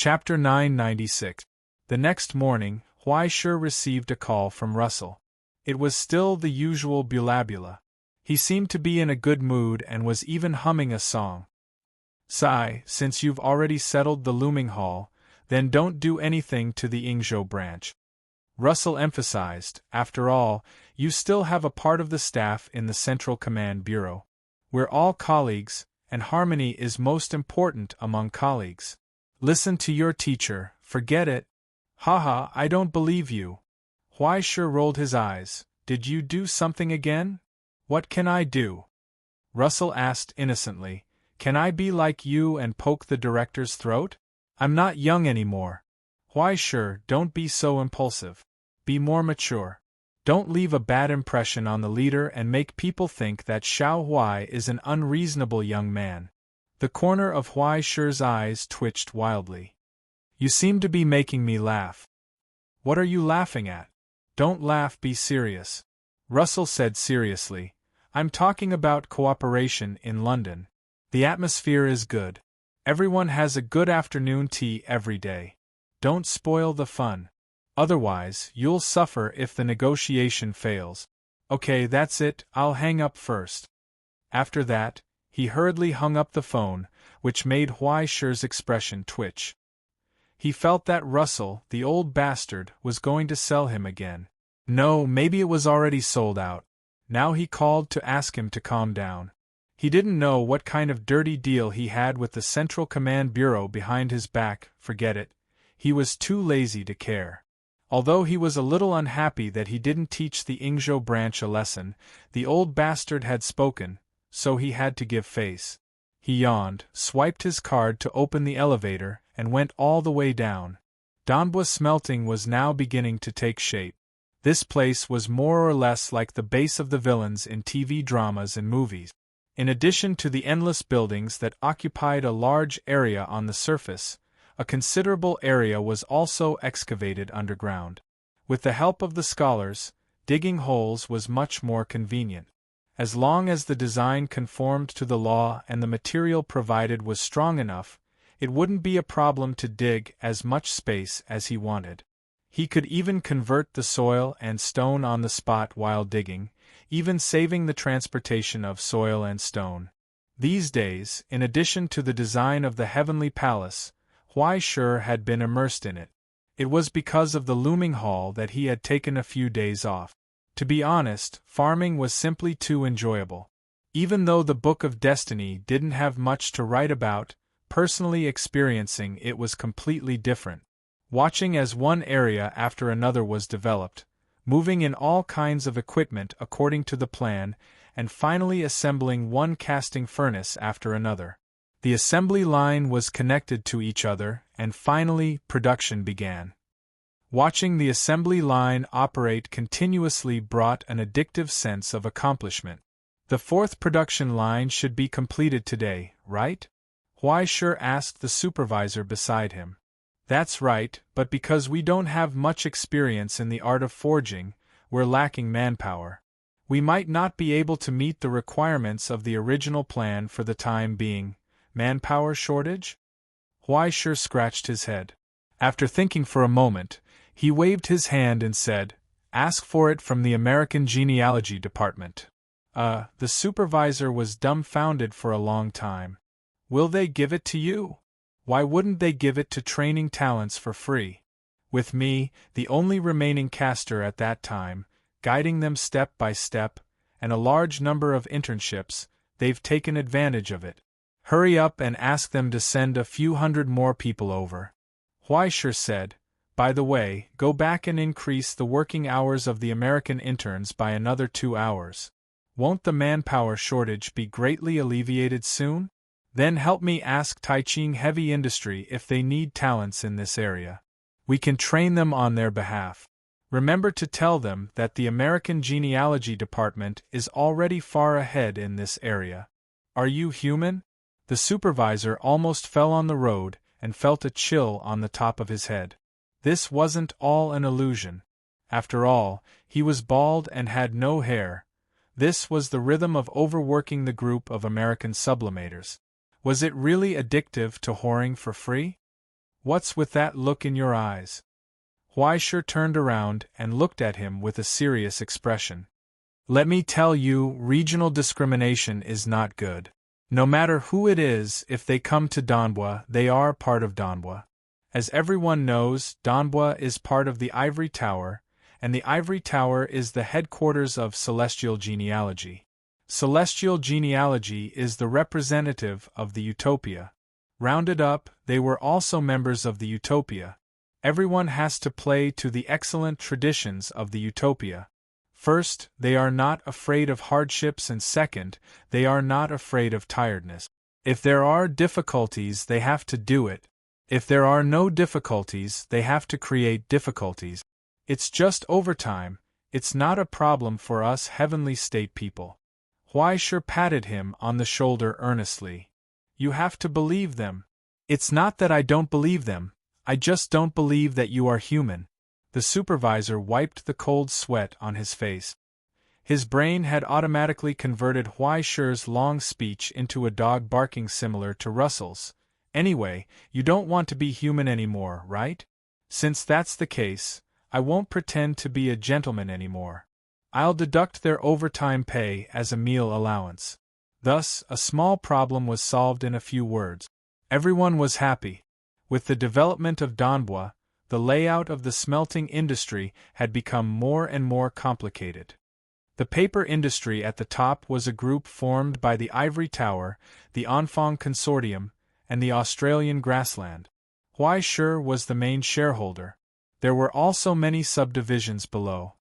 Chapter 996. The next morning, Huai received a call from Russell. It was still the usual bula. He seemed to be in a good mood and was even humming a song. "Sai, since you've already settled the looming hall, then don't do anything to the Ingzhou branch." Russell emphasized, "After all, you still have a part of the staff in the Central Command Bureau. We're all colleagues, and harmony is most important among colleagues. Listen to your teacher, forget it." "Haha, I don't believe you." Huai rolled his eyes. "Did you do something again?" "What can I do?" Russell asked innocently. "Can I be like you and poke the director's throat? I'm not young anymore." "Huai, don't be so impulsive. Be more mature. Don't leave a bad impression on the leader and make people think that Xiao Huai is an unreasonable young man." The corner of Huai's eyes twitched wildly. "You seem to be making me laugh." "What are you laughing at?" "Don't laugh, be serious." Russell said seriously. "I'm talking about cooperation in London. The atmosphere is good. Everyone has a good afternoon tea every day. Don't spoil the fun. Otherwise, you'll suffer if the negotiation fails." "Okay, that's it, I'll hang up first." After that, he hurriedly hung up the phone, which made Huai's expression twitch. He felt that Russell, the old bastard, was going to sell him again. No, maybe it was already sold out. Now he called to ask him to calm down. He didn't know what kind of dirty deal he had with the Central Command Bureau behind his back, forget it. He was too lazy to care. Although he was a little unhappy that he didn't teach the Ingzhou branch a lesson, the old bastard had spoken, so he had to give face. He yawned, swiped his card to open the elevator, and went all the way down. Donbua smelting was now beginning to take shape. This place was more or less like the base of the villains in TV dramas and movies. In addition to the endless buildings that occupied a large area on the surface, a considerable area was also excavated underground. With the help of the scholars, digging holes was much more convenient. As long as the design conformed to the law and the material provided was strong enough, it wouldn't be a problem to dig as much space as he wanted. He could even convert the soil and stone on the spot while digging, even saving the transportation of soil and stone. These days, in addition to the design of the Heavenly Palace, Huai had been immersed in it. It was because of the looming hall that he had taken a few days off. To be honest, farming was simply too enjoyable. Even though the Book of Destiny didn't have much to write about, personally experiencing it was completely different. Watching as one area after another was developed, moving in all kinds of equipment according to the plan, and finally assembling one casting furnace after another. The assembly line was connected to each other, and finally production began. Watching the assembly line operate continuously brought an addictive sense of accomplishment. The fourth production line should be completed today, right? Huai asked the supervisor beside him. That's right, but because we don't have much experience in the art of forging, we're lacking manpower. We might not be able to meet the requirements of the original plan for the time being. Manpower shortage? Huai scratched his head. After thinking for a moment, he waved his hand and said, "Ask for it from the American Genealogy Department." The supervisor was dumbfounded for a long time. "Will they give it to you? Why wouldn't they give it to training talents for free?" With me, the only remaining caster at that time, guiding them step by step, and a large number of internships, they've taken advantage of it. Hurry up and ask them to send a few hundred more people over. Huai said, "By the way, go back and increase the working hours of the American interns by another 2 hours. Won't the manpower shortage be greatly alleviated soon? Then help me ask Taiching Heavy Industry if they need talents in this area. We can train them on their behalf. Remember to tell them that the American Genealogy Department is already far ahead in this area. Are you human?" The supervisor almost fell on the road and felt a chill on the top of his head. This wasn't all an illusion. After all, he was bald and had no hair. This was the rhythm of overworking the group of American sublimators. Was it really addictive to whoring for free? What's with that look in your eyes? Huaishur turned around and looked at him with a serious expression. Let me tell you, regional discrimination is not good. No matter who it is, if they come to Donbua, they are part of Donbua. As everyone knows, Donbua is part of the Ivory Tower, and the Ivory Tower is the headquarters of celestial genealogy. Celestial genealogy is the representative of the Utopia. Rounded up, they were also members of the Utopia. Everyone has to play to the excellent traditions of the Utopia. First, they are not afraid of hardships, and second, they are not afraid of tiredness. If there are difficulties, they have to do it. If there are no difficulties, they have to create difficulties. It's just overtime, it's not a problem for us heavenly state people. Huaishur patted him on the shoulder earnestly. You have to believe them. It's not that I don't believe them, I just don't believe that you are human. The supervisor wiped the cold sweat on his face. His brain had automatically converted Huaishur's long speech into a dog barking similar to Russell's. Anyway, you don't want to be human anymore, right? Since that's the case, I won't pretend to be a gentleman anymore. I'll deduct their overtime pay as a meal allowance. Thus, a small problem was solved in a few words. Everyone was happy. With the development of Donbua, the layout of the smelting industry had become more and more complicated. The paper industry at the top was a group formed by the Ivory Tower, the Enfang Consortium, and the Australian Grassland. Huaishur was the main shareholder. There were also many subdivisions below.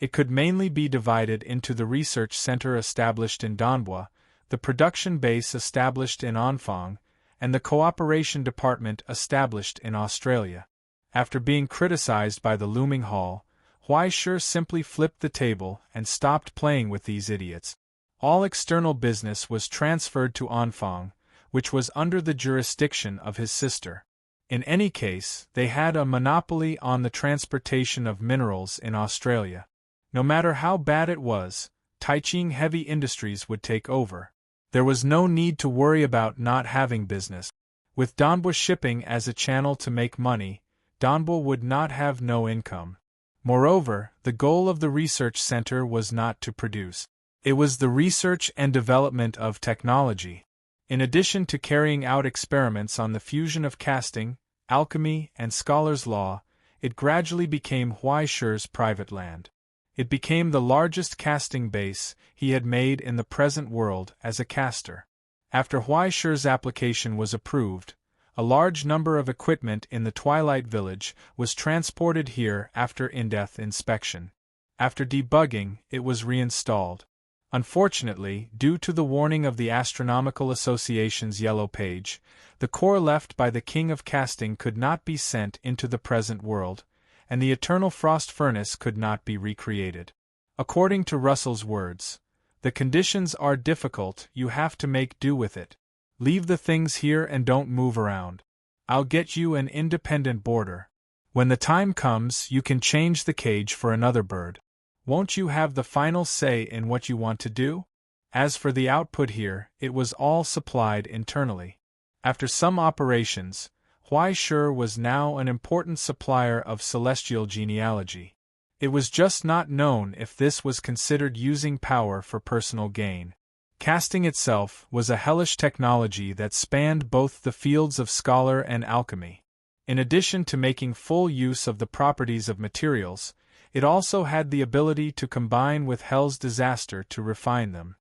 It could mainly be divided into the research center established in Donbua, the production base established in Enfang, and the cooperation department established in Australia. After being criticized by the looming hall, Huaishur simply flipped the table and stopped playing with these idiots. All external business was transferred to Enfang, which was under the jurisdiction of his sister. In any case, they had a monopoly on the transportation of minerals in Australia. No matter how bad it was, Taichung Heavy Industries would take over. There was no need to worry about not having business. With Donbua shipping as a channel to make money, Donbua would not have no income. Moreover, the goal of the research center was not to produce. It was the research and development of technology. In addition to carrying out experiments on the fusion of casting, alchemy, and scholar's law, it gradually became Huaishur's private land. It became the largest casting base he had made in the present world as a caster. After Huaishur's application was approved, a large number of equipment in the Twilight Village was transported here after in-depth inspection. After debugging, it was reinstalled. Unfortunately, due to the warning of the Astronomical Association's Yellow Page, the core left by the King of Casting could not be sent into the present world, and the Eternal Frost Furnace could not be recreated. According to Russell's words, the conditions are difficult, you have to make do with it. Leave the things here and don't move around. I'll get you an independent boarder. When the time comes, you can change the cage for another bird. Won't you have the final say in what you want to do? As for the output here, it was all supplied internally. After some operations, Huaishur was now an important supplier of celestial genealogy. It was just not known if this was considered using power for personal gain. Casting itself was a hellish technology that spanned both the fields of scholar and alchemy. In addition to making full use of the properties of materials, it also had the ability to combine with hell's disaster to refine them.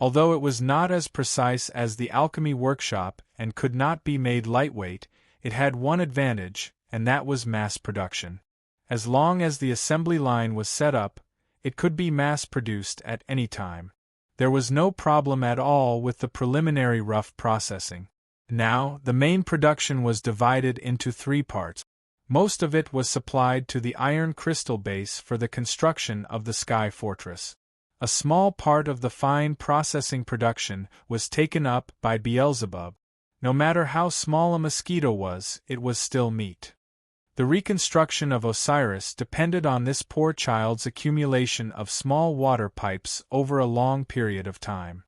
Although it was not as precise as the alchemy workshop and could not be made lightweight, it had one advantage, and that was mass production. As long as the assembly line was set up, it could be mass-produced at any time. There was no problem at all with the preliminary rough processing. Now, the main production was divided into 3 parts. Most of it was supplied to the iron crystal base for the construction of the Sky Fortress. A small part of the fine processing production was taken up by Beelzebub. No matter how small a mosquito was, it was still meat. The reconstruction of Osiris depended on this poor child's accumulation of small water pipes over a long period of time.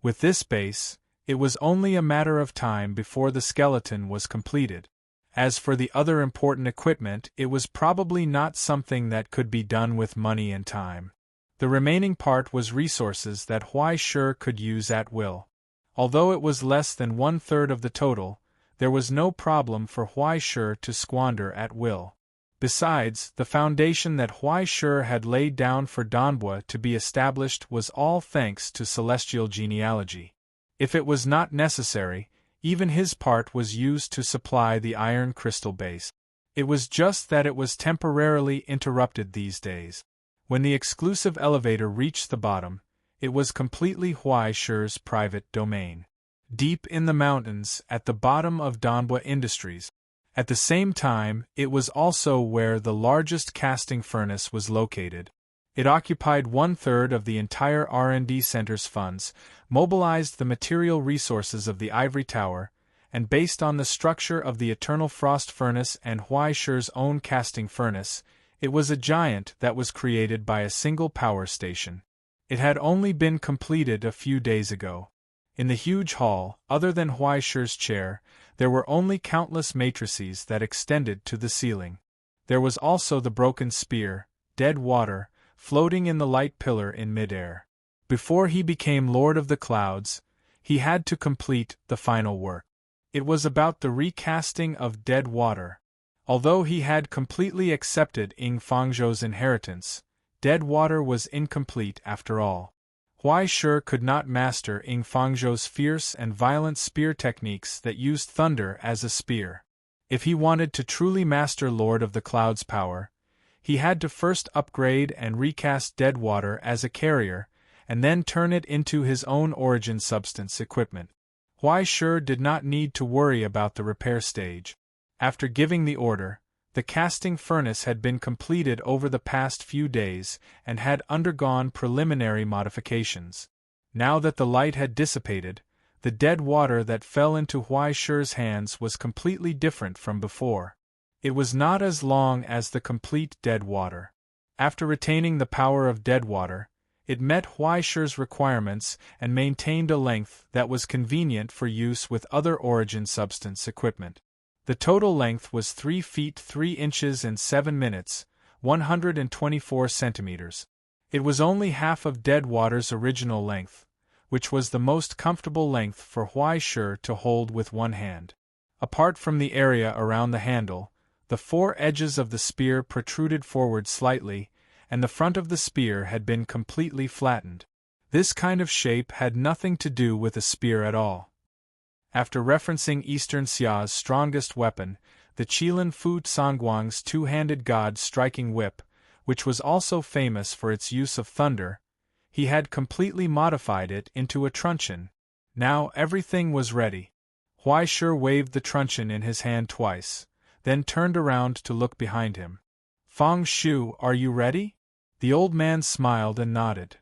With this base, it was only a matter of time before the skeleton was completed. As for the other important equipment, it was probably not something that could be done with money and time. The remaining part was resources that Huai Shi could use at will. Although it was less than 1/3 of the total, there was no problem for Huai Shi to squander at will. Besides, the foundation that Huai Shi had laid down for Danbua to be established was all thanks to celestial genealogy. If it was not necessary, even his part was used to supply the iron crystal base. It was just that it was temporarily interrupted these days. When the exclusive elevator reached the bottom, it was completely Huai Shi's private domain. Deep in the mountains, at the bottom of Danbua Industries. At the same time, it was also where the largest casting furnace was located. It occupied 1/3 of the entire R&D center's funds, mobilized the material resources of the ivory tower, and based on the structure of the eternal frost furnace and Huai Shi's own casting furnace, it was a giant that was created by a single power station. It had only been completed a few days ago. In the huge hall, other than Huai Shi's chair, there were only countless matrices that extended to the ceiling. There was also the broken spear, dead water, floating in the light pillar in midair. Before he became Lord of the Clouds, he had to complete the final work. It was about the recasting of dead water. Although he had completely accepted Ying Fangzhou's inheritance, dead water was incomplete after all. Huai Shi could not master Ying Fangzhou's fierce and violent spear techniques that used thunder as a spear. If he wanted to truly master Lord of the Clouds' power, he had to first upgrade and recast dead water as a carrier, and then turn it into his own origin substance equipment. Huai Shi did not need to worry about the repair stage. After giving the order, the casting furnace had been completed over the past few days and had undergone preliminary modifications. Now that the light had dissipated, the dead water that fell into Huai Shi's hands was completely different from before. It was not as long as the complete dead water. After retaining the power of dead water, it met Huai Shi's requirements and maintained a length that was convenient for use with other origin substance equipment. The total length was 3 feet 3 inches and 7 minutes, 124 centimeters. It was only half of dead water's original length, which was the most comfortable length for Huai Shi to hold with one hand. Apart from the area around the handle, the 4 edges of the spear protruded forward slightly, and the front of the spear had been completely flattened. This kind of shape had nothing to do with a spear at all. After referencing Eastern Xia's strongest weapon, the Qilin Fu Sangguang's two-handed god-striking whip, which was also famous for its use of thunder, he had completely modified it into a truncheon. Now everything was ready. Huai Shi waved the truncheon in his hand twice, then turned around to look behind him. "Fang Shu, are you ready?" The old man smiled and nodded.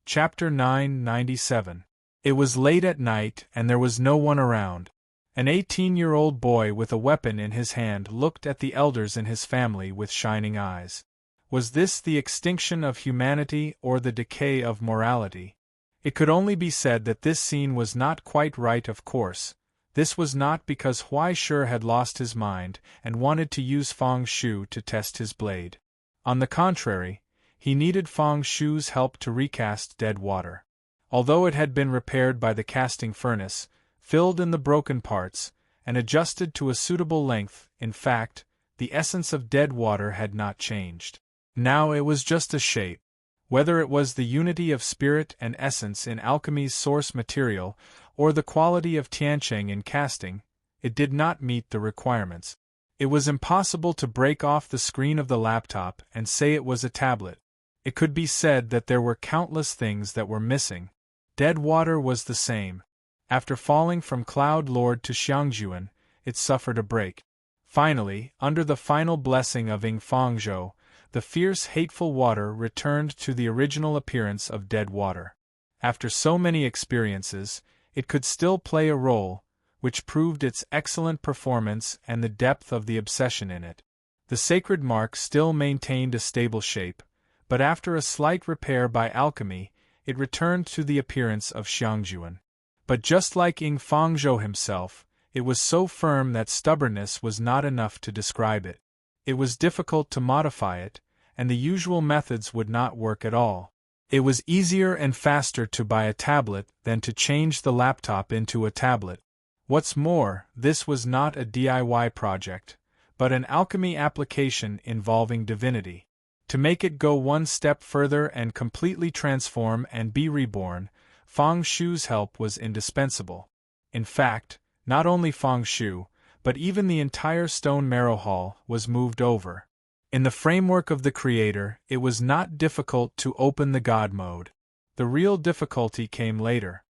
Chapter 997. It was late at night and there was no one around. An 18-year-old boy with a weapon in his hand looked at the elders in his family with shining eyes. Was this the extinction of humanity or the decay of morality? It could only be said that this scene was not quite right, of course. This was not because Huai Shi had lost his mind and wanted to use Fang Shu to test his blade. On the contrary, he needed Fang Shu's help to recast dead water. Although it had been repaired by the casting furnace, filled in the broken parts, and adjusted to a suitable length, in fact, the essence of dead water had not changed. Now it was just a shape. Whether it was the unity of spirit and essence in alchemy's source material, or the quality of Tiancheng in casting, it did not meet the requirements. It was impossible to break off the screen of the laptop and say it was a tablet. It could be said that there were countless things that were missing. Dead water was the same. After falling from Cloud Lord to Xiangjuan, it suffered a break. Finally, under the final blessing of Ying Fangzhou, the fierce hateful water returned to the original appearance of dead water. After so many experiences, it could still play a role, which proved its excellent performance and the depth of the obsession in it. The sacred mark still maintained a stable shape, but after a slight repair by alchemy, it returned to the appearance of Xiangjuan. But just like Ying Fangzhou himself, It was so firm that stubbornness was not enough to describe it. It was difficult to modify it, and the usual methods would not work at all. It was easier and faster to buy a tablet than to change the laptop into a tablet. What's more, this was not a DIY project, but an alchemy application involving divinity. To make it go one step further and completely transform and be reborn, Feng Shu's help was indispensable. In fact, not only Feng Shu, but even the entire stone marrow hall was moved over. In the framework of the Creator, it was not difficult to open the God mode. The real difficulty came later.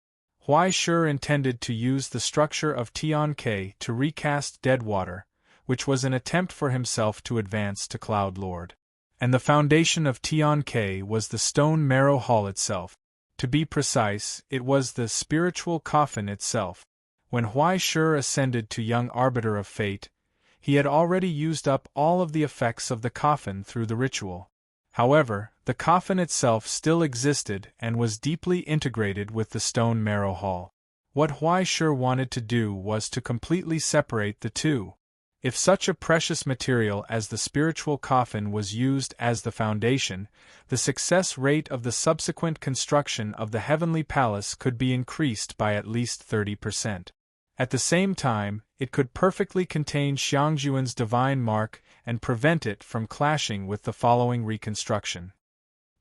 Huai Shi intended to use the structure of Tian-Ke to recast Deadwater, which was an attempt for himself to advance to Cloud Lord. And the foundation of Tian-Ke was the stone marrow hall itself. To be precise, it was the spiritual coffin itself. When Huai Shi ascended to young arbiter of fate, he had already used up all of the effects of the coffin through the ritual. However, the coffin itself still existed and was deeply integrated with the stone marrow hall. What Huai Shi wanted to do was to completely separate the two. If such a precious material as the spiritual coffin was used as the foundation, the success rate of the subsequent construction of the heavenly palace could be increased by at least 30%. At the same time, it could perfectly contain Xiangjuan's divine mark and prevent it from clashing with the following reconstruction.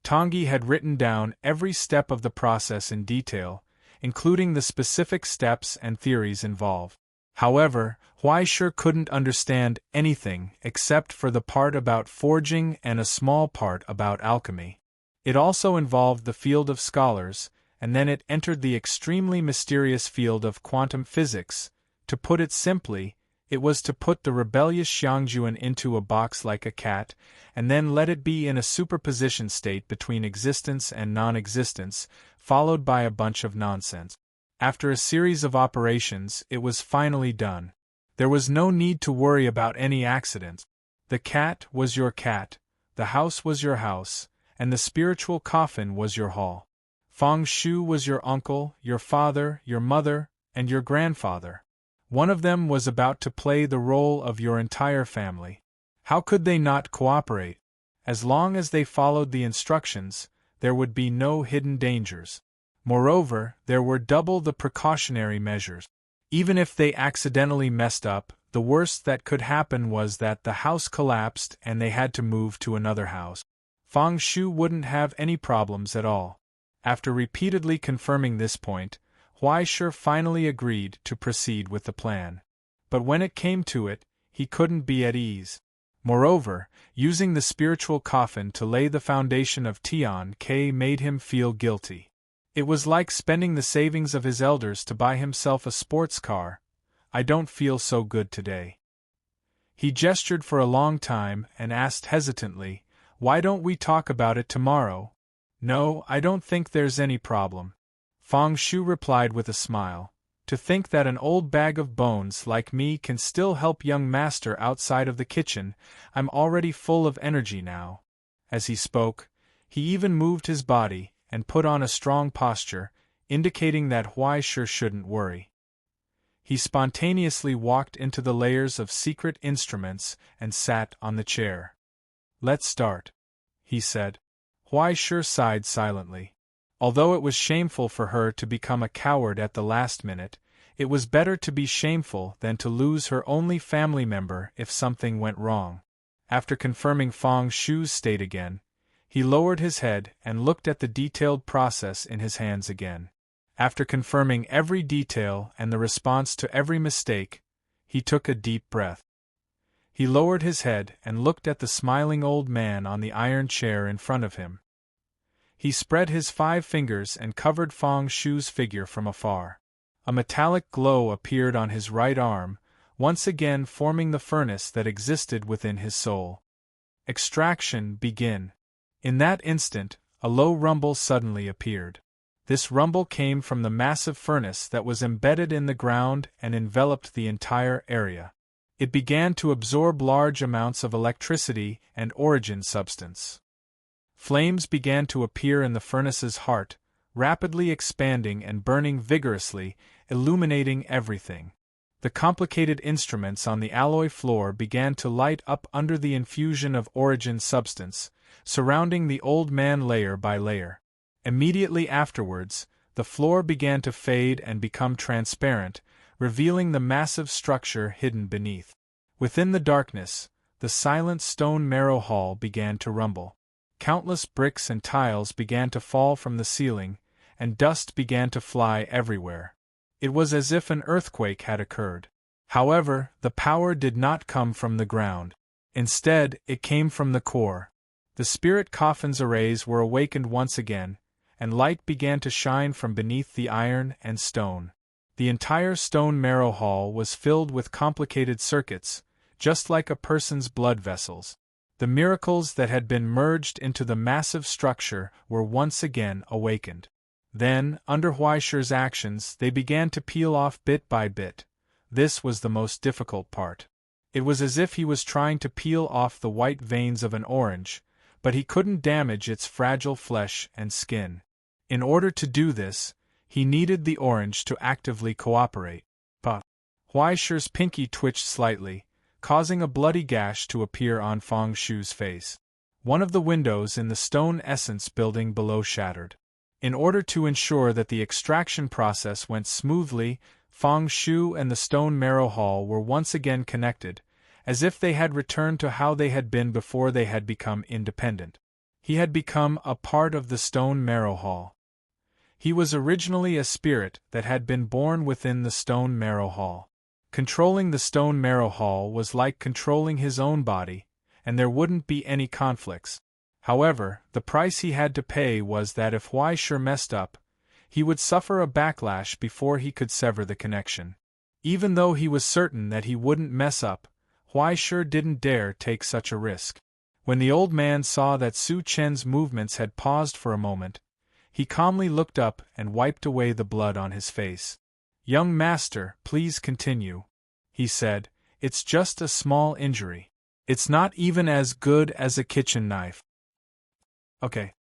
Tongyi had written down every step of the process in detail, including the specific steps and theories involved. However, Huai Shi couldn't understand anything except for the part about forging and a small part about alchemy. It also involved the field of scholars, and then it entered the extremely mysterious field of quantum physics. To put it simply, it was to put the rebellious Xiangjuan into a box like a cat, and then let it be in a superposition state between existence and non-existence, followed by a bunch of nonsense. After a series of operations, it was finally done. There was no need to worry about any accidents. The cat was your cat, the house was your house, and the spiritual coffin was your hall. Feng Shu was your uncle, your father, your mother, and your grandfather. One of them was about to play the role of your entire family. How could they not cooperate? As long as they followed the instructions, there would be no hidden dangers. Moreover, there were double the precautionary measures. Even if they accidentally messed up, the worst that could happen was that the house collapsed and they had to move to another house. Feng Shu wouldn't have any problems at all. After repeatedly confirming this point, Huai Shi finally agreed to proceed with the plan. But when it came to it, he couldn't be at ease. Moreover, using the spiritual coffin to lay the foundation of Tian-Ke made him feel guilty. It was like spending the savings of his elders to buy himself a sports car. I don't feel so good today. He gestured for a long time and asked hesitantly, "Why don't we talk about it tomorrow?" "No, I don't think there's any problem." Feng Shu replied with a smile. "To think that an old bag of bones like me can still help young master outside of the kitchen, I'm already full of energy now." As he spoke, he even moved his body and put on a strong posture, indicating that Huai Shi shouldn't worry. He spontaneously walked into the layers of secret instruments and sat on the chair. "Let's start," he said. Huai Shi sighed silently. Although it was shameful for her to become a coward at the last minute, it was better to be shameful than to lose her only family member if something went wrong. After confirming Feng Shu's state again, he lowered his head and looked at the detailed process in his hands again. After confirming every detail and the response to every mistake, he took a deep breath. He lowered his head and looked at the smiling old man on the iron chair in front of him. He spread his 5 fingers and covered Feng Shu's figure from afar. A metallic glow appeared on his right arm, once again forming the furnace that existed within his soul. Extraction begin. In that instant, a low rumble suddenly appeared. This rumble came from the massive furnace that was embedded in the ground and enveloped the entire area. It began to absorb large amounts of electricity and origin substance. Flames began to appear in the furnace's heart, rapidly expanding and burning vigorously, illuminating everything. The complicated instruments on the alloy floor began to light up under the infusion of origin substance, surrounding the old man layer by layer. Immediately afterwards, the floor began to fade and become transparent, revealing the massive structure hidden beneath. Within the darkness, the silent stone marrow hall began to rumble. Countless bricks and tiles began to fall from the ceiling, and dust began to fly everywhere. It was as if an earthquake had occurred. However, the power did not come from the ground. Instead, it came from the core. The spirit coffin's arrays were awakened once again, and light began to shine from beneath the iron and stone. The entire stone marrow hall was filled with complicated circuits, just like a person's blood vessels. The miracles that had been merged into the massive structure were once again awakened. Then, under Huaishir's actions, they began to peel off bit by bit. This was the most difficult part. It was as if he was trying to peel off the white veins of an orange, but he couldn't damage its fragile flesh and skin. In order to do this, he needed the orange to actively cooperate. But Huaishir's pinky twitched slightly, causing a bloody gash to appear on Feng Shu's face. One of the windows in the stone essence building below shattered. In order to ensure that the extraction process went smoothly, Feng Shu and the stone marrow hall were once again connected, as if they had returned to how they had been before they had become independent. He had become a part of the stone marrow hall. He was originally a spirit that had been born within the stone marrow hall. Controlling the stone marrow hall was like controlling his own body, and there wouldn't be any conflicts. However, the price he had to pay was that if Huaishir messed up, he would suffer a backlash before he could sever the connection. Even though he was certain that he wouldn't mess up, Huaishir didn't dare take such a risk. When the old man saw that Su Chen's movements had paused for a moment, he calmly looked up and wiped away the blood on his face. "Young master, please continue," he said. "It's just a small injury. It's not even as good as a kitchen knife." "Okay."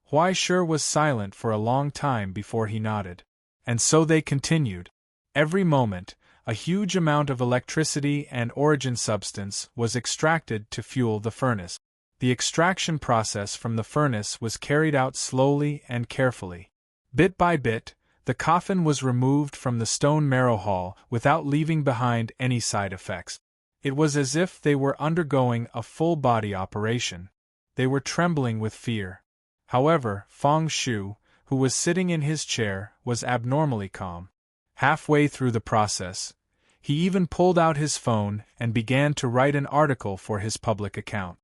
Huaishir was silent for a long time before he nodded. And so they continued. Every moment, a huge amount of electricity and origin substance was extracted to fuel the furnace. The extraction process from the furnace was carried out slowly and carefully. Bit by bit, the coffin was removed from the stone marrow hall without leaving behind any side effects. It was as if they were undergoing a full-body operation. They were trembling with fear. However, Feng Shu, who was sitting in his chair, was abnormally calm. Halfway through the process, he even pulled out his phone and began to write an article for his public account.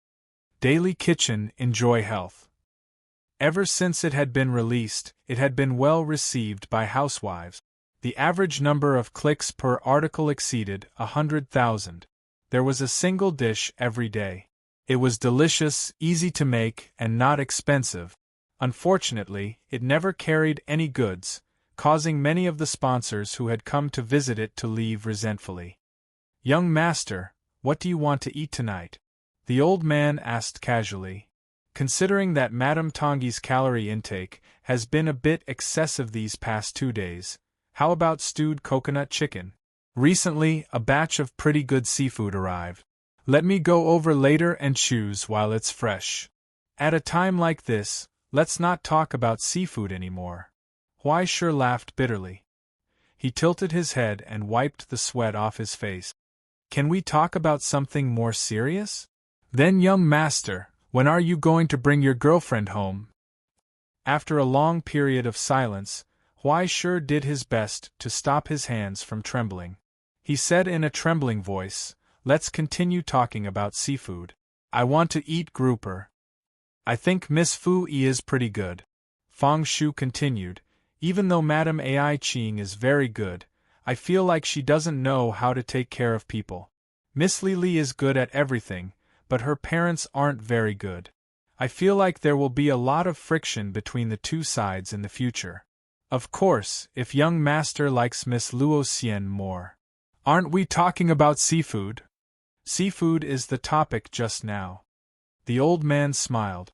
Daily Kitchen, Enjoy Health. Ever since it had been released, it had been well received by housewives. The average number of clicks per article exceeded 100,000. There was a single dish every day. It was delicious, easy to make, and not expensive. Unfortunately, it never carried any goods, causing many of the sponsors who had come to visit it to leave resentfully. "Young master, what do you want to eat tonight?" the old man asked casually. "Considering that Madame Tongi's calorie intake has been a bit excessive these past 2 days, how about stewed coconut chicken? Recently, a batch of pretty good seafood arrived. Let me go over later and choose while it's fresh. At a time like this, let's not talk about seafood anymore." Huaishir laughed bitterly. He tilted his head and wiped the sweat off his face. "Can we talk about something more serious? Then, young master, when are you going to bring your girlfriend home?" After a long period of silence, Huaishir did his best to stop his hands from trembling. He said in a trembling voice, "Let's continue talking about seafood. I want to eat grouper." "I think Miss Fu Yi is pretty good," Feng Shu continued. "Even though Madame Ai Qing is very good, I feel like she doesn't know how to take care of people. Miss Li Li is good at everything, but her parents aren't very good. I feel like there will be a lot of friction between the two sides in the future. Of course, if young master likes Miss Luo Xian more." "Aren't we talking about seafood?" "Seafood is the topic just now." The old man smiled.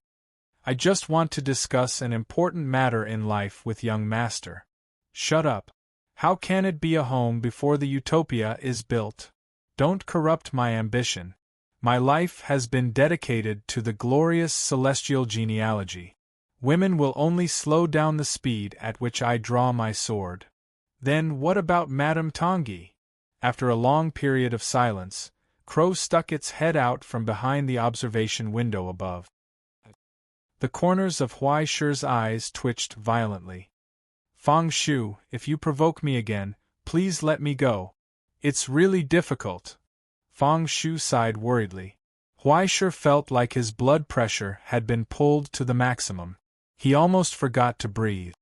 "I just want to discuss an important matter in life with young master." "Shut up." How can it be a home before the utopia is built? Don't corrupt my ambition. My life has been dedicated to the glorious celestial genealogy. Women will only slow down the speed at which I draw my sword. Then what about Madame Tanguy? After a long period of silence, Crow stuck its head out from behind the observation window above. The corners of Huai Shi's eyes twitched violently. Fang Shu, if you provoke me again, please let me go. It's really difficult. Fang Shu sighed worriedly. Huai Shi felt like his blood pressure had been pulled to the maximum. He almost forgot to breathe.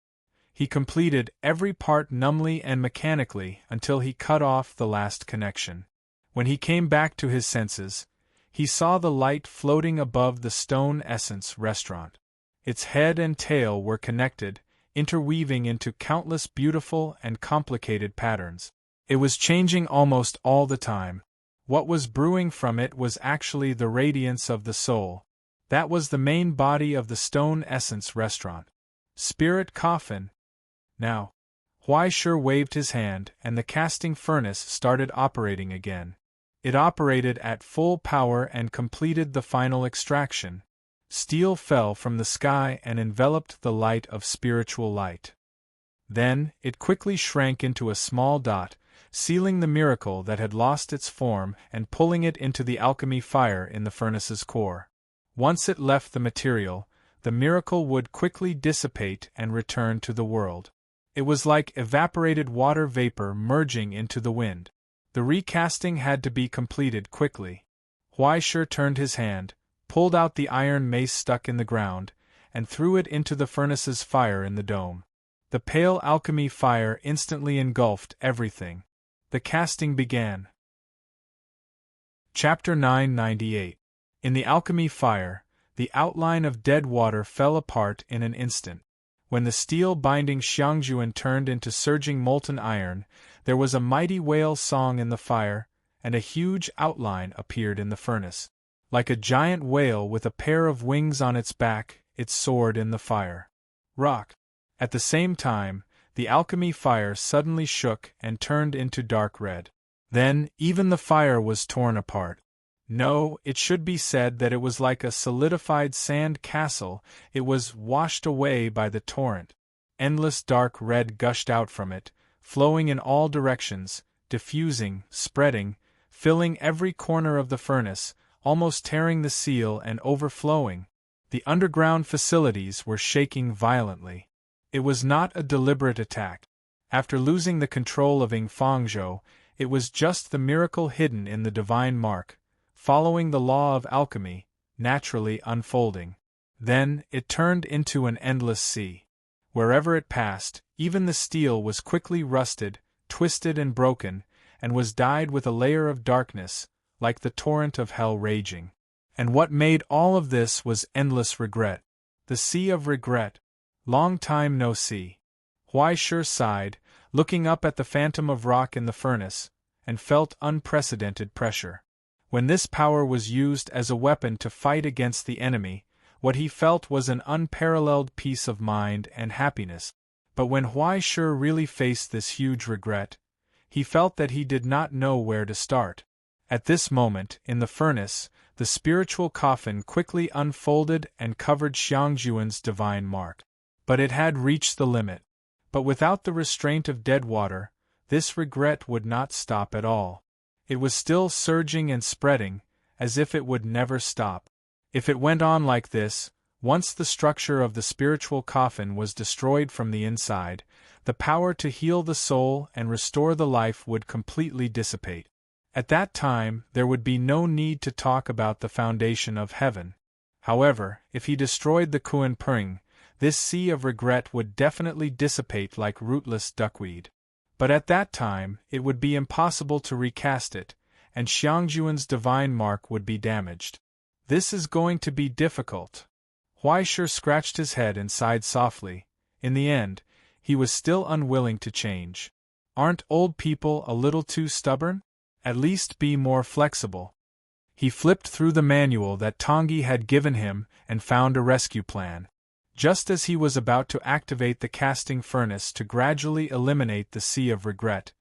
He completed every part numbly and mechanically until he cut off the last connection. When he came back to his senses, he saw the light floating above the Stone Essence restaurant. Its head and tail were connected, interweaving into countless beautiful and complicated patterns. It was changing almost all the time. What was brewing from it was actually the radiance of the soul. That was the main body of the Stone Essence restaurant. Spirit coffin. Now. Huai Shi waved his hand and the casting furnace started operating again. It operated at full power and completed the final extraction. Steel fell from the sky and enveloped the light of spiritual light. Then, it quickly shrank into a small dot, sealing the miracle that had lost its form and pulling it into the alchemy fire in the furnace's core. Once it left the material, the miracle would quickly dissipate and return to the world. It was like evaporated water vapor merging into the wind. The recasting had to be completed quickly. Huai Shi turned his hand, pulled out the iron mace stuck in the ground, and threw it into the furnace's fire in the dome. The pale alchemy fire instantly engulfed everything. The casting began. Chapter 998. In the alchemy fire, the outline of dead water fell apart in an instant. When the steel binding Xiangjuan turned into surging molten iron, there was a mighty whale song in the fire, and a huge outline appeared in the furnace. Like a giant whale with a pair of wings on its back, it soared in the fire. Rock. At the same time, the alchemy fire suddenly shook and turned into dark red. Then, even the fire was torn apart. No, it should be said that it was like a solidified sand castle. It was washed away by the torrent. Endless dark red gushed out from it, flowing in all directions, diffusing, spreading, filling every corner of the furnace, almost tearing the seal and overflowing. The underground facilities were shaking violently. It was not a deliberate attack. After losing the control of Fangzhou, it was just the miracle hidden in the divine mark, following the law of alchemy, naturally unfolding. Then, it turned into an endless sea. Wherever it passed, even the steel was quickly rusted, twisted and broken, and was dyed with a layer of darkness, like the torrent of hell raging. And what made all of this was endless regret. The sea of regret. Long time no see. Huai Shi sighed, looking up at the phantom of rock in the furnace, and felt unprecedented pressure. When this power was used as a weapon to fight against the enemy, what he felt was an unparalleled peace of mind and happiness. But when Huai Shi really faced this huge regret, he felt that he did not know where to start. At this moment, in the furnace, the spiritual coffin quickly unfolded and covered Xiangjuan's divine mark. But it had reached the limit. But without the restraint of dead water, this regret would not stop at all. It was still surging and spreading, as if it would never stop. If it went on like this, once the structure of the spiritual coffin was destroyed from the inside, the power to heal the soul and restore the life would completely dissipate. At that time, there would be no need to talk about the foundation of heaven. However, if he destroyed the Kunpeng, this sea of regret would definitely dissipate like rootless duckweed. But at that time, it would be impossible to recast it, and Xiangjuan's divine mark would be damaged. This is going to be difficult. Huai Shi scratched his head and sighed softly. In the end, he was still unwilling to change. Aren't old people a little too stubborn? At least be more flexible. He flipped through the manual that Tanguy had given him and found a rescue plan. Just as he was about to activate the casting furnace to gradually eliminate the sea of regret,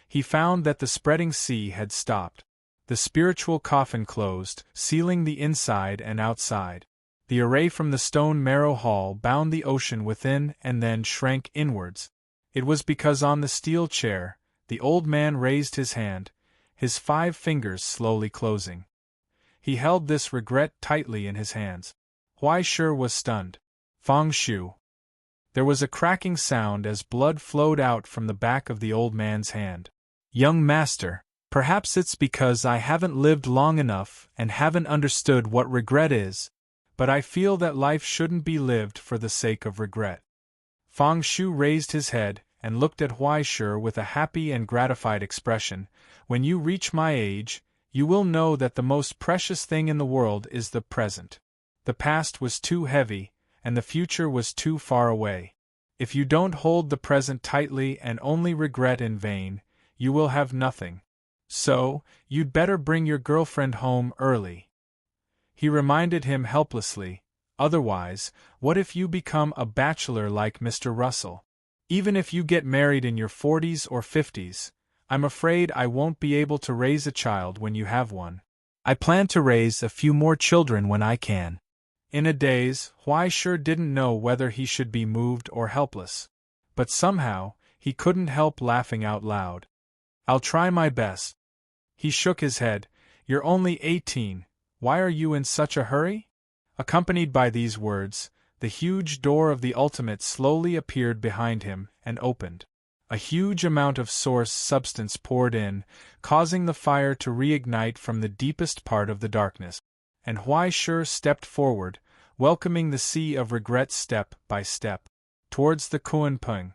he found that the spreading sea had stopped. The spiritual coffin closed, sealing the inside and outside. The array from the stone marrow hall bound the ocean within and then shrank inwards. It was because on the steel chair, the old man raised his hand, his 5 fingers slowly closing. He held this regret tightly in his hands. Huai Shi was stunned. Feng Shu. There was a cracking sound as blood flowed out from the back of the old man's hand. Young master, perhaps it's because I haven't lived long enough and haven't understood what regret is, but I feel that life shouldn't be lived for the sake of regret. Feng Shu raised his head and looked at Huai Shi with a happy and gratified expression. When you reach my age, you will know that the most precious thing in the world is the present. The past was too heavy, and the future was too far away. If you don't hold the present tightly and only regret in vain, you will have nothing. So, you'd better bring your girlfriend home early. He reminded him helplessly. Otherwise, what if you become a bachelor like Mr. Russell? Even if you get married in your 40s or 50s, I'm afraid I won't be able to raise a child when you have one. I plan to raise a few more children when I can. In a daze, Huai Shi didn't know whether he should be moved or helpless. But somehow, he couldn't help laughing out loud. I'll try my best. He shook his head. You're only 18. Why are you in such a hurry? Accompanied by these words, the huge door of the ultimate slowly appeared behind him and opened. A huge amount of source substance poured in, causing the fire to reignite from the deepest part of the darkness. And Huai Shi stepped forward, welcoming the sea of regret step by step, towards the Kunpeng.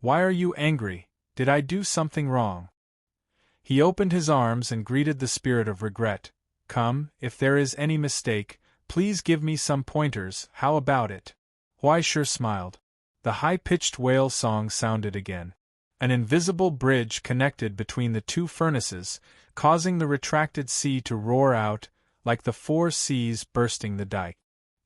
Why are you angry? Did I do something wrong? He opened his arms and greeted the spirit of regret. Come, if there is any mistake, please give me some pointers. How about it? Huai Shi smiled. The high-pitched whale song sounded again. An invisible bridge connected between the 2 furnaces, causing the retracted sea to roar out, like the 4 seas bursting the dike.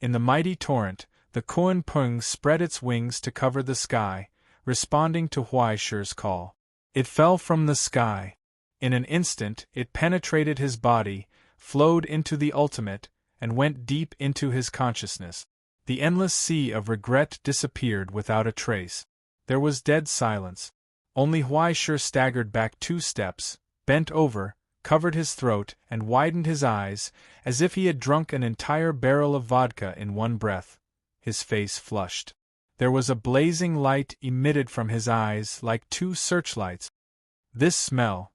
In the mighty torrent, the Kunpeng spread its wings to cover the sky, responding to Huai Shi's call. It fell from the sky. In an instant, it penetrated his body, flowed into the ultimate, and went deep into his consciousness. The endless sea of regret disappeared without a trace. There was dead silence. Only Huai Shi staggered back 2 steps, bent over, covered his throat, and widened his eyes, as if he had drunk an entire barrel of vodka in one breath. His face flushed. There was a blazing light emitted from his eyes like 2 searchlights. This smell.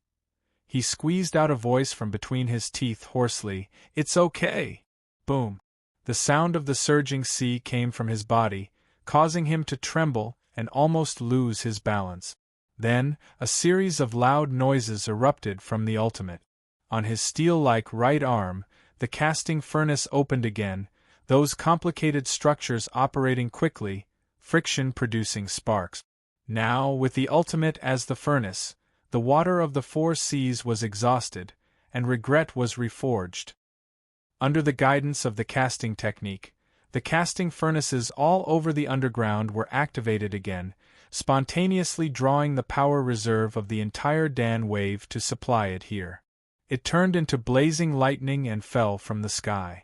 He squeezed out a voice from between his teeth hoarsely. It's okay. Boom. The sound of the surging sea came from his body, causing him to tremble and almost lose his balance. Then, a series of loud noises erupted from the ultimate. On his steel-like right arm, the casting furnace opened again, those complicated structures operating quickly, friction producing sparks. Now, with the ultimate as the furnace, the water of the 4 seas was exhausted, and regret was reforged. Under the guidance of the casting technique, the casting furnaces all over the underground were activated again, spontaneously drawing the power reserve of the entire Dan wave to supply it here. It turned into blazing lightning and fell from the sky.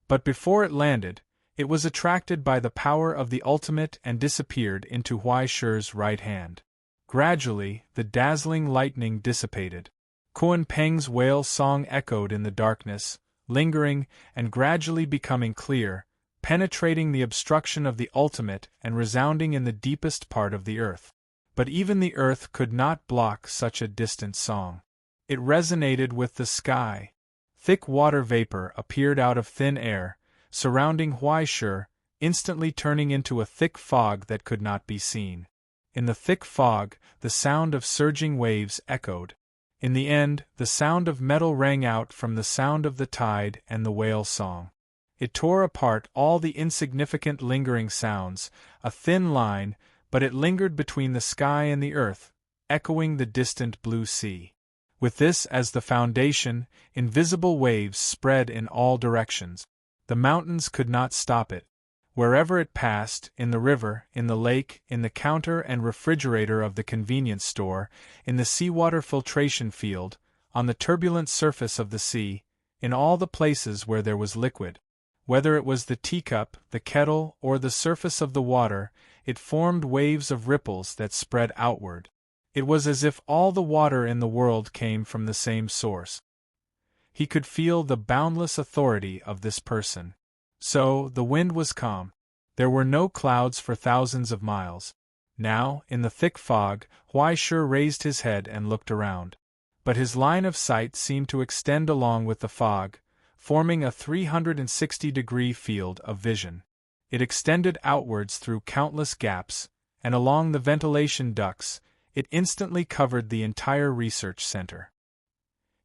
But before it landed, it was attracted by the power of the ultimate and disappeared into Huai Shi's right hand. Gradually, the dazzling lightning dissipated. Kunpeng's whale song echoed in the darkness, lingering and gradually becoming clear, penetrating the obstruction of the ultimate and resounding in the deepest part of the earth. But even the earth could not block such a distant song. It resonated with the sky. Thick water vapor appeared out of thin air, surrounding Huai Shi, instantly turning into a thick fog that could not be seen. In the thick fog, the sound of surging waves echoed. In the end, the sound of metal rang out from the sound of the tide and the whale song. It tore apart all the insignificant lingering sounds, a thin line, but it lingered between the sky and the earth, echoing the distant blue sea. With this as the foundation, invisible waves spread in all directions. The mountains could not stop it. Wherever it passed, in the river, in the lake, in the counter and refrigerator of the convenience store, in the seawater filtration field, on the turbulent surface of the sea, in all the places where there was liquid. Whether it was the teacup, the kettle, or the surface of the water, it formed waves of ripples that spread outward. It was as if all the water in the world came from the same source. He could feel the boundless authority of this person. So, the wind was calm. There were no clouds for thousands of miles. Now, in the thick fog, Huaishur raised his head and looked around. But his line of sight seemed to extend along with the fog, forming a 360-degree field of vision. It extended outwards through countless gaps, and along the ventilation ducts, it instantly covered the entire research center.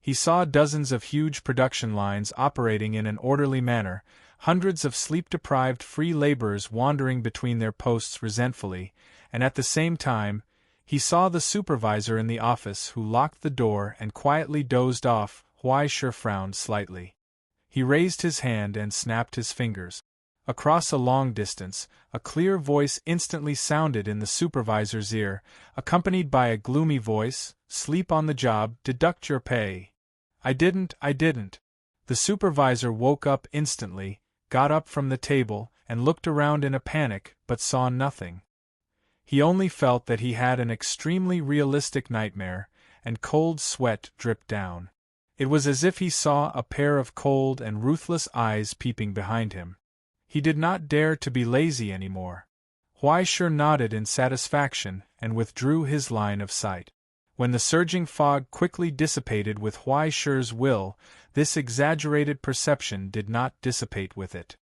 He saw dozens of huge production lines operating in an orderly manner, hundreds of sleep-deprived free laborers wandering between their posts resentfully, and at the same time, he saw the supervisor in the office who locked the door and quietly dozed off. Huaishur frowned slightly. He raised his hand and snapped his fingers. Across a long distance, a clear voice instantly sounded in the supervisor's ear, accompanied by a gloomy voice, "Sleep on the job, deduct your pay." I didn't. The supervisor woke up instantly, got up from the table, and looked around in a panic, but saw nothing. He only felt that he had an extremely realistic nightmare, and cold sweat dripped down. It was as if he saw a pair of cold and ruthless eyes peeping behind him. He did not dare to be lazy anymore. Huaishur nodded in satisfaction and withdrew his line of sight. When the surging fog quickly dissipated with Huaishur's will, this exaggerated perception did not dissipate with it.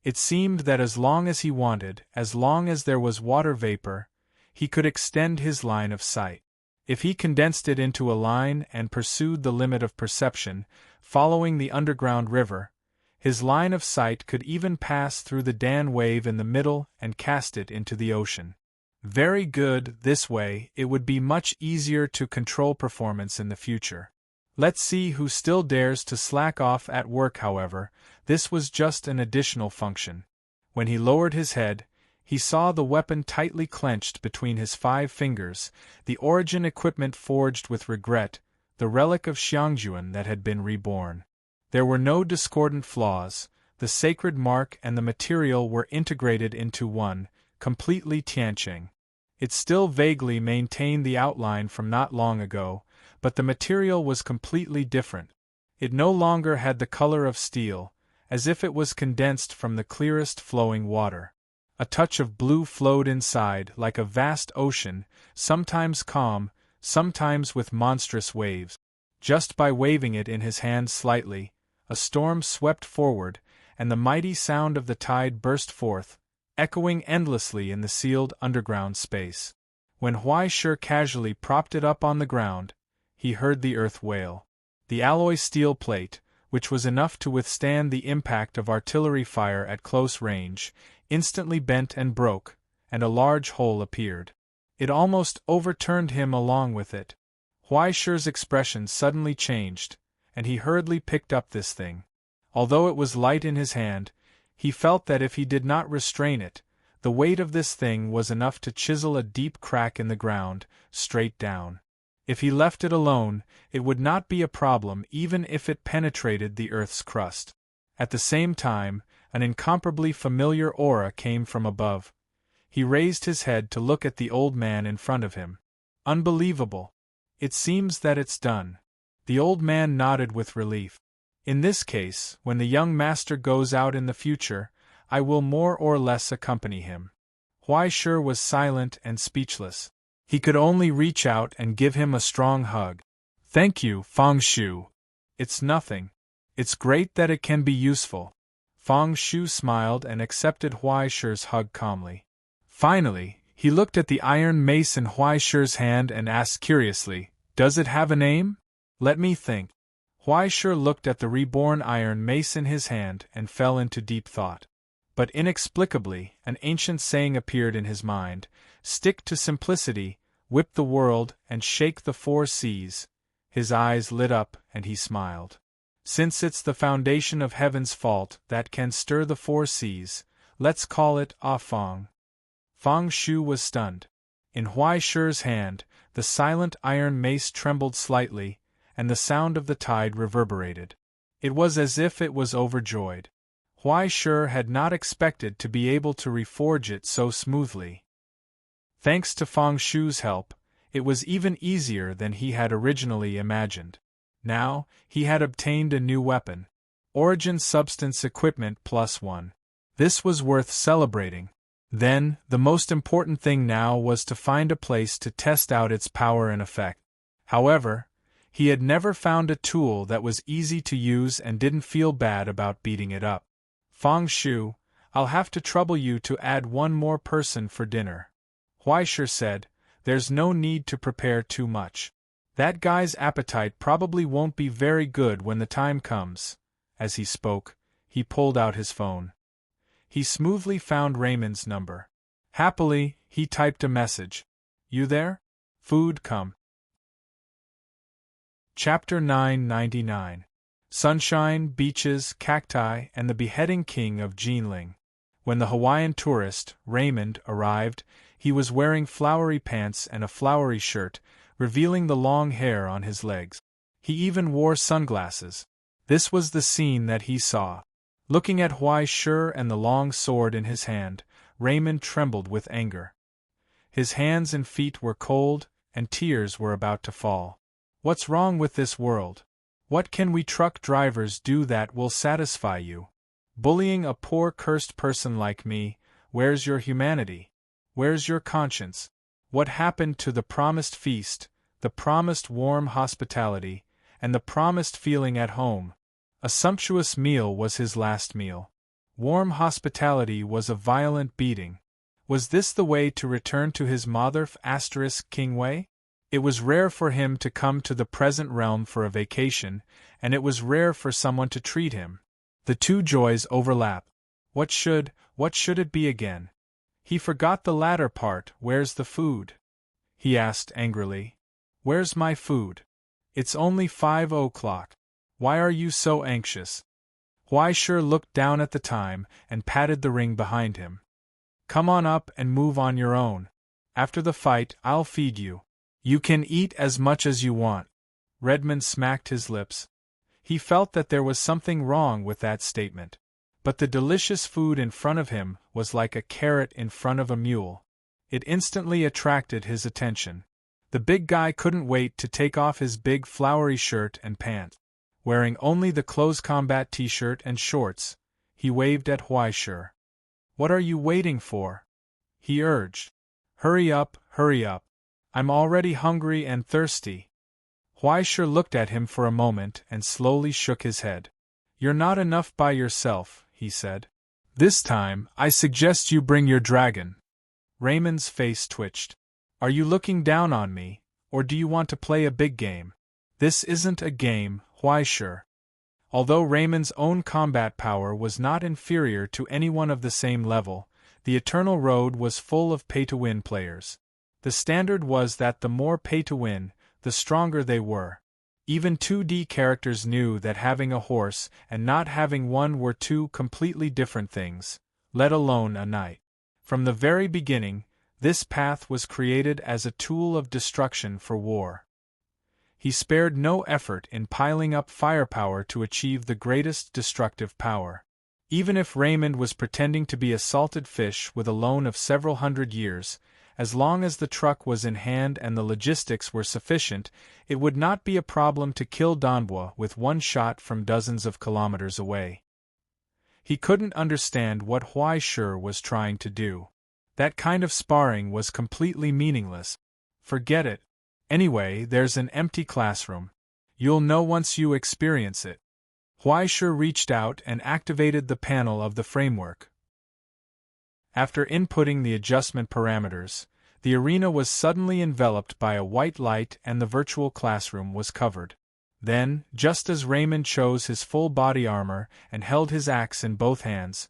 It seemed that as long as he wanted, as long as there was water vapor, he could extend his line of sight. If he condensed it into a line and pursued the limit of perception, following the underground river, his line of sight could even pass through the Dan wave in the middle and cast it into the ocean. Very good, this way, it would be much easier to control performance in the future. Let's see who still dares to slack off at work. However, this was just an additional function. When he lowered his head, he saw the weapon tightly clenched between his 5 fingers, the origin equipment forged with regret, the relic of Xiangjuan that had been reborn. There were no discordant flaws, the sacred mark and the material were integrated into one, completely Tianqing. It still vaguely maintained the outline from not long ago, but the material was completely different. It no longer had the color of steel, as if it was condensed from the clearest flowing water. A touch of blue flowed inside like a vast ocean, sometimes calm, sometimes with monstrous waves. Just by waving it in his hand slightly, a storm swept forward, and the mighty sound of the tide burst forth, echoing endlessly in the sealed underground space. When Huaishur casually propped it up on the ground, he heard the earth wail. The alloy steel plate, which was enough to withstand the impact of artillery fire at close range, instantly bent and broke, and a large hole appeared. It almost overturned him along with it. Huaishur's expression suddenly changed, and he hurriedly picked up this thing. Although it was light in his hand, he felt that if he did not restrain it, the weight of this thing was enough to chisel a deep crack in the ground, straight down. If he left it alone, it would not be a problem even if it penetrated the earth's crust. At the same time, an incomparably familiar aura came from above. He raised his head to look at the old man in front of him. Unbelievable. It seems that it's done. The old man nodded with relief. In this case, when the young master goes out in the future, I will more or less accompany him. Huaishur was silent and speechless. He could only reach out and give him a strong hug. Thank you, Feng Shu. It's nothing. It's great that it can be useful. Feng Shu smiled and accepted Huaishur's hug calmly. Finally, he looked at the iron mace in Huaishur's hand and asked curiously, "Does it have a name?" "Let me think." Huaishur looked at the reborn iron mace in his hand and fell into deep thought. But inexplicably, an ancient saying appeared in his mind: "Stick to simplicity, whip the world, and shake the 4 seas." His eyes lit up, and he smiled. "Since it's the foundation of heaven's fault that can stir the 4 seas, let's call it Ah Fong. Fong Shu was stunned. In Huai Shi's hand, the silent iron mace trembled slightly, and the sound of the tide reverberated. It was as if it was overjoyed. Huai Shi had not expected to be able to reforge it so smoothly. Thanks to Fong Shu's help, it was even easier than he had originally imagined. Now, he had obtained a new weapon. Origin Substance Equipment +1. This was worth celebrating. Then, the most important thing now was to find a place to test out its power and effect. However, he had never found a tool that was easy to use and didn't feel bad about beating it up. Fong Shu, I'll have to trouble you to add one more person for dinner. Huai Shi said, there's no need to prepare too much. That guy's appetite probably won't be very good when the time comes. As he spoke, he pulled out his phone. He smoothly found Raymond's number. Happily, he typed a message. You there? Food come. Chapter 999. Sunshine, beaches, cacti, and the beheading king of Jinling. When the Hawaiian tourist, Raymond, arrived, he was wearing flowery pants and a flowery shirt, revealing the long hair on his legs. He even wore sunglasses. This was the scene that he saw. Looking at Huai Shi and the long sword in his hand, Raymond trembled with anger. His hands and feet were cold, and tears were about to fall. What's wrong with this world? What can we truck drivers do that will satisfy you? Bullying a poor cursed person like me, where's your humanity? Where's your conscience? What happened to the promised feast, the promised warm hospitality, and the promised feeling at home? A sumptuous meal was his last meal. Warm hospitality was a violent beating. Was this the way to return to his mother *King Wei? It was rare for him to come to the present realm for a vacation, and it was rare for someone to treat him. The two joys overlap. What should it be again? He forgot the latter part. Where's the food? He asked angrily. Where's my food? It's only 5 o'clock. Why are you so anxious? Huai Shi looked down at the time and patted the ring behind him. Come on up and move on your own. After the fight, I'll feed you. You can eat as much as you want. Redmond smacked his lips. He felt that there was something wrong with that statement. But the delicious food in front of him was like a carrot in front of a mule. It instantly attracted his attention. The big guy couldn't wait to take off his big flowery shirt and pants. Wearing only the close combat t-shirt and shorts, he waved at Huai Shi. What are you waiting for? He urged. Hurry up, hurry up. I'm already hungry and thirsty. Huai Shi looked at him for a moment and slowly shook his head. You're not enough by yourself, he said. This time, I suggest you bring your dragon. Raymond's face twitched. Are you looking down on me, or do you want to play a big game? This isn't a game, Huai Shi. Although Raymond's own combat power was not inferior to anyone of the same level, the Eternal Road was full of pay-to-win players. The standard was that the more pay-to-win, the stronger they were. Even 2D characters knew that having a horse and not having one were two completely different things, let alone a knight. From the very beginning, this path was created as a tool of destruction for war. He spared no effort in piling up firepower to achieve the greatest destructive power. Even if Raymond was pretending to be a salted fish with a loan of several hundred years, as long as the truck was in hand and the logistics were sufficient, it would not be a problem to kill Danbo with one shot from dozens of kilometers away. He couldn't understand what Huai Shi was trying to do. That kind of sparring was completely meaningless. Forget it. Anyway, there's an empty classroom. You'll know once you experience it. Huai Shi reached out and activated the panel of the framework. After inputting the adjustment parameters, the arena was suddenly enveloped by a white light and the virtual classroom was covered. Then, just as Raymond chose his full body armor and held his axe in both hands,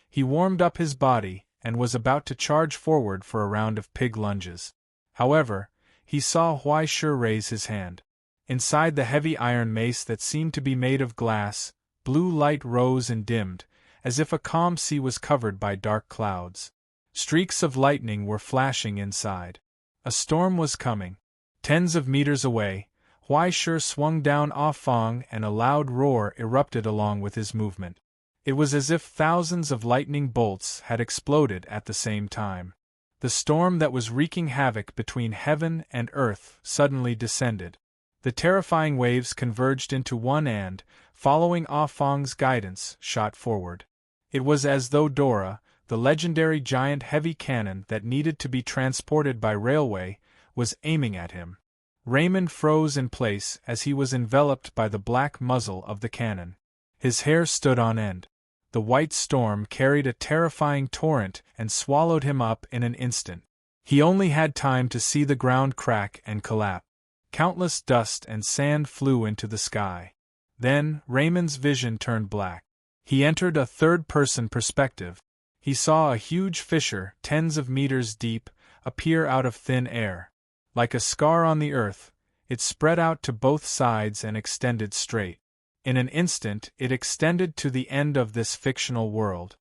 he warmed up his body and was about to charge forward for a round of pig lunges. However, he saw Huai Shi raise his hand. Inside the heavy iron mace that seemed to be made of glass, blue light rose and dimmed, as if a calm sea was covered by dark clouds. Streaks of lightning were flashing inside. A storm was coming. Tens of meters away, Huai Shi swung down Ah Fong and a loud roar erupted along with his movement. It was as if thousands of lightning bolts had exploded at the same time. The storm that was wreaking havoc between heaven and earth suddenly descended. The terrifying waves converged into one and, following Ah Fong's guidance, shot forward. It was as though Dora, the legendary giant heavy cannon that needed to be transported by railway, was aiming at him. Raymond froze in place as he was enveloped by the black muzzle of the cannon. His hair stood on end. The white storm carried a terrifying torrent and swallowed him up in an instant. He only had time to see the ground crack and collapse. Countless dust and sand flew into the sky. Then, Raymond's vision turned black. He entered a third-person perspective. He saw a huge fissure, tens of meters deep, appear out of thin air. Like a scar on the earth, it spread out to both sides and extended straight. In an instant, it extended to the end of this fictional world.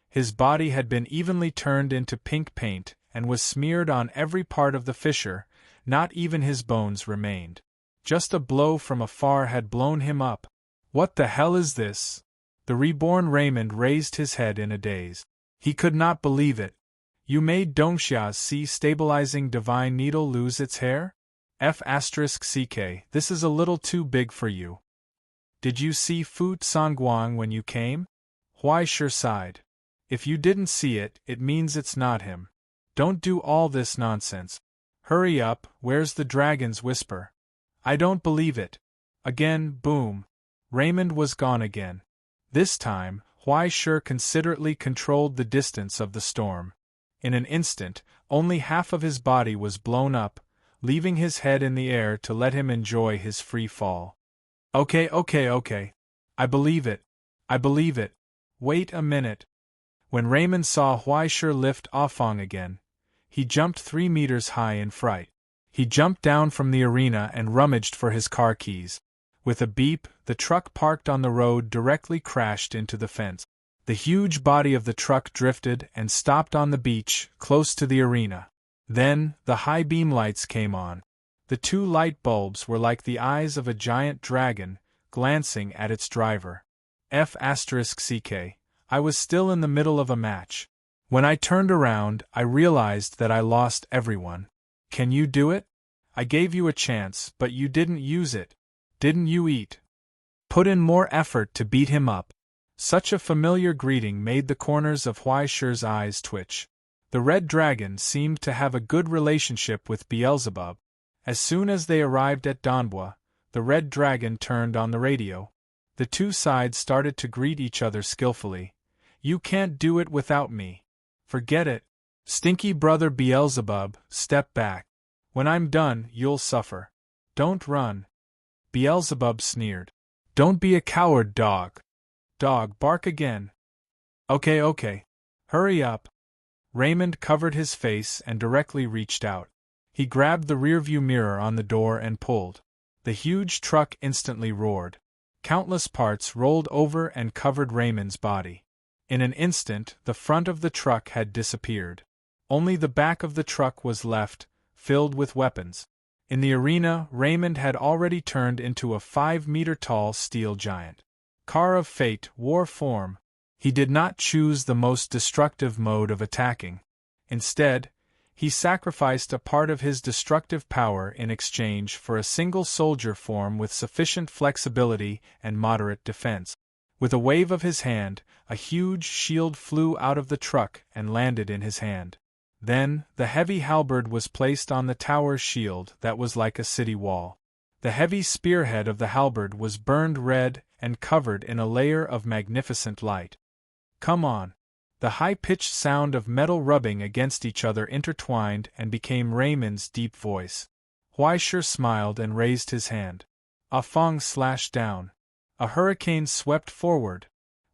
His body had been evenly turned into pink paint and was smeared on every part of the fissure. Not even his bones remained. Just a blow from afar had blown him up. What the hell is this? The reborn Raymond raised his head in a daze. He could not believe it. You made Dongxia's sea-stabilizing divine needle lose its hair? F*ck, this is a little too big for you. Did you see Fu Sangguang when you came? Huai Shi sighed. If you didn't see it, it means it's not him. Don't do all this nonsense. Hurry up, where's the dragon's whisper? I don't believe it. Again, boom. Raymond was gone again. This time, Huai Shi considerately controlled the distance of the storm. In an instant, only half of his body was blown up, leaving his head in the air to let him enjoy his free fall. Okay. I believe it. I believe it. Wait a minute. When Raymond saw Huai Shi lift Ah Fong again, he jumped 3 meters high in fright. He jumped down from the arena and rummaged for his car keys. With a beep, the truck parked on the road directly crashed into the fence. The huge body of the truck drifted and stopped on the beach, close to the arena. Then, the high beam lights came on. The 2 light bulbs were like the eyes of a giant dragon, glancing at its driver. F*ck, I was still in the middle of a match. When I turned around, I realized that I lost everyone. Can you do it? I gave you a chance, but you didn't use it. Didn't you eat? Put in more effort to beat him up. Such a familiar greeting made the corners of Huai Shi's eyes twitch. The Red Dragon seemed to have a good relationship with Beelzebub. As soon as they arrived at Donbua, the Red Dragon turned on the radio. The 2 sides started to greet each other skillfully. You can't do it without me. Forget it. Stinky brother Beelzebub, step back. When I'm done, you'll suffer. Don't run. Beelzebub sneered. Don't be a coward, dog. Dog, bark again. Okay. Hurry up. Raymond covered his face and directly reached out. He grabbed the rearview mirror on the door and pulled. The huge truck instantly roared. Countless parts rolled over and covered Raymond's body. In an instant, the front of the truck had disappeared. Only the back of the truck was left, filled with weapons. In the arena, Raymond had already turned into a 5-meter-tall steel giant. Car of Fate, war form. He did not choose the most destructive mode of attacking. Instead, he sacrificed a part of his destructive power in exchange for a single soldier form with sufficient flexibility and moderate defense. With a wave of his hand, a huge shield flew out of the truck and landed in his hand. Then, the heavy halberd was placed on the tower's shield that was like a city wall. The heavy spearhead of the halberd was burned red and covered in a layer of magnificent light. Come on. The high-pitched sound of metal rubbing against each other intertwined and became Raymond's deep voice. Huai Shi smiled and raised his hand. Ah Fong slashed down. A hurricane swept forward.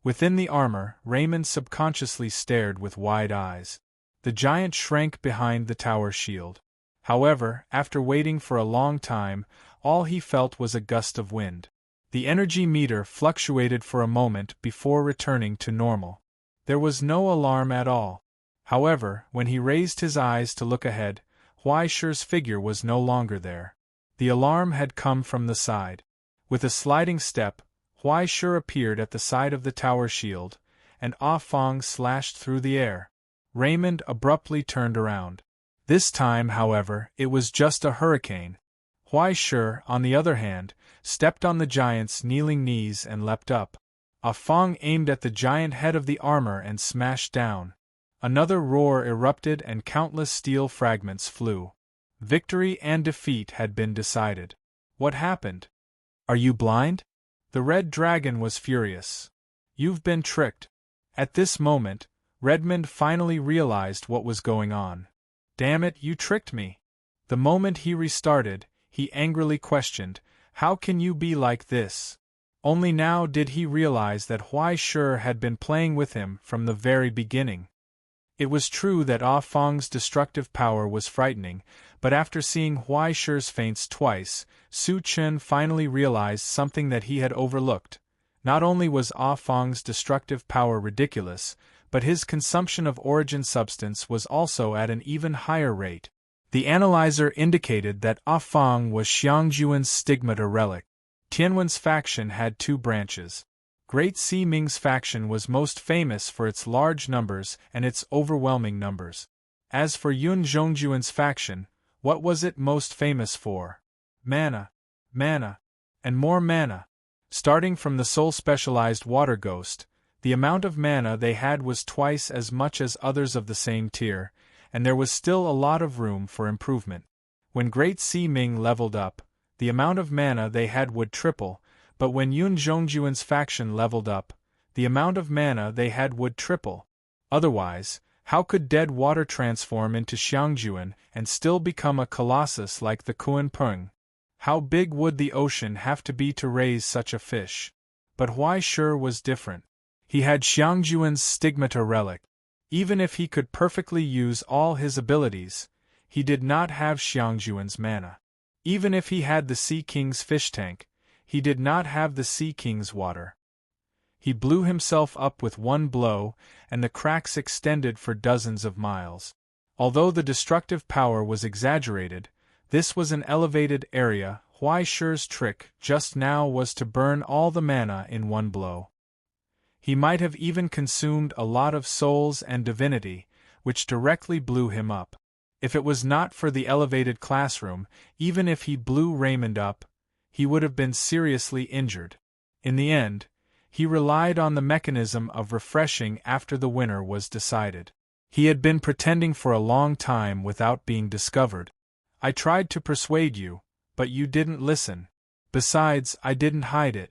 Within the armor, Raymond subconsciously stared with wide eyes. The giant shrank behind the tower shield. However, after waiting for a long time, all he felt was a gust of wind. The energy meter fluctuated for a moment before returning to normal. There was no alarm at all. However, when he raised his eyes to look ahead, Huai Shi's figure was no longer there. The alarm had come from the side. With a sliding step, Huai Shi appeared at the side of the tower shield, and Ah Fong slashed through the air. Raymond abruptly turned around. This time, however, it was just a hurricane. Huai Shi, on the other hand, stepped on the giant's kneeling knees and leapt up. Ah Fong aimed at the giant head of the armor and smashed down. Another roar erupted and countless steel fragments flew. Victory and defeat had been decided. What happened? Are you blind? The red dragon was furious. You've been tricked. At this moment, Redmond finally realized what was going on. Damn it, you tricked me. The moment he restarted, he angrily questioned, how can you be like this? Only now did he realize that Huai Shi had been playing with him from the very beginning. It was true that Ah Fong's destructive power was frightening, but after seeing Huai Shi's feints twice, Su Chen finally realized something that he had overlooked. Not only was Ah Fong's destructive power ridiculous, but his consumption of origin substance was also at an even higher rate. The analyzer indicated that Ah Fong was Xiangjuan's stigmata relic. Tianwen's faction had two branches. Great Si Ming's faction was most famous for its large numbers and its overwhelming numbers. As for Yun Zhongjuan's faction, what was it most famous for? Mana. Mana. And more mana. Starting from the soul-specialized water ghost, the amount of mana they had was twice as much as others of the same tier, and there was still a lot of room for improvement. When Great Si Ming leveled up, the amount of mana they had would triple, but when Yun Zhongjuan's faction leveled up, the amount of mana they had would triple. Otherwise, how could dead water transform into Xiangjuan and still become a colossus like the Kunpeng? How big would the ocean have to be to raise such a fish? But Huai Shi was different. He had Xiangjuan's stigmata relic. Even if he could perfectly use all his abilities, he did not have Xiangjuan's mana. Even if he had the Sea King's fish tank, he did not have the Sea King's water. He blew himself up with one blow, and the cracks extended for dozens of miles. Although the destructive power was exaggerated, this was an elevated area. Huai Shi's trick just now was to burn all the mana in one blow. He might have even consumed a lot of souls and divinity, which directly blew him up. If it was not for the elevated classroom, even if he blew Raymond up, he would have been seriously injured. In the end, he relied on the mechanism of refreshing after the winner was decided. He had been pretending for a long time without being discovered. I tried to persuade you, but you didn't listen. Besides, I didn't hide it.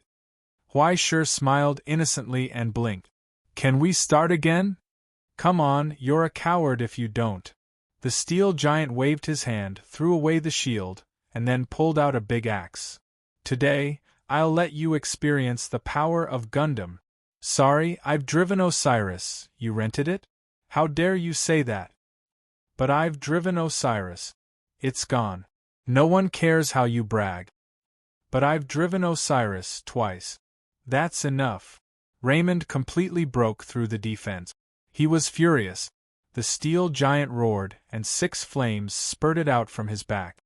Huai Shi smiled innocently and blinked. Can we start again? Come on, you're a coward if you don't. The steel giant waved his hand, threw away the shield, and then pulled out a big axe. Today, I'll let you experience the power of Gundam. Sorry, I've driven Osiris. You rented it? How dare you say that? But I've driven Osiris. It's gone. No one cares how you brag. But I've driven Osiris twice. That's enough. Raymond completely broke through the defense. He was furious. The steel giant roared, and 6 flames spurted out from his back.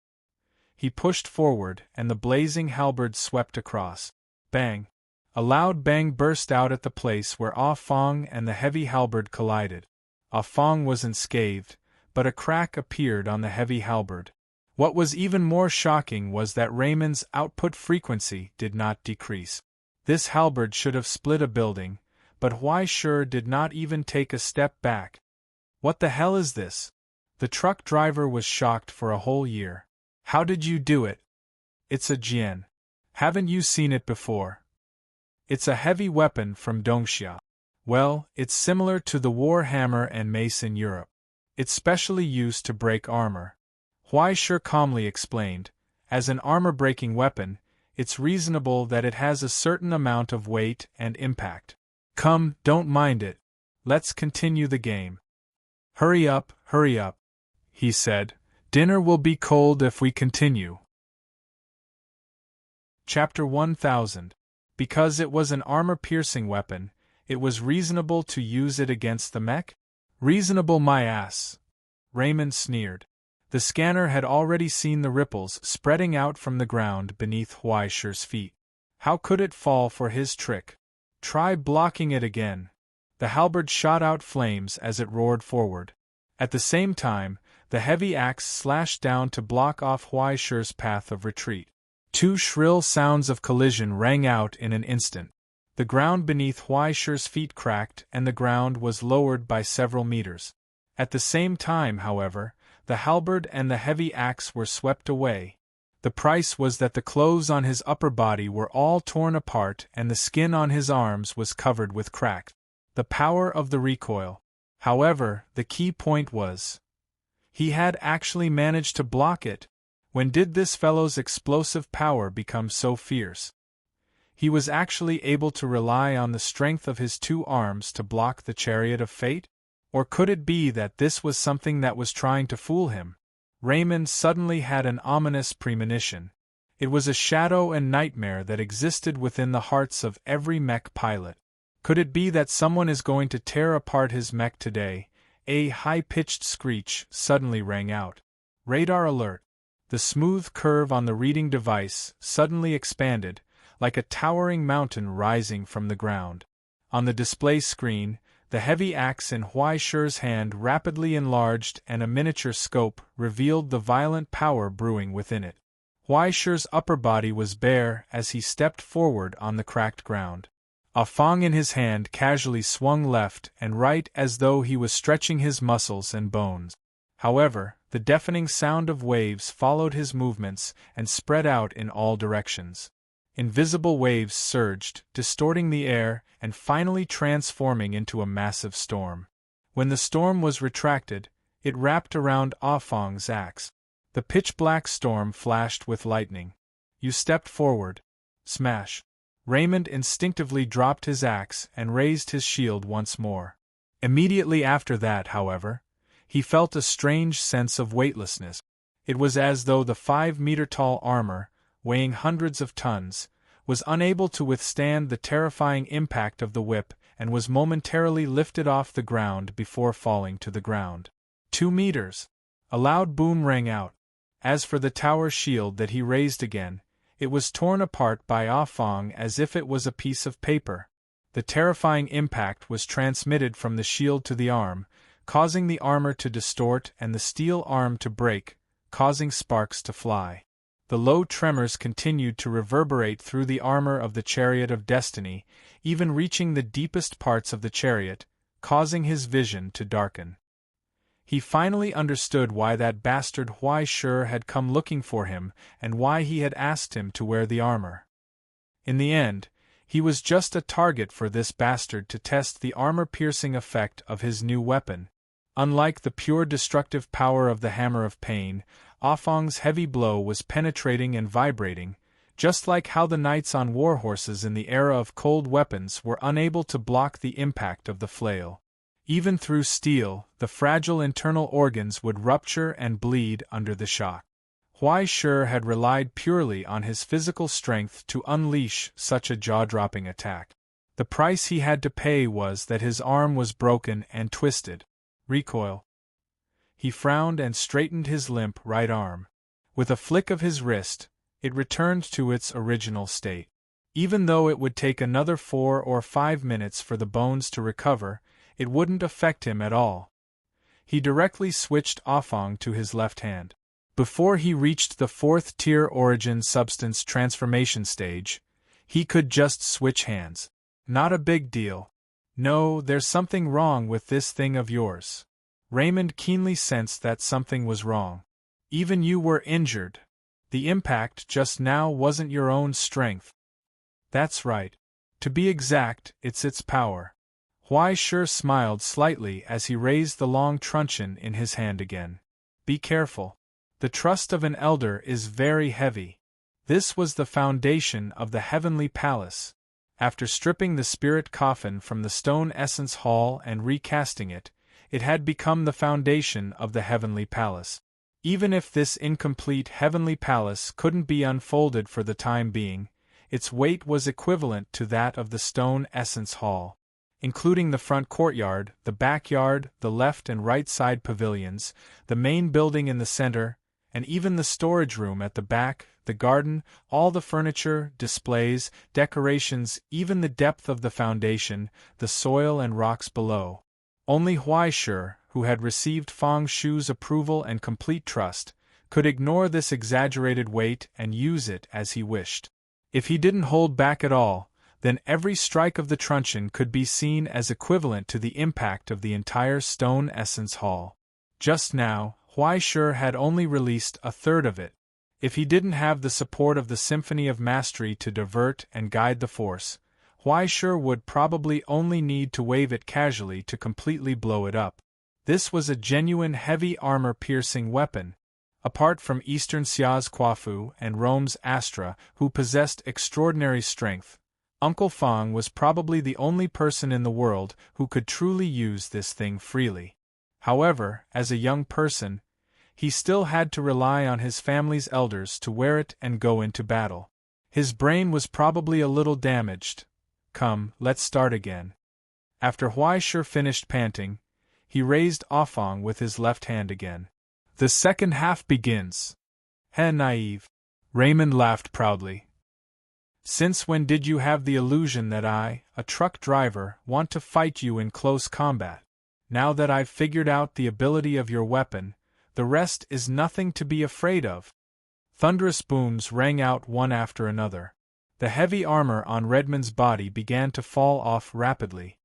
He pushed forward, and the blazing halberd swept across. Bang! A loud bang burst out at the place where Ah Fong and the heavy halberd collided. Ah Fong was unscathed, but a crack appeared on the heavy halberd. What was even more shocking was that Raymond's output frequency did not decrease. This halberd should have split a building, but Huai Shi did not even take a step back. What the hell is this? The truck driver was shocked for a whole year. How did you do it? It's a jian. Haven't you seen it before? It's a heavy weapon from Dongxia. Well, it's similar to the war hammer and mace in Europe. It's specially used to break armor. Huai Shi calmly explained, as an armor-breaking weapon, it's reasonable that it has a certain amount of weight and impact. Come, don't mind it. Let's continue the game. Hurry up, he said. Dinner will be cold if we continue. Chapter 1000. Because it was an armor-piercing weapon, it was reasonable to use it against the mech? Reasonable my ass! Raymond sneered. The scanner had already seen the ripples spreading out from the ground beneath Huai Shi's feet. How could it fall for his trick? Try blocking it again. The halberd shot out flames as it roared forward. At the same time, the heavy axe slashed down to block off Huai Shi's path of retreat. Two shrill sounds of collision rang out in an instant. The ground beneath Huai Shi's feet cracked and the ground was lowered by several meters. At the same time, however, the halberd and the heavy axe were swept away. The price was that the clothes on his upper body were all torn apart and the skin on his arms was covered with cracks. The power of the recoil. However, the key point was, he had actually managed to block it. When did this fellow's explosive power become so fierce? He was actually able to rely on the strength of his two arms to block the chariot of fate? Or could it be that this was something that was trying to fool him? Raymond suddenly had an ominous premonition. It was a shadow and nightmare that existed within the hearts of every mech pilot. Could it be that someone is going to tear apart his mech today? A high-pitched screech suddenly rang out. Radar alert. The smooth curve on the reading device suddenly expanded, like a towering mountain rising from the ground. On the display screen, the heavy axe in Huai Shi's hand rapidly enlarged and a miniature scope revealed the violent power brewing within it. Huai Shi's upper body was bare as he stepped forward on the cracked ground. A fang in his hand casually swung left and right as though he was stretching his muscles and bones. However, the deafening sound of waves followed his movements and spread out in all directions. Invisible waves surged, distorting the air and finally transforming into a massive storm. When the storm was retracted, it wrapped around Ah Fang's axe. The pitch-black storm flashed with lightning. You stepped forward. Smash. Raymond instinctively dropped his axe and raised his shield once more. Immediately after that, however, he felt a strange sense of weightlessness. It was as though the 5-meter-tall armor, weighing hundreds of tons, was unable to withstand the terrifying impact of the whip and was momentarily lifted off the ground before falling to the ground. 2 meters! A loud boom rang out. As for the tower shield that he raised again, it was torn apart by Ah Fang as if it was a piece of paper. The terrifying impact was transmitted from the shield to the arm, causing the armor to distort and the steel arm to break, causing sparks to fly. The low tremors continued to reverberate through the armor of the Chariot of Destiny, even reaching the deepest parts of the chariot, causing his vision to darken. He finally understood why that bastard Huai Shi had come looking for him and why he had asked him to wear the armor. In the end, he was just a target for this bastard to test the armor-piercing effect of his new weapon. Unlike the pure destructive power of the Hammer of Pain, Ah Fang's heavy blow was penetrating and vibrating, just like how the knights on war horses in the era of cold weapons were unable to block the impact of the flail. Even through steel, the fragile internal organs would rupture and bleed under the shock. Huai Shi had relied purely on his physical strength to unleash such a jaw-dropping attack. The price he had to pay was that his arm was broken and twisted. Recoil. He frowned and straightened his limp right arm. With a flick of his wrist, it returned to its original state. Even though it would take another 4 or 5 minutes for the bones to recover, it wouldn't affect him at all. He directly switched Ah Fang to his left hand. Before he reached the 4th-tier origin substance transformation stage, he could just switch hands. Not a big deal. No, there's something wrong with this thing of yours. Raymond keenly sensed that something was wrong. Even you were injured. The impact just now wasn't your own strength. That's right. To be exact, it's its power. Huai Shi smiled slightly as he raised the long truncheon in his hand again. Be careful. The trust of an elder is very heavy. This was the foundation of the heavenly palace. After stripping the spirit coffin from the stone essence hall and recasting it, it had become the foundation of the heavenly palace. Even if this incomplete heavenly palace couldn't be unfolded for the time being, its weight was equivalent to that of the stone essence hall. Including the front courtyard, the backyard, the left and right side pavilions, the main building in the center, and even the storage room at the back, the garden, all the furniture, displays, decorations, even the depth of the foundation, the soil and rocks below. Only Huaishur, who had received Feng Shu's approval and complete trust, could ignore this exaggerated weight and use it as he wished. If he didn't hold back at all, then every strike of the truncheon could be seen as equivalent to the impact of the entire stone essence hall. Just now, Huaishur had only released a third of it. If he didn't have the support of the Symphony of Mastery to divert and guide the force, Huaishur would probably only need to wave it casually to completely blow it up. This was a genuine heavy armor-piercing weapon. Apart from Eastern Xia's Quafu and Rome's Astra, who possessed extraordinary strength, Uncle Feng was probably the only person in the world who could truly use this thing freely. However, as a young person, he still had to rely on his family's elders to wear it and go into battle. His brain was probably a little damaged. Come, let's start again. After Huaishur finished panting, he raised Offang with his left hand again. The second half begins. He naive. Raymond laughed proudly. Since when did you have the illusion that I, a truck driver, want to fight you in close combat? Now that I've figured out the ability of your weapon, the rest is nothing to be afraid of. Thunderous booms rang out one after another. The heavy armor on Redmond's body began to fall off rapidly.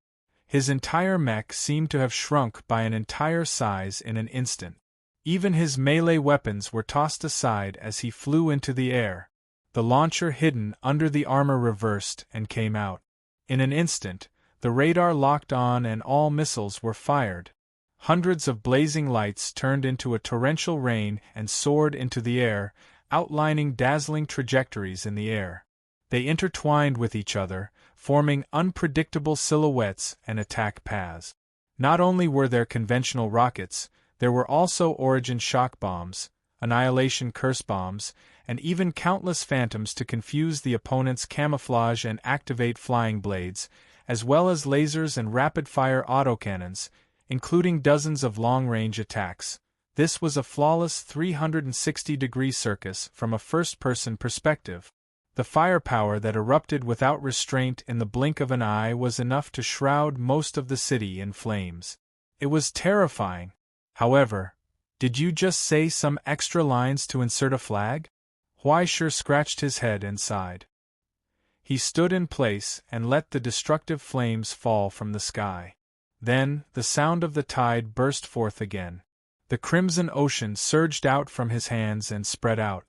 His entire mech seemed to have shrunk by an entire size in an instant. Even his melee weapons were tossed aside as he flew into the air. The launcher hidden under the armor reversed and came out. In an instant, the radar locked on and all missiles were fired. Hundreds of blazing lights turned into a torrential rain and soared into the air, outlining dazzling trajectories in the air. They intertwined with each other, forming unpredictable silhouettes and attack paths. Not only were there conventional rockets, there were also origin shock bombs, annihilation curse bombs, and even countless phantoms to confuse the opponent's camouflage and activate flying blades, as well as lasers and rapid-fire autocannons, including dozens of long-range attacks. This was a flawless 360-degree circus from a first-person perspective. The firepower that erupted without restraint in the blink of an eye was enough to shroud most of the city in flames. It was terrifying. However, did you just say some extra lines to insert a flag? Huaishur scratched his head and sighed. He stood in place and let the destructive flames fall from the sky. Then, the sound of the tide burst forth again. The crimson ocean surged out from his hands and spread out.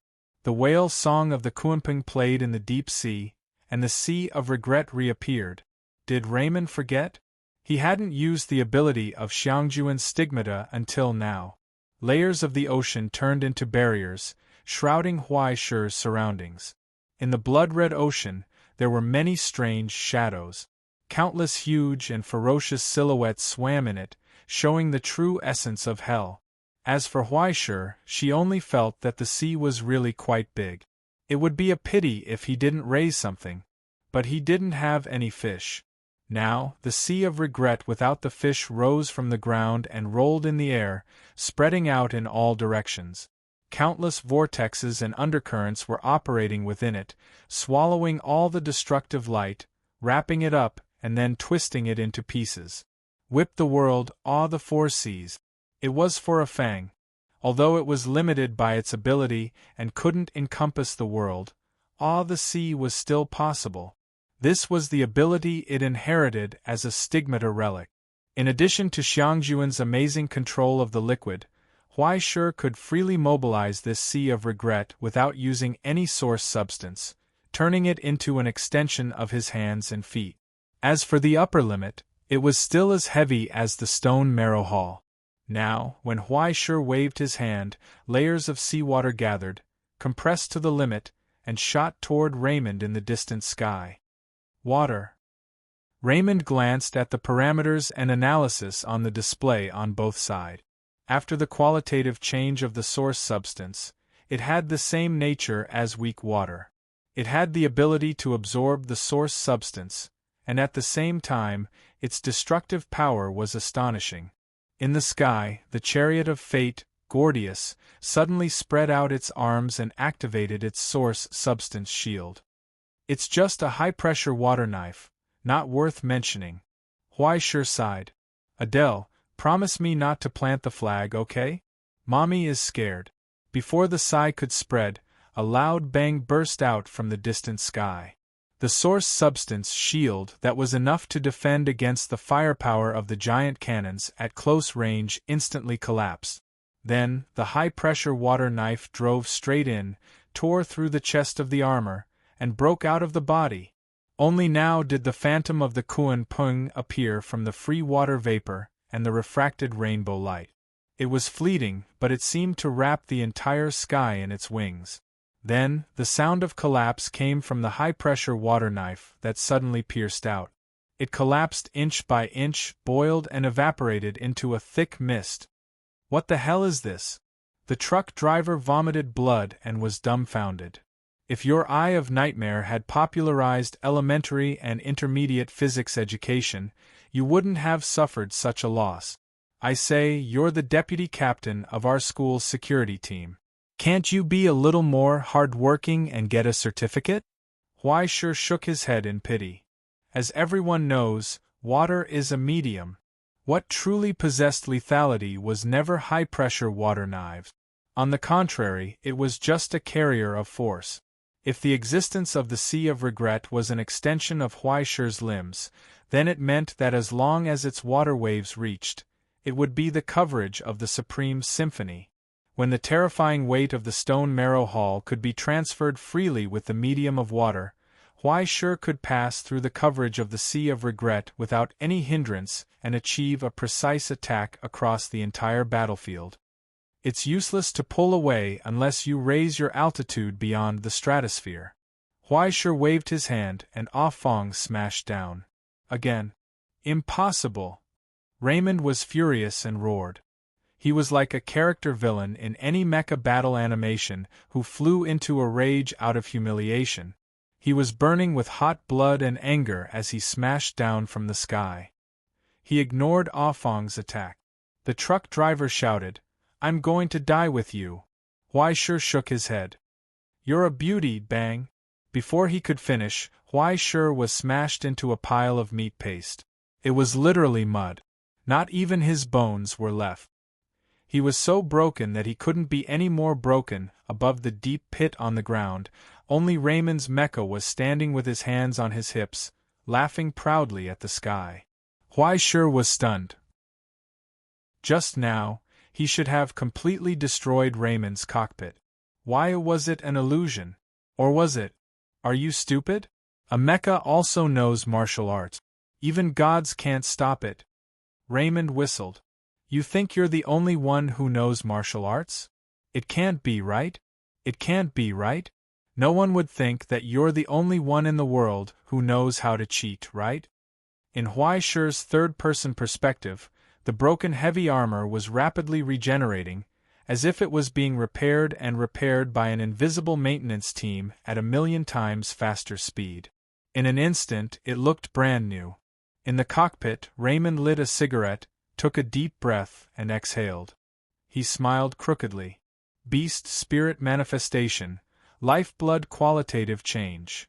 The whale song of the Kuanping played in the deep sea, and the sea of regret reappeared. Did Raymond forget? He hadn't used the ability of Xiangjuan's stigmata until now. Layers of the ocean turned into barriers, shrouding Huaishur's surroundings. In the blood-red ocean, there were many strange shadows. Countless huge and ferocious silhouettes swam in it, showing the true essence of hell. As for Huaishur, she only felt that the sea was really quite big. It would be a pity if he didn't raise something. But he didn't have any fish. Now, the sea of regret without the fish rose from the ground and rolled in the air, spreading out in all directions. Countless vortexes and undercurrents were operating within it, swallowing all the destructive light, wrapping it up, and then twisting it into pieces. Whip the world, awe the four seas. It was for a fang. Although it was limited by its ability and couldn't encompass the world, awe the sea was still possible. This was the ability it inherited as a stigmata relic. In addition to Xiangjuan's amazing control of the liquid, Huaishur could freely mobilize this sea of regret without using any source substance, turning it into an extension of his hands and feet. As for the upper limit, it was still as heavy as the stone marrow hall. Now, when Huaishur waved his hand, layers of seawater gathered, compressed to the limit, and shot toward Raymond in the distant sky. Water. Raymond glanced at the parameters and analysis on the display on both sides. After the qualitative change of the source substance, it had the same nature as weak water. It had the ability to absorb the source substance, and at the same time, its destructive power was astonishing. In the sky, the chariot of fate, Gordius, suddenly spread out its arms and activated its source substance shield. It's just a high-pressure water knife, not worth mentioning. Huai Shi sighed. Adele, promise me not to plant the flag, okay? Mommy is scared. Before the sigh could spread, a loud bang burst out from the distant sky. The source substance shield that was enough to defend against the firepower of the giant cannons at close range instantly collapsed. Then, the high-pressure water knife drove straight in, tore through the chest of the armor, and broke out of the body. Only now did the phantom of the Kuan Pung appear from the free water vapor and the refracted rainbow light. It was fleeting, but it seemed to wrap the entire sky in its wings. Then, the sound of collapse came from the high-pressure water knife that suddenly pierced out. It collapsed inch by inch, boiled and evaporated into a thick mist. What the hell is this? The truck driver vomited blood and was dumbfounded. If your Eye of Nightmare had popularized elementary and intermediate physics education, you wouldn't have suffered such a loss. I say, you're the deputy captain of our school's security team. Can't you be a little more hard-working and get a certificate? Huai Shi shook his head in pity. As everyone knows, water is a medium. What truly possessed lethality was never high-pressure water knives. On the contrary, it was just a carrier of force. If the existence of the Sea of Regret was an extension of Huai Shi's limbs, then it meant that as long as its water waves reached, it would be the coverage of the Supreme Symphony. When the terrifying weight of the stone marrow hull could be transferred freely with the medium of water, Huai Shi could pass through the coverage of the Sea of Regret without any hindrance and achieve a precise attack across the entire battlefield. It's useless to pull away unless you raise your altitude beyond the stratosphere. Huai Shi waved his hand and Ah Fong smashed down. Again. Impossible! Raymond was furious and roared. He was like a character villain in any mecha battle animation who flew into a rage out of humiliation. He was burning with hot blood and anger as he smashed down from the sky. He ignored Ah Fong's attack. The truck driver shouted, "I'm going to die with you." Huai Shi shook his head. "You're a beauty, bang." Before he could finish, Huai Shi was smashed into a pile of meat paste. It was literally mud. Not even his bones were left. He was so broken that he couldn't be any more broken. Above the deep pit on the ground, only Raymond's mecha was standing with his hands on his hips, laughing proudly at the sky. Huai Shi was stunned. Just now, he should have completely destroyed Raymond's cockpit. Why was it an illusion? Or was it? Are you stupid? A mecha also knows martial arts. Even gods can't stop it. Raymond whistled. You think you're the only one who knows martial arts? It can't be, right? It can't be, right? No one would think that you're the only one in the world who knows how to cheat, right? In Huai Shi's third-person perspective, the broken heavy armor was rapidly regenerating, as if it was being repaired and repaired by an invisible maintenance team at 1,000,000 times faster speed. In an instant, it looked brand new. In the cockpit, Raymond lit a cigarette, took a deep breath, and exhaled. He smiled crookedly. Beast spirit manifestation, lifeblood qualitative change.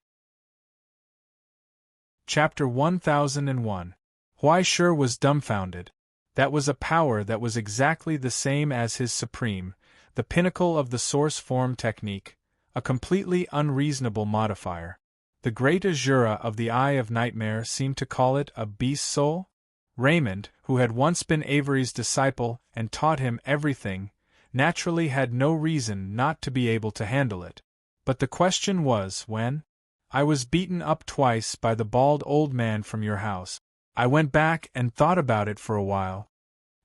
Chapter 1001. Huai Shi was dumbfounded. That was a power that was exactly the same as his supreme, the pinnacle of the source form technique, a completely unreasonable modifier. The great Azura of the Eye of Nightmare seemed to call it a beast soul? Raymond, who had once been Avery's disciple and taught him everything, naturally had no reason not to be able to handle it. But the question was, when? I was beaten up twice by the bald old man from your house. I went back and thought about it for a while.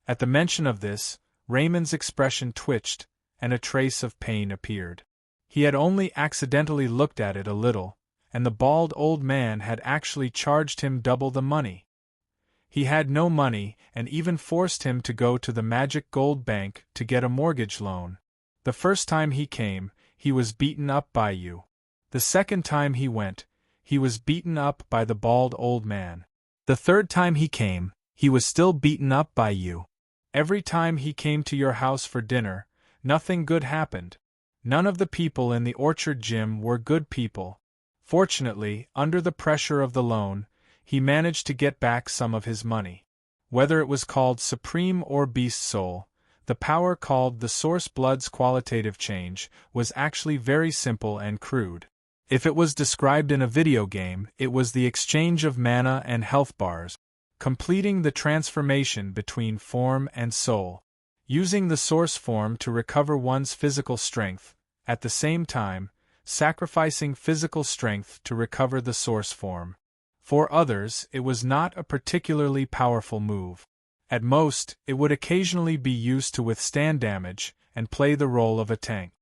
At the mention of this, Raymond's expression twitched, and a trace of pain appeared. He had only accidentally looked at it a little, and the bald old man had actually charged him double the money. He had no money and even forced him to go to the magic gold bank to get a mortgage loan. The first time he came, he was beaten up by you. The second time he went, he was beaten up by the bald old man. The third time he came, he was still beaten up by you. Every time he came to your house for dinner, nothing good happened. None of the people in the orchard gym were good people. Fortunately, under the pressure of the loan, he managed to get back some of his money. Whether it was called Supreme or Beast Soul, the power called the Source Blood's qualitative change was actually very simple and crude. If it was described in a video game, it was the exchange of mana and health bars, completing the transformation between form and soul. Using the source form to recover one's physical strength, at the same time, sacrificing physical strength to recover the source form. For others, it was not a particularly powerful move. At most, it would occasionally be used to withstand damage and play the role of a tank.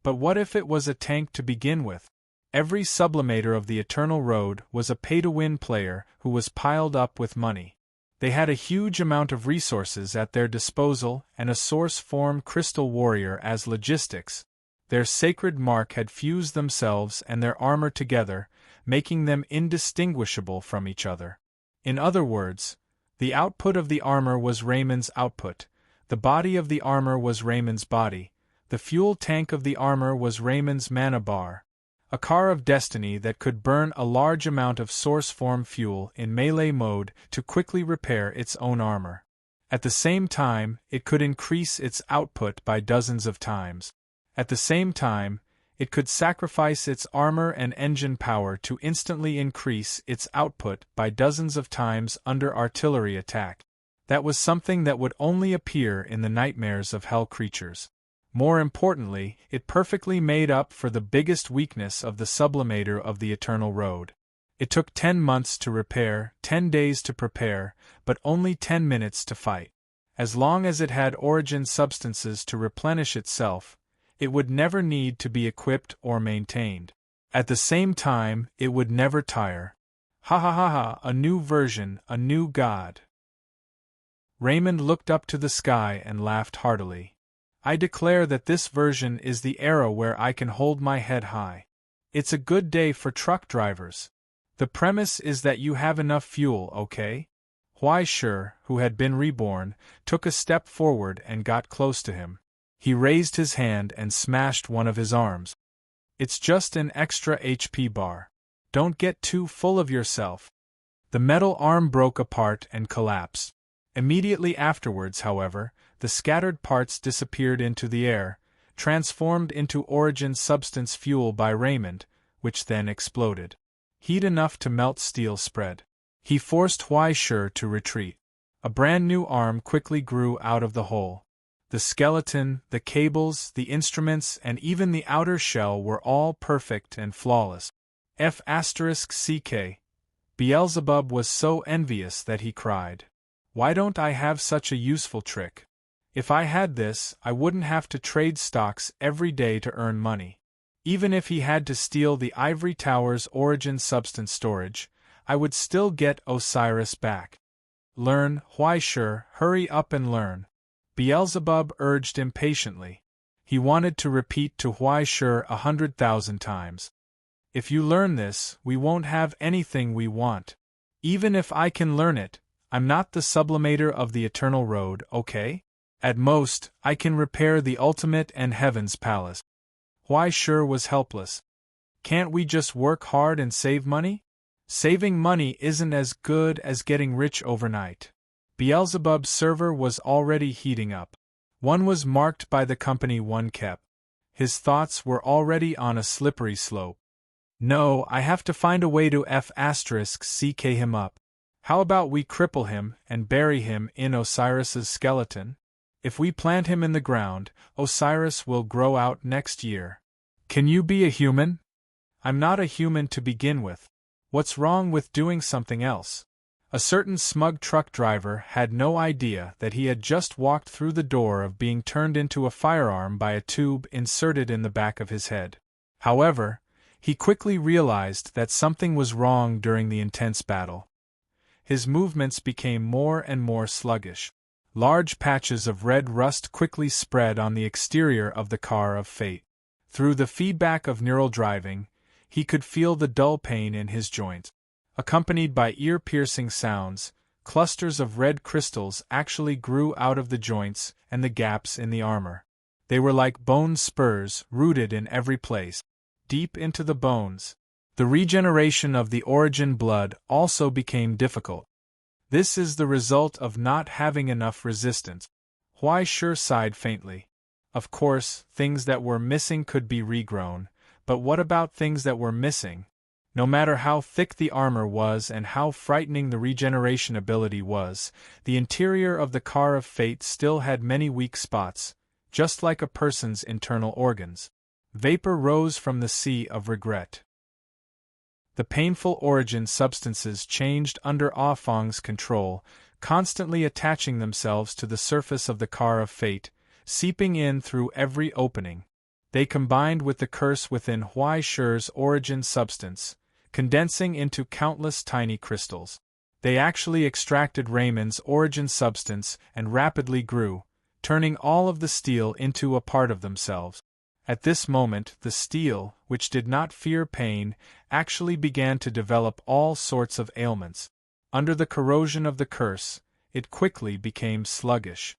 But what if it was a tank to begin with? Every sublimator of the Eternal Road was a pay-to-win player who was piled up with money. They had a huge amount of resources at their disposal and a source form crystal warrior as logistics. Their sacred mark had fused themselves and their armor together, making them indistinguishable from each other. In other words, the output of the armor was Raymond's output, the body of the armor was Raymond's body, the fuel tank of the armor was Raymond's mana bar. A car of destiny that could burn a large amount of source form fuel in melee mode to quickly repair its own armor. At the same time, it could increase its output by dozens of times. At the same time, it could sacrifice its armor and engine power to instantly increase its output by dozens of times under artillery attack. That was something that would only appear in the nightmares of hell creatures. More importantly, it perfectly made up for the biggest weakness of the sublimator of the Eternal Road. It took 10 months to repair, 10 days to prepare, but only 10 minutes to fight. As long as it had origin substances to replenish itself, it would never need to be equipped or maintained. At the same time, it would never tire. Ha ha ha ha, a new version, a new god. Raymond looked up to the sky and laughed heartily. I declare that this version is the era where I can hold my head high. It's a good day for truck drivers. The premise is that you have enough fuel, okay? Huai Shi, who had been reborn, took a step forward and got close to him. He raised his hand and smashed one of his arms. It's just an extra HP bar. Don't get too full of yourself. The metal arm broke apart and collapsed. Immediately afterwards, however, the scattered parts disappeared into the air, transformed into origin substance fuel by Raymond, which then exploded. Heat enough to melt steel spread. He forced Huai Shi to retreat. A brand new arm quickly grew out of the hole. The skeleton, the cables, the instruments, and even the outer shell were all perfect and flawless. F***ck. Beelzebub was so envious that he cried. Why don't I have such a useful trick? If I had this, I wouldn't have to trade stocks every day to earn money. Even if he had to steal the Ivory Tower's origin substance storage, I would still get Osiris back. Learn, Huai Shi, hurry up and learn. Beelzebub urged impatiently. He wanted to repeat to Huai Shi 100,000 times. If you learn this, we won't have anything we want. Even if I can learn it, I'm not the sublimator of the Eternal Road, okay? At most, I can repair the ultimate and Heaven's Palace. Huai Shi was helpless. Can't we just work hard and save money? Saving money isn't as good as getting rich overnight. Beelzebub's server was already heating up. One was marked by the company one kept. His thoughts were already on a slippery slope. No, I have to find a way to F***ck him up. How about we cripple him and bury him in Osiris's skeleton? If we plant him in the ground, Osiris will grow out next year. Can you be a human? I'm not a human to begin with. What's wrong with doing something else? A certain smug truck driver had no idea that he had just walked through the door of being turned into a firearm by a tube inserted in the back of his head. However, he quickly realized that something was wrong during the intense battle. His movements became more and more sluggish. Large patches of red rust quickly spread on the exterior of the car of fate. Through the feedback of neural driving, he could feel the dull pain in his joints. Accompanied by ear-piercing sounds, clusters of red crystals actually grew out of the joints and the gaps in the armor. They were like bone spurs, rooted in every place, deep into the bones. The regeneration of the origin blood also became difficult. This is the result of not having enough resistance. Huai Shi sighed faintly. Of course, things that were missing could be regrown, but what about things that were missing? No matter how thick the armor was and how frightening the regeneration ability was, the interior of the car of fate still had many weak spots, just like a person's internal organs. Vapor rose from the sea of regret. The painful origin substances changed under Ah Feng's control, constantly attaching themselves to the surface of the car of fate, seeping in through every opening. They combined with the curse within Huai Shi's origin substance, condensing into countless tiny crystals. They actually extracted Raymond's origin substance and rapidly grew, turning all of the steel into a part of themselves. At this moment, the steel, which did not fear pain, actually began to develop all sorts of ailments. Under the corrosion of the curse, it quickly became sluggish.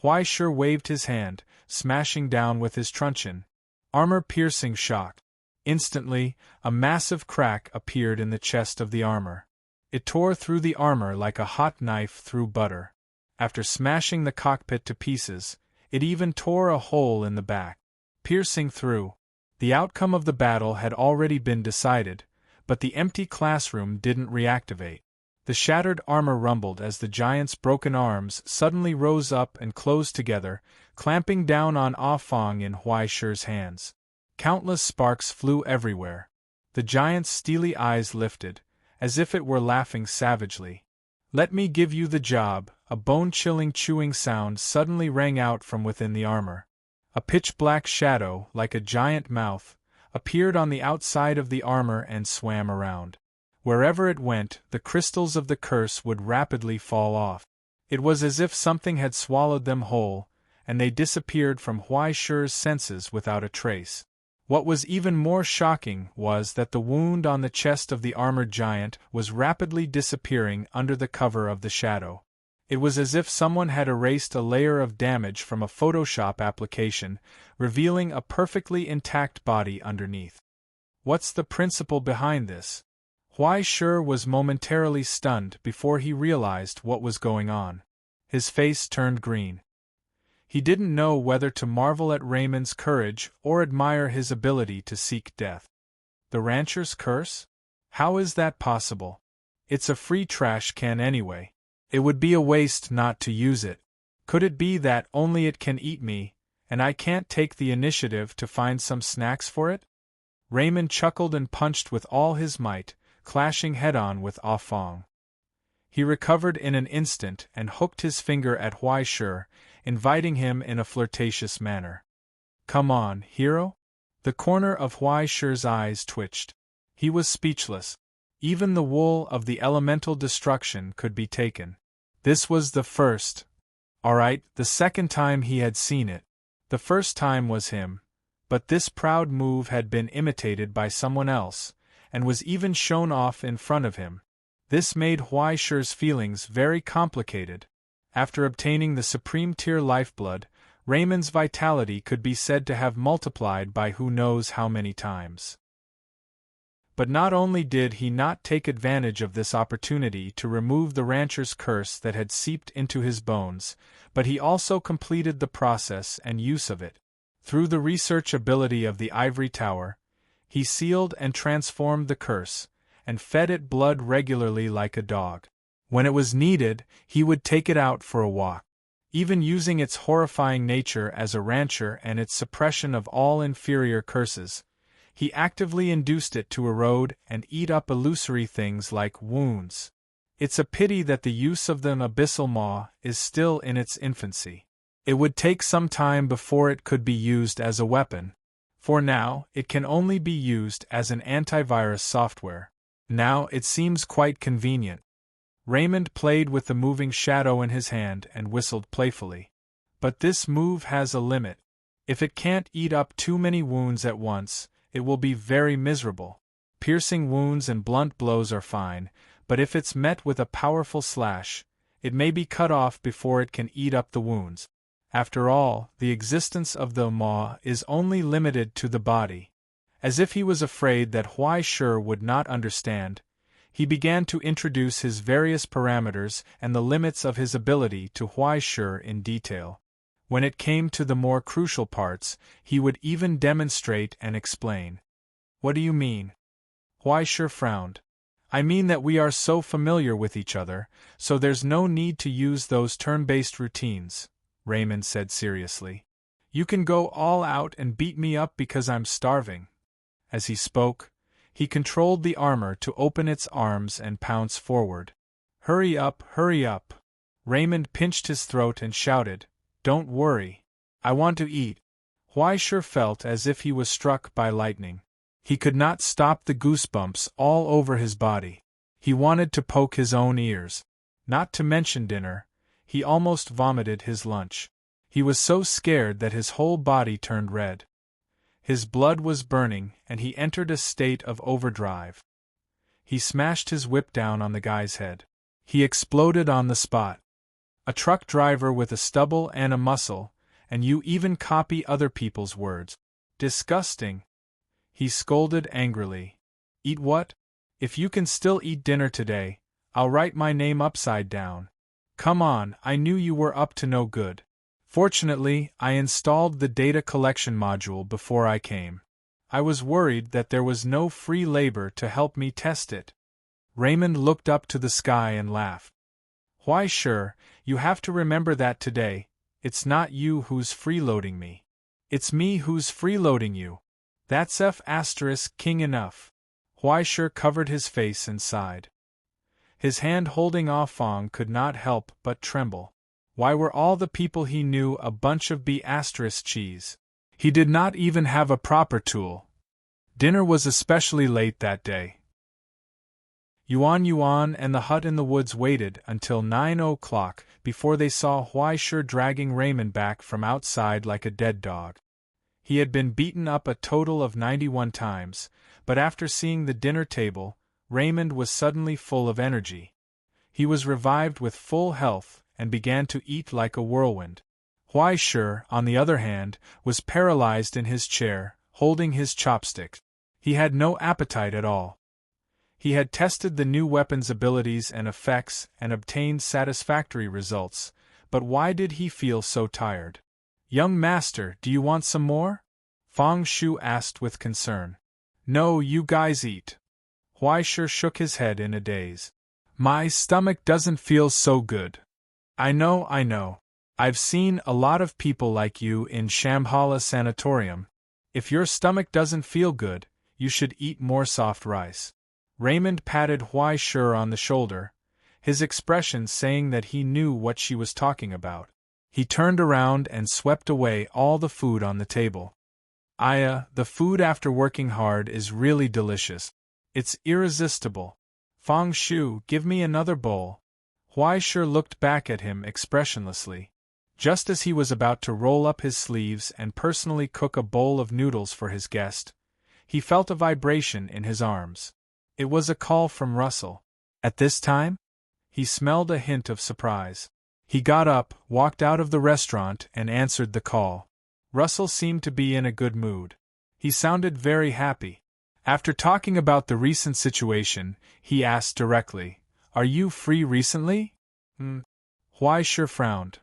Huai Shi waved his hand, smashing down with his truncheon. Armor-piercing shock. Instantly, a massive crack appeared in the chest of the armor. It tore through the armor like a hot knife through butter. After smashing the cockpit to pieces, it even tore a hole in the back. Piercing through. The outcome of the battle had already been decided, but the empty classroom didn't reactivate. The shattered armor rumbled as the giant's broken arms suddenly rose up and closed together, clamping down on Ah Feng in Huai Shi's hands. Countless sparks flew everywhere. The giant's steely eyes lifted, as if it were laughing savagely. "Let me give you the job," a bone-chilling chewing sound suddenly rang out from within the armor. A pitch-black shadow, like a giant mouth, appeared on the outside of the armor and swam around. Wherever it went, the crystals of the curse would rapidly fall off. It was as if something had swallowed them whole, and they disappeared from Huai Shi's senses without a trace. What was even more shocking was that the wound on the chest of the armored giant was rapidly disappearing under the cover of the shadow. It was as if someone had erased a layer of damage from a Photoshop application, revealing a perfectly intact body underneath. What's the principle behind this? Huai Shi was momentarily stunned before he realized what was going on. His face turned green. He didn't know whether to marvel at Raymond's courage or admire his ability to seek death. The rancher's curse? How is that possible? It's a free trash can anyway. It would be a waste not to use it. Could it be that only it can eat me, and I can't take the initiative to find some snacks for it? Raymond chuckled and punched with all his might, clashing head-on with Ah Feng. He recovered in an instant and hooked his finger at Huai Shi, inviting him in a flirtatious manner. "Come on, hero?" The corner of Huai Shi's eyes twitched. He was speechless. Even the wool of the elemental destruction could be taken. This was the first. Alright, the second time he had seen it. The first time was him, but this proud move had been imitated by someone else, and was even shown off in front of him. This made Huai Shi's feelings very complicated. After obtaining the supreme tier lifeblood, Raymond's vitality could be said to have multiplied by who knows how many times. But not only did he not take advantage of this opportunity to remove the rancher's curse that had seeped into his bones, but he also completed the process and use of it. Through the research ability of the ivory tower, he sealed and transformed the curse, and fed it blood regularly like a dog. When it was needed, he would take it out for a walk. Even using its horrifying nature as a rancher and its suppression of all inferior curses, he actively induced it to erode and eat up illusory things like wounds. It's a pity that the use of the abyssal maw is still in its infancy. It would take some time before it could be used as a weapon. For now, it can only be used as an antivirus software. Now it seems quite convenient. Raymond played with the moving shadow in his hand and whistled playfully. But this move has a limit. If it can't eat up too many wounds at once, it will be very miserable. Piercing wounds and blunt blows are fine, but if it's met with a powerful slash, it may be cut off before it can eat up the wounds. After all, the existence of the maw is only limited to the body. As if he was afraid that Huai Shi would not understand, he began to introduce his various parameters and the limits of his ability to Huai Shi in detail. When it came to the more crucial parts, he would even demonstrate and explain. What do you mean? Huai Shi frowned. I mean that we are so familiar with each other, so there's no need to use those turn-based routines, Raymond said seriously. You can go all out and beat me up because I'm starving. As he spoke, he controlled the armor to open its arms and pounce forward. Hurry up, hurry up. Raymond pinched his throat and shouted, Don't worry. I want to eat. Huai Shi felt as if he was struck by lightning. He could not stop the goosebumps all over his body. He wanted to poke his own ears. Not to mention dinner, he almost vomited his lunch. He was so scared that his whole body turned red. His blood was burning, and he entered a state of overdrive. He smashed his whip down on the guy's head. He exploded on the spot. A truck driver with a stubble and a muscle, and you even copy other people's words. Disgusting. He scolded angrily. Eat what? If you can still eat dinner today, I'll write my name upside down. Come on, I knew you were up to no good. Fortunately, I installed the data collection module before I came. I was worried that there was no free labor to help me test it. Raymond looked up to the sky and laughed. Why sure, you have to remember that today, it's not you who's freeloading me. It's me who's freeloading you. That's F***king enough. Huaishir covered his face and sighed. His hand holding Ah Fong could not help but tremble. Why were all the people he knew a bunch of B** cheese? He did not even have a proper tool. Dinner was especially late that day. Yuan and the hut in the woods waited until 9 o'clock before they saw Huaishir dragging Raymond back from outside like a dead dog. He had been beaten up a total of 91 times, but after seeing the dinner table, Raymond was suddenly full of energy. He was revived with full health and began to eat like a whirlwind. Huaishir, on the other hand, was paralyzed in his chair, holding his chopsticks. He had no appetite at all. He had tested the new weapon's abilities and effects and obtained satisfactory results, but why did he feel so tired? Young master, do you want some more? Fong Shu asked with concern. No, you guys eat. Huaishir shook his head in a daze. My stomach doesn't feel so good. I know. I've seen a lot of people like you in Shambhala Sanatorium. If your stomach doesn't feel good, you should eat more soft rice. Raymond patted Huaishir on the shoulder, his expression saying that he knew what she was talking about. He turned around and swept away all the food on the table. The food after working hard is really delicious. It's irresistible. Fong Shu, give me another bowl. Huaishir looked back at him expressionlessly. Just as he was about to roll up his sleeves and personally cook a bowl of noodles for his guest, he felt a vibration in his arms. It was a call from Russell. At this time? He smelled a hint of surprise. He got up, walked out of the restaurant, and answered the call. Russell seemed to be in a good mood. He sounded very happy. After talking about the recent situation, he asked directly, Are you free recently? Huaishir frowned.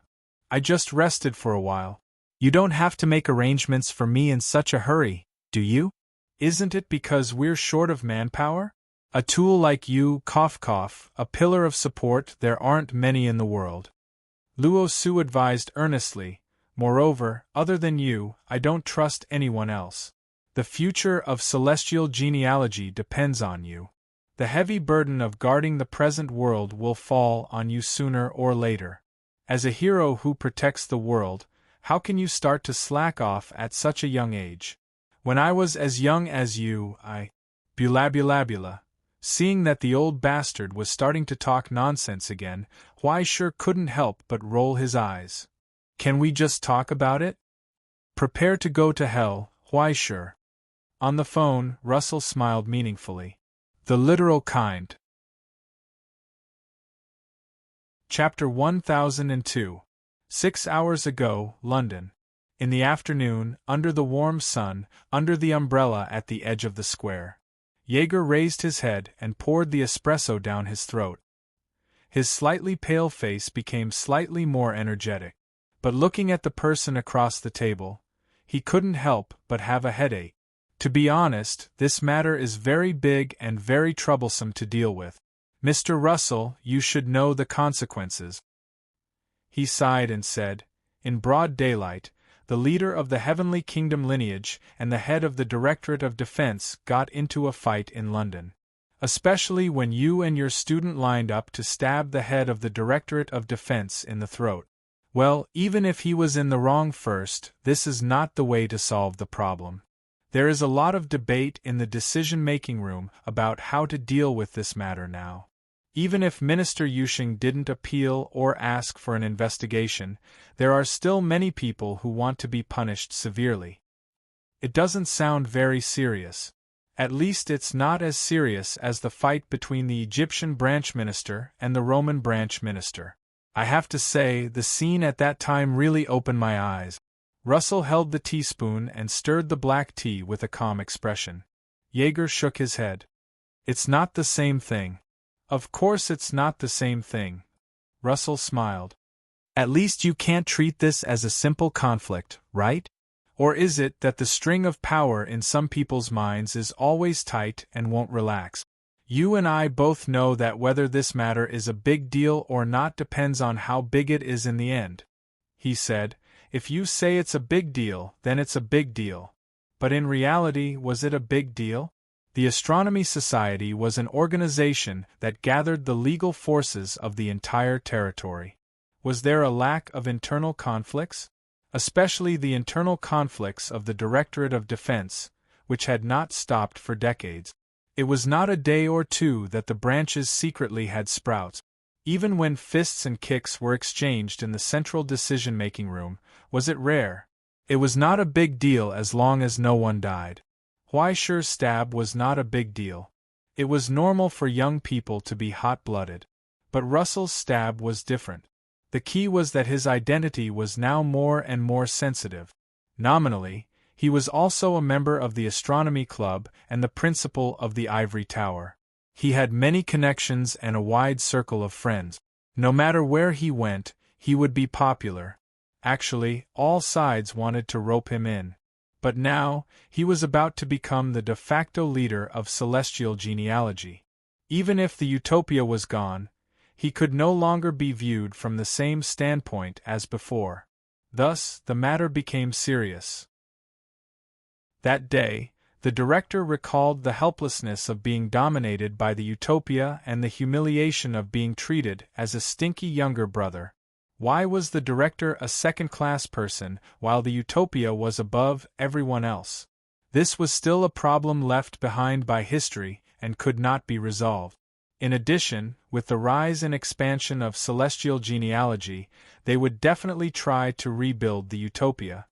I just rested for a while. You don't have to make arrangements for me in such a hurry, do you? Isn't it because we're short of manpower? A tool like you, a pillar of support, there aren't many in the world. Luo Su advised earnestly, moreover, other than you, I don't trust anyone else. The future of celestial genealogy depends on you. The heavy burden of guarding the present world will fall on you sooner or later. As a hero who protects the world, how can you start to slack off at such a young age? When I was as young as you, Bula. Seeing that the old bastard was starting to talk nonsense again, Huaishir couldn't help but roll his eyes. Can we just talk about it? Prepare to go to hell, Huaishir. On the phone, Russell smiled meaningfully. The literal kind. Chapter 1002. 6 hours ago, London. In the afternoon, under the warm sun, under the umbrella at the edge of the square. Jaeger raised his head and poured the espresso down his throat. His slightly pale face became slightly more energetic. But looking at the person across the table, he couldn't help but have a headache. To be honest, this matter is very big and very troublesome to deal with. Mr. Russell, you should know the consequences. He sighed and said, in broad daylight, the leader of the Heavenly Kingdom lineage and the head of the Directorate of Defense got into a fight in London. Especially when you and your student lined up to stab the head of the Directorate of Defense in the throat. Well, even if he was in the wrong first, this is not the way to solve the problem. There is a lot of debate in the decision-making room about how to deal with this matter now. Even if Minister Yushing didn't appeal or ask for an investigation, there are still many people who want to be punished severely. It doesn't sound very serious. At least it's not as serious as the fight between the Egyptian branch minister and the Roman branch minister. I have to say, the scene at that time really opened my eyes. Russell held the teaspoon and stirred the black tea with a calm expression. Jaeger shook his head. It's not the same thing. Of course it's not the same thing. Russell smiled. At least you can't treat this as a simple conflict, right? Or is it that the string of power in some people's minds is always tight and won't relax? You and I both know that whether this matter is a big deal or not depends on how big it is in the end. He said, if you say it's a big deal, then it's a big deal. But in reality, was it a big deal? The Astronomy Society was an organization that gathered the legal forces of the entire territory. Was there a lack of internal conflicts? Especially the internal conflicts of the Directorate of Defense, which had not stopped for decades. It was not a day or two that the branches secretly had sprouts. Even when fists and kicks were exchanged in the central decision-making room, was it rare? It was not a big deal as long as no one died. Huaishi's stab was not a big deal. It was normal for young people to be hot-blooded. But Russell's stab was different. The key was that his identity was now more and more sensitive. Nominally, he was also a member of the Astronomy Club and the principal of the Ivory Tower. He had many connections and a wide circle of friends. No matter where he went, he would be popular. Actually, all sides wanted to rope him in. But now, he was about to become the de facto leader of celestial genealogy. Even if the utopia was gone, he could no longer be viewed from the same standpoint as before. Thus, the matter became serious. That day, the director recalled the helplessness of being dominated by the utopia and the humiliation of being treated as a stinky younger brother. Why was the director a second-class person while the utopia was above everyone else? This was still a problem left behind by history and could not be resolved. In addition, with the rise and expansion of celestial genealogy, they would definitely try to rebuild the utopia.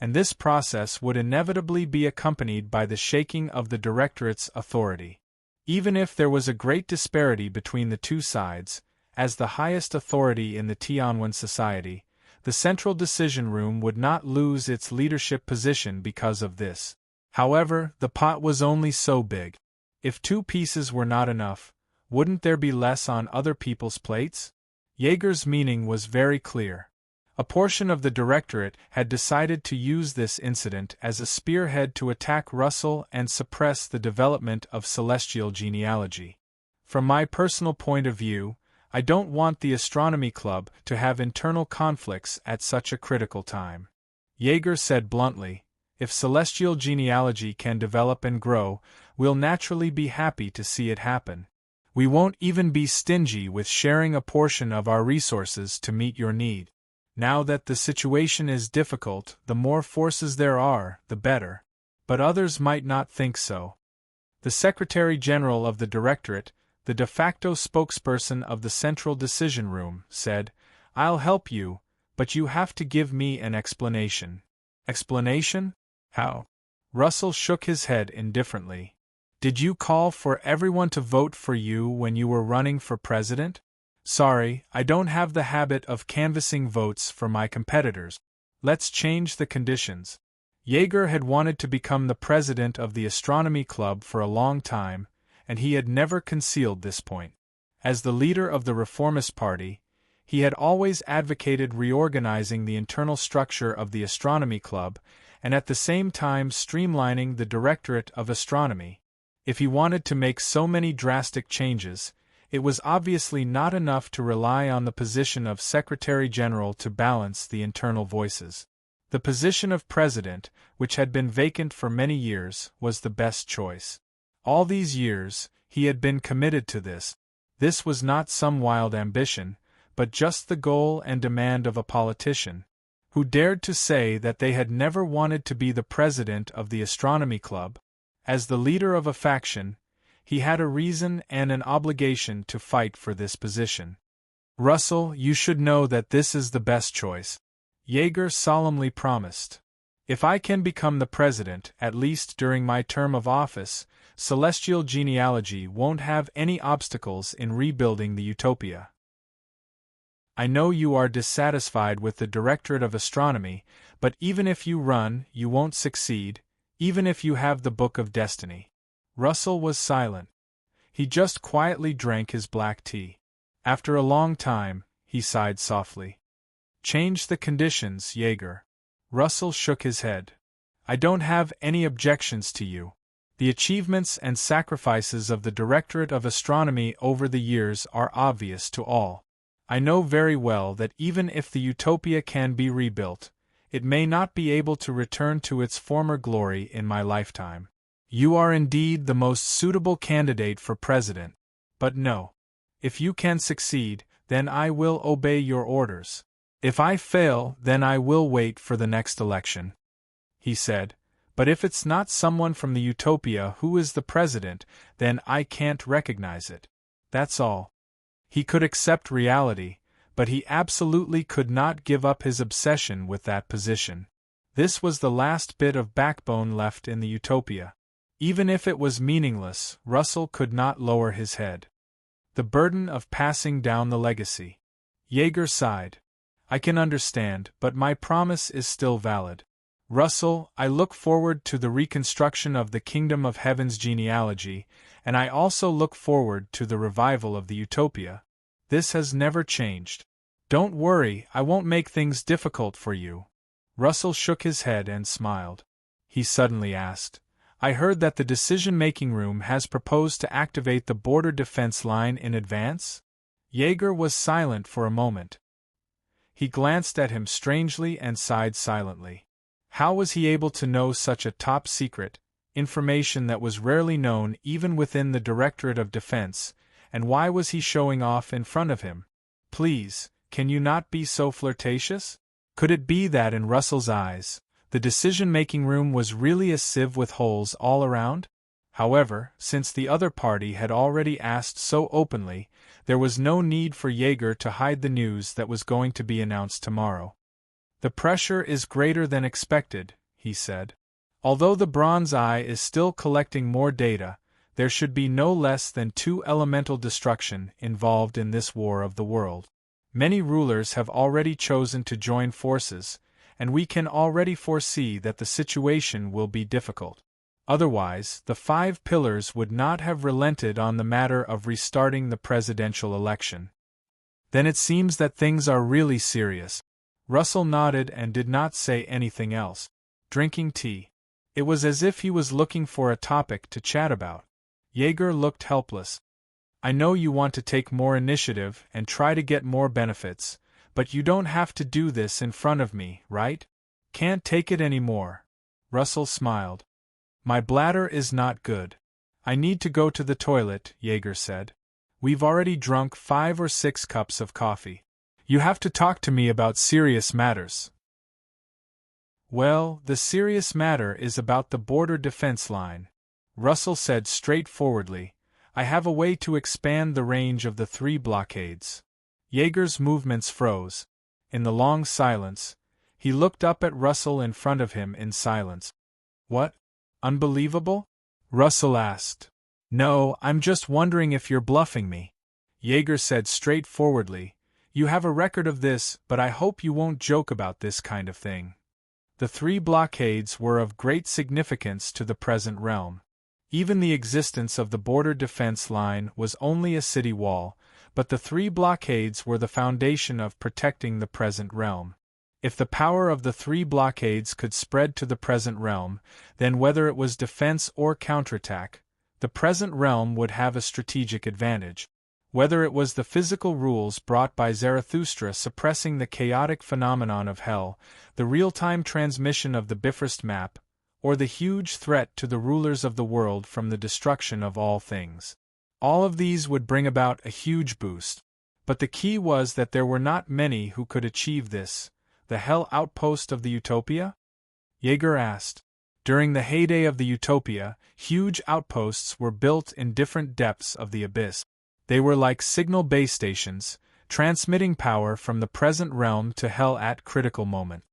And this process would inevitably be accompanied by the shaking of the directorate's authority. Even if there was a great disparity between the two sides, as the highest authority in the Tianwen society, the central decision room would not lose its leadership position because of this. However, the pot was only so big. If 2 pieces were not enough, wouldn't there be less on other people's plates? Jaeger's meaning was very clear. A portion of the directorate had decided to use this incident as a spearhead to attack Russell and suppress the development of celestial genealogy. From my personal point of view, I don't want the Astronomy Club to have internal conflicts at such a critical time. Jaeger said bluntly, if celestial genealogy can develop and grow, we'll naturally be happy to see it happen. We won't even be stingy with sharing a portion of our resources to meet your need. Now that the situation is difficult, the more forces there are, the better. But others might not think so. The Secretary General of the Directorate, the de facto spokesperson of the Central Decision Room, said, I'll help you, but you have to give me an explanation. Explanation? How? Russell shook his head indifferently. Did you call for everyone to vote for you when you were running for president? Sorry, I don't have the habit of canvassing votes for my competitors. Let's change the conditions. Jaeger had wanted to become the president of the astronomy club for a long time, and he had never concealed this point. As the leader of the Reformist Party, he had always advocated reorganizing the internal structure of the astronomy club and at the same time streamlining the Directorate of Astronomy. If he wanted to make so many drastic changes, it was obviously not enough to rely on the position of Secretary General to balance the internal voices. The position of president, which had been vacant for many years, was the best choice. All these years, he had been committed to this. This was not some wild ambition, but just the goal and demand of a politician, who dared to say that they had never wanted to be the president of the astronomy club. As the leader of a faction, he had a reason and an obligation to fight for this position. Russell, you should know that this is the best choice, Jaeger solemnly promised. If I can become the president, at least during my term of office, celestial genealogy won't have any obstacles in rebuilding the utopia. I know you are dissatisfied with the Directorate of Astronomy, but even if you run, you won't succeed, even if you have the Book of Destiny. Russell was silent. He just quietly drank his black tea. After a long time, he sighed softly. Change the conditions, Jaeger. Russell shook his head. I don't have any objections to you. The achievements and sacrifices of the Directorate of Astronomy over the years are obvious to all. I know very well that even if the utopia can be rebuilt, it may not be able to return to its former glory in my lifetime. You are indeed the most suitable candidate for president. But no. If you can succeed, then I will obey your orders. If I fail, then I will wait for the next election. He said, but if it's not someone from the utopia who is the president, then I can't recognize it. That's all. He could accept reality, but he absolutely could not give up his obsession with that position. This was the last bit of backbone left in the utopia. Even if it was meaningless, Russell could not lower his head. The burden of passing down the legacy. Jaeger sighed. I can understand, but my promise is still valid. Russell, I look forward to the reconstruction of the Kingdom of Heaven's genealogy, and I also look forward to the revival of the utopia. This has never changed. Don't worry, I won't make things difficult for you. Russell shook his head and smiled. He suddenly asked, I heard that the decision-making room has proposed to activate the border defense line in advance? Jaeger was silent for a moment. He glanced at him strangely and sighed silently. How was he able to know such a top-secret, information that was rarely known even within the Directorate of Defense, and why was he showing off in front of him? Please, can you not be so flirtatious? Could it be that in Russell's eyes, the decision-making room was really a sieve with holes all around? However, since the other party had already asked so openly, there was no need for Jaeger to hide the news that was going to be announced tomorrow. The pressure is greater than expected, he said. Although the Bronze Eye is still collecting more data, there should be no less than 2 elemental destruction involved in this war of the world. Many rulers have already chosen to join forces, and we can already foresee that the situation will be difficult. Otherwise, the 5 pillars would not have relented on the matter of restarting the presidential election. Then it seems that things are really serious. Russell nodded and did not say anything else. Drinking tea. It was as if he was looking for a topic to chat about. Jaeger looked helpless. I know you want to take more initiative and try to get more benefits, but you don't have to do this in front of me, right? Can't take it anymore. Russell smiled. My bladder is not good. I need to go to the toilet, Jaeger said. We've already drunk 5 or 6 cups of coffee. You have to talk to me about serious matters. Well, the serious matter is about the border defense line. Russell said straightforwardly, I have a way to expand the range of the 3 blockades. Jaeger's movements froze. In the long silence, he looked up at Russell in front of him in silence. What? Unbelievable? Russell asked. No, I'm just wondering if you're bluffing me. Jaeger said straightforwardly, You have a record of this, but I hope you won't joke about this kind of thing. The 3 blockades were of great significance to the present realm. Even the existence of the border defense line was only a city wall, but the 3 blockades were the foundation of protecting the present realm. If the power of the 3 blockades could spread to the present realm, then whether it was defense or counterattack, the present realm would have a strategic advantage. Whether it was the physical rules brought by Zarathustra suppressing the chaotic phenomenon of hell, the real-time transmission of the Bifrost map, or the huge threat to the rulers of the world from the destruction of all things. All of these would bring about a huge boost. But the key was that there were not many who could achieve this. The Hell outpost of the Utopia? Jaeger asked. During the heyday of the Utopia, huge outposts were built in different depths of the abyss. They were like signal base stations, transmitting power from the present realm to Hell at critical moment.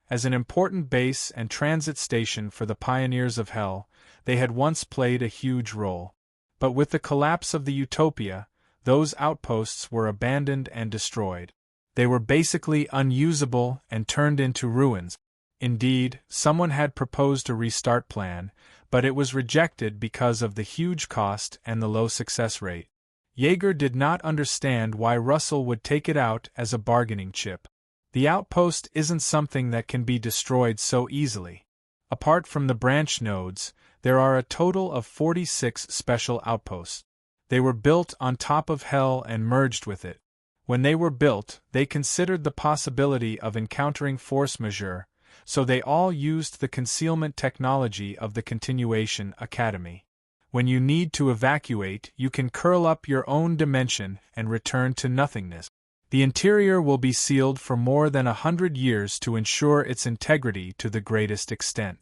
As an important base and transit station for the pioneers of Hell, they had once played a huge role. But with the collapse of the Utopia, those outposts were abandoned and destroyed. They were basically unusable and turned into ruins. Indeed, someone had proposed a restart plan, but it was rejected because of the huge cost and the low success rate. Jaeger did not understand why Russell would take it out as a bargaining chip. The outpost isn't something that can be destroyed so easily. Apart from the branch nodes, there are a total of 46 special outposts. They were built on top of Hell and merged with it. When they were built, they considered the possibility of encountering force majeure, so they all used the concealment technology of the Continuation Academy. When you need to evacuate, you can curl up your own dimension and return to nothingness. The interior will be sealed for more than 100 years to ensure its integrity to the greatest extent.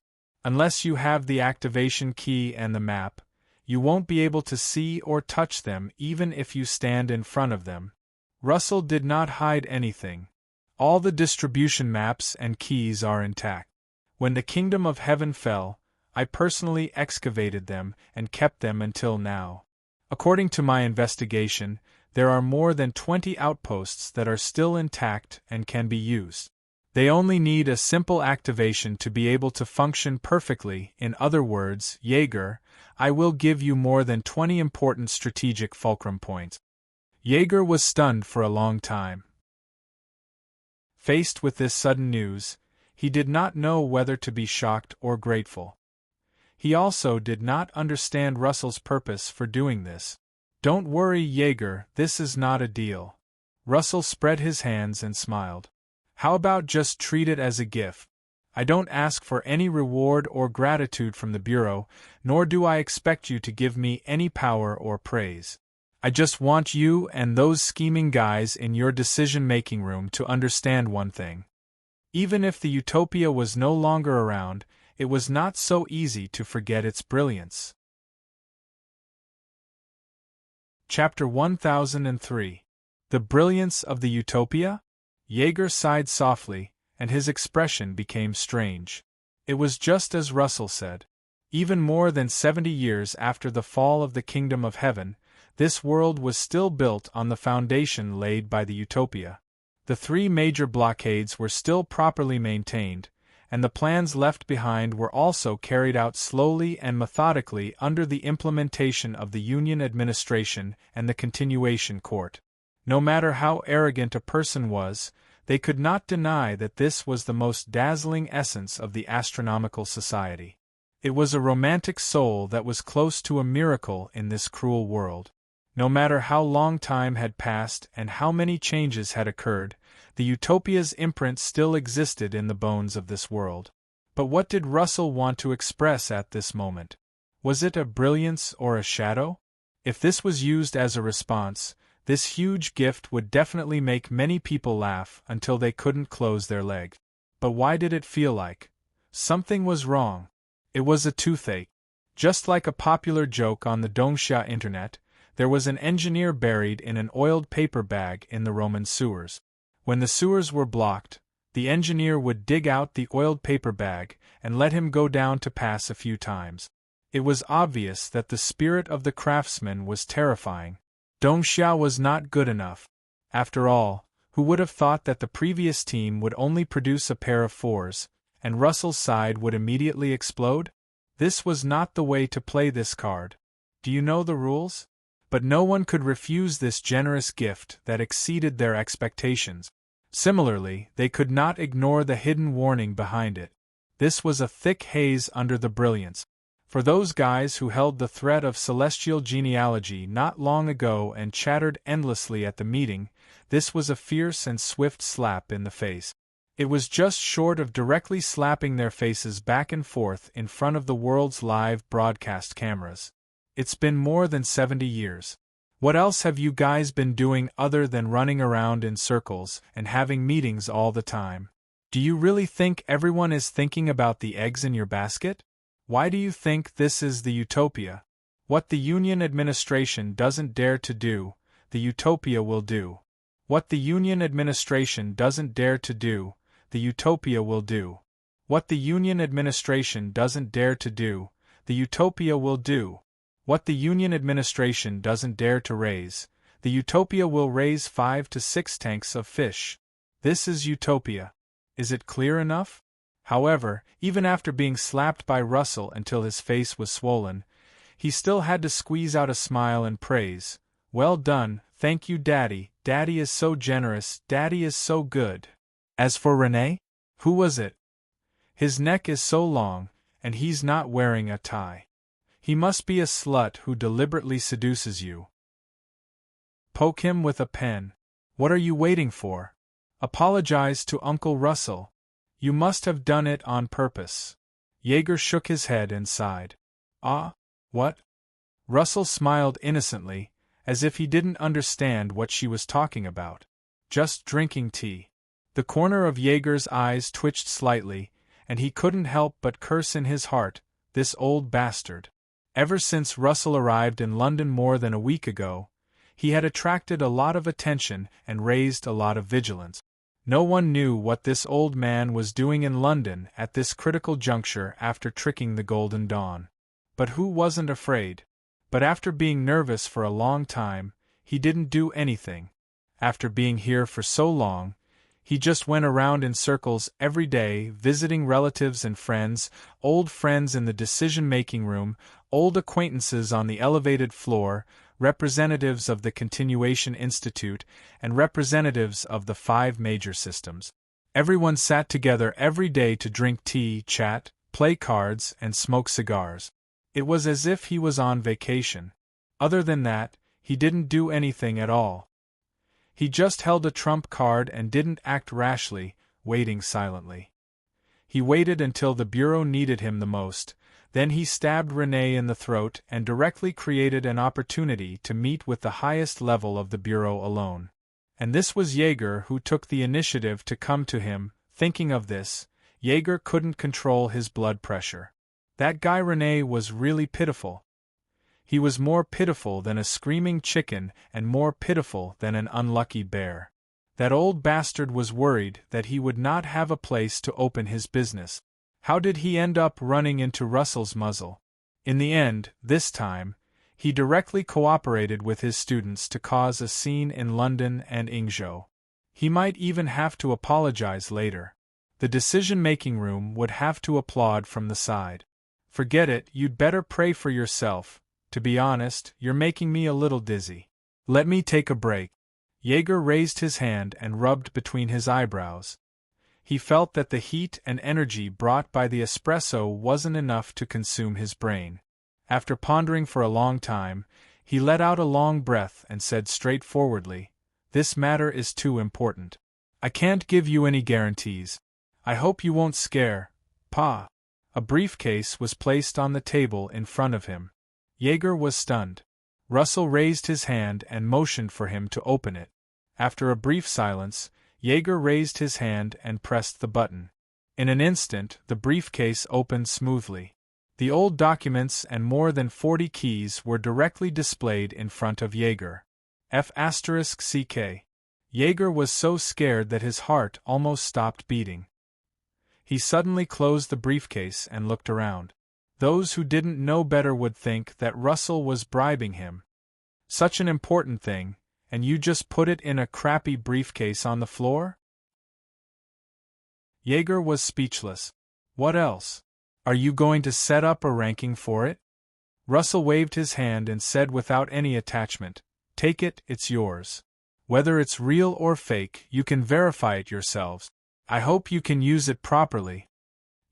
Unless you have the activation key and the map, you won't be able to see or touch them even if you stand in front of them. Russell did not hide anything. All the distribution maps and keys are intact. When the Kingdom of Heaven fell, I personally excavated them and kept them until now. According to my investigation, there are more than 20 outposts that are still intact and can be used. They only need a simple activation to be able to function perfectly. In other words, Jaeger, I will give you more than 20 important strategic fulcrum points. Jaeger was stunned for a long time. Faced with this sudden news, he did not know whether to be shocked or grateful. He also did not understand Russell's purpose for doing this. Don't worry, Jaeger, this is not a deal. Russell spread his hands and smiled. How about just treat it as a gift? I don't ask for any reward or gratitude from the Bureau, nor do I expect you to give me any power or praise. I just want you and those scheming guys in your decision-making room to understand one thing. Even if the Utopia was no longer around, it was not so easy to forget its brilliance. Chapter 1003. The Brilliance of the Utopia? Jaeger sighed softly, and his expression became strange. It was just as Russell said. Even more than 70 years after the fall of the Kingdom of Heaven, this world was still built on the foundation laid by the Utopia. The 3 major blockades were still properly maintained, and the plans left behind were also carried out slowly and methodically under the implementation of the Union administration and the Continuation Court. No matter how arrogant a person was, they could not deny that this was the most dazzling essence of the astronomical society. It was a romantic soul that was close to a miracle in this cruel world. No matter how long time had passed and how many changes had occurred, the Utopia's imprint still existed in the bones of this world. But what did Russell want to express at this moment? Was it a brilliance or a shadow? If this was used as a response, this huge gift would definitely make many people laugh until they couldn't close their legs. But why did it feel like something was wrong? It was a toothache. Just like a popular joke on the Doomsday internet, there was an engineer buried in an oiled paper bag in the Roman sewers. When the sewers were blocked, the engineer would dig out the oiled paper bag and let him go down to pass a few times. It was obvious that the spirit of the craftsman was terrifying. Dong Xiao was not good enough. After all, who would have thought that the previous team would only produce a pair of 4s, and Russell's side would immediately explode? This was not the way to play this card. Do you know the rules? But no one could refuse this generous gift that exceeded their expectations. Similarly, they could not ignore the hidden warning behind it. This was a thick haze under the brilliance. For those guys who held the thread of celestial genealogy not long ago and chattered endlessly at the meeting, this was a fierce and swift slap in the face. It was just short of directly slapping their faces back and forth in front of the world's live broadcast cameras. It's been more than 70 years. What else have you guys been doing other than running around in circles and having meetings all the time? Do you really think everyone is thinking about the eggs in your basket? Why do you think this is the utopia? What the Union administration doesn't dare to do, the utopia will do. What the Union administration doesn't dare to do, the utopia will do. What the Union administration doesn't dare to do, the utopia will do. What the Union administration doesn't dare to raise, the utopia will raise 5 to 6 tanks of fish. This is utopia. Is it clear enough? However, even after being slapped by Russell until his face was swollen, he still had to squeeze out a smile and praise. Well done, thank you Daddy, Daddy is so generous, Daddy is so good. As for Renee? Who was it? His neck is so long, and he's not wearing a tie. He must be a slut who deliberately seduces you. Poke him with a pen. What are you waiting for? Apologize to Uncle Russell. You must have done it on purpose. Jaeger shook his head and sighed. Ah, what? Russell smiled innocently, as if he didn't understand what she was talking about. Just drinking tea. The corner of Jaeger's eyes twitched slightly, and he couldn't help but curse in his heart, this old bastard. Ever since Russell arrived in London more than a week ago, he had attracted a lot of attention and raised a lot of vigilance. No one knew what this old man was doing in London at this critical juncture after tricking the Golden Dawn. But who wasn't afraid? But after being nervous for a long time, he didn't do anything. After being here for so long, he just went around in circles every day, visiting relatives and friends, old friends in the decision-making room, old acquaintances on the elevated floor, representatives of the Continuation Institute, and representatives of the 5 major systems. Everyone sat together every day to drink tea, chat, play cards, and smoke cigars. It was as if he was on vacation. Other than that, he didn't do anything at all. He just held a trump card and didn't act rashly, waiting silently. He waited until the Bureau needed him the most. Then he stabbed Renee in the throat and directly created an opportunity to meet with the highest level of the Bureau alone. And this was Jaeger who took the initiative to come to him. Thinking of this, Jaeger couldn't control his blood pressure. That guy Renee was really pitiful. He was more pitiful than a screaming chicken and more pitiful than an unlucky bear. That old bastard was worried that he would not have a place to open his business. How did he end up running into Russell's muzzle? In the end, this time, he directly cooperated with his students to cause a scene in London and Ingzhou. He might even have to apologize later. The decision-making room would have to applaud from the side. Forget it, you'd better pray for yourself. To be honest, you're making me a little dizzy. Let me take a break. Jaeger raised his hand and rubbed between his eyebrows. He felt that the heat and energy brought by the espresso wasn't enough to consume his brain. After pondering for a long time, he let out a long breath and said straightforwardly, "This matter is too important. I can't give you any guarantees. I hope you won't scare, Pa." A briefcase was placed on the table in front of him. Jaeger was stunned. Russell raised his hand and motioned for him to open it. After a brief silence, Jaeger raised his hand and pressed the button. In an instant, the briefcase opened smoothly. The old documents and more than 40 keys were directly displayed in front of Jaeger. F***CK. Jaeger was so scared that his heart almost stopped beating. He suddenly closed the briefcase and looked around. Those who didn't know better would think that Russell was bribing him. Such an important thing, and you just put it in a crappy briefcase on the floor? Jaeger was speechless. What else? Are you going to set up a ranking for it? Russell waved his hand and said without any attachment, "Take it, it's yours. Whether it's real or fake, you can verify it yourselves. I hope you can use it properly."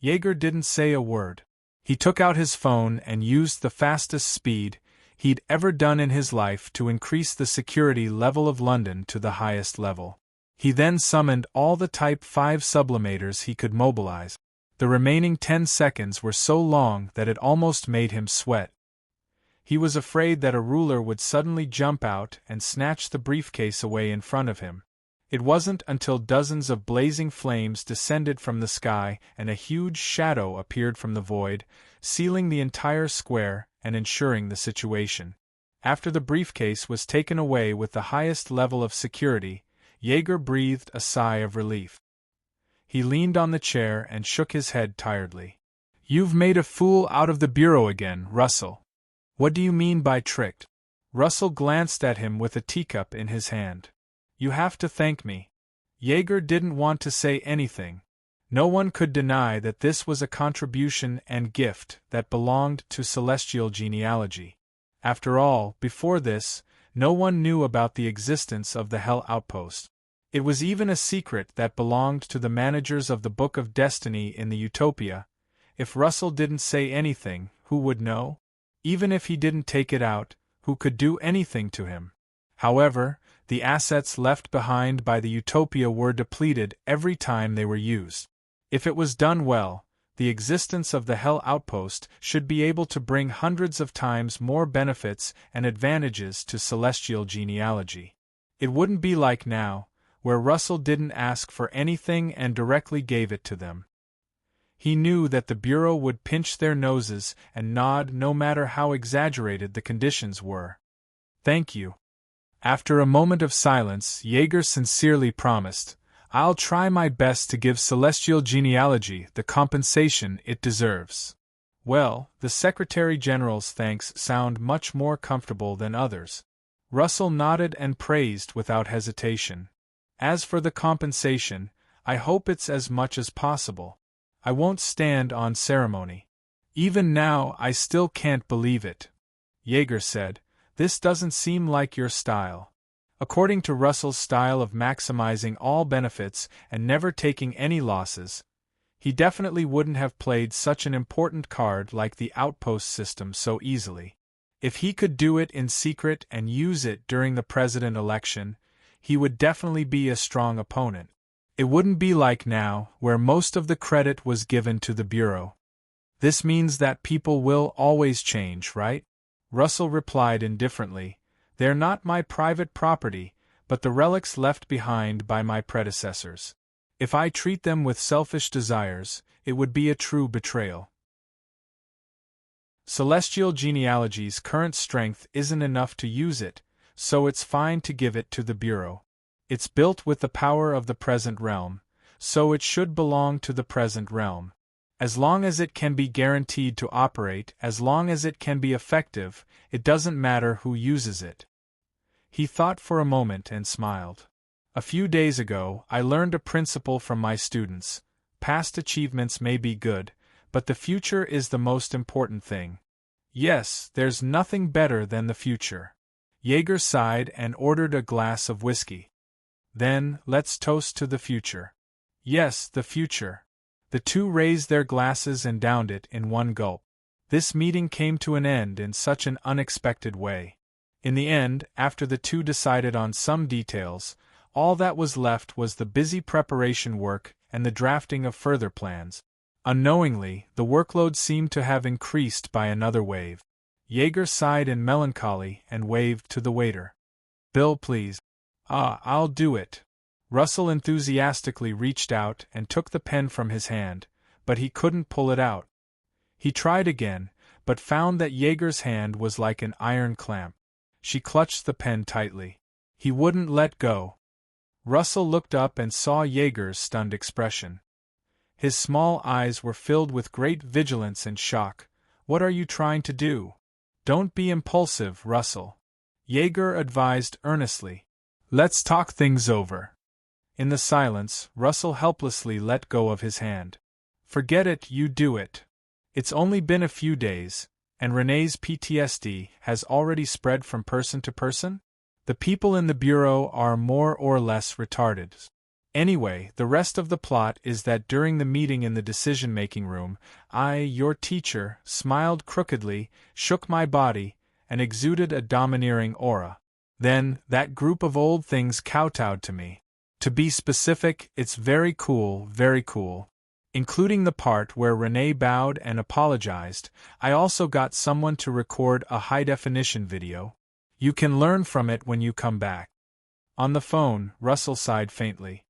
Jaeger didn't say a word. He took out his phone and used the fastest speed he'd ever done in his life to increase the security level of London to the highest level. He then summoned all the Type 5 sublimators he could mobilize. The remaining 10 seconds were so long that it almost made him sweat. He was afraid that a ruler would suddenly jump out and snatch the briefcase away in front of him. It wasn't until dozens of blazing flames descended from the sky and a huge shadow appeared from the void, sealing the entire square and ensuring the situation. After the briefcase was taken away with the highest level of security, Jaeger breathed a sigh of relief. He leaned on the chair and shook his head tiredly. "You've made a fool out of the bureau again, Russell." "What do you mean by tricked?" Russell glanced at him with a teacup in his hand. "You have to thank me." Jaeger didn't want to say anything. No one could deny that this was a contribution and gift that belonged to celestial genealogy. After all, before this, no one knew about the existence of the Hell Outpost. It was even a secret that belonged to the managers of the Book of Destiny in the Utopia. If Russell didn't say anything, who would know? Even if he didn't take it out, who could do anything to him? However, the assets left behind by the Utopia were depleted every time they were used. If it was done well, the existence of the Hell Outpost should be able to bring hundreds of times more benefits and advantages to celestial genealogy. It wouldn't be like now, where Russell didn't ask for anything and directly gave it to them. He knew that the Bureau would pinch their noses and nod no matter how exaggerated the conditions were. "Thank you." After a moment of silence, Jaeger sincerely promised, "I'll try my best to give celestial genealogy the compensation it deserves." Well, the Secretary General's thanks sound much more comfortable than others. Russell nodded and praised without hesitation. "As for the compensation, I hope it's as much as possible. I won't stand on ceremony. Even now I still can't believe it." Jaeger said, "This doesn't seem like your style." According to Russell's style of maximizing all benefits and never taking any losses, he definitely wouldn't have played such an important card like the outpost system so easily. If he could do it in secret and use it during the president election, he would definitely be a strong opponent. It wouldn't be like now, where most of the credit was given to the Bureau. "This means that people will always change, right?" Russell replied indifferently, "They're not my private property, but the relics left behind by my predecessors. If I treat them with selfish desires, it would be a true betrayal." Celestial genealogy's current strength isn't enough to use it, so it's fine to give it to the Bureau. It's built with the power of the present realm, so it should belong to the present realm. As long as it can be guaranteed to operate, as long as it can be effective, it doesn't matter who uses it. He thought for a moment and smiled. "A few days ago, I learned a principle from my students. Past achievements may be good, but the future is the most important thing." Yes, there's nothing better than the future. Jaeger sighed and ordered a glass of whiskey. "Then, let's toast to the future." "Yes, the future." The two raised their glasses and downed it in one gulp. This meeting came to an end in such an unexpected way. In the end, after the two decided on some details, all that was left was the busy preparation work and the drafting of further plans. Unknowingly, the workload seemed to have increased by another wave. Jaeger sighed in melancholy and waved to the waiter. "Bill, please." "Ah, I'll do it." Russell enthusiastically reached out and took the pen from his hand, but he couldn't pull it out. He tried again, but found that Jaeger's hand was like an iron clamp. She clutched the pen tightly. He wouldn't let go. Russell looked up and saw Jaeger's stunned expression. His small eyes were filled with great vigilance and shock. What are you trying to do? Don't be impulsive, Russell. Jaeger advised earnestly. Let's talk things over. In the silence, Russell helplessly let go of his hand. Forget it, you do it. It's only been a few days, and Renee's PTSD has already spread from person to person? The people in the Bureau are more or less retarded. Anyway, the rest of the plot is that during the meeting in the decision-making room, I, your teacher, smiled crookedly, shook my body, and exuded a domineering aura. Then, that group of old things kowtowed to me. To be specific, it's very cool, including the part where Renee bowed and apologized. I also got someone to record a high-definition video. You can learn from it when you come back. On the phone, Russell sighed faintly.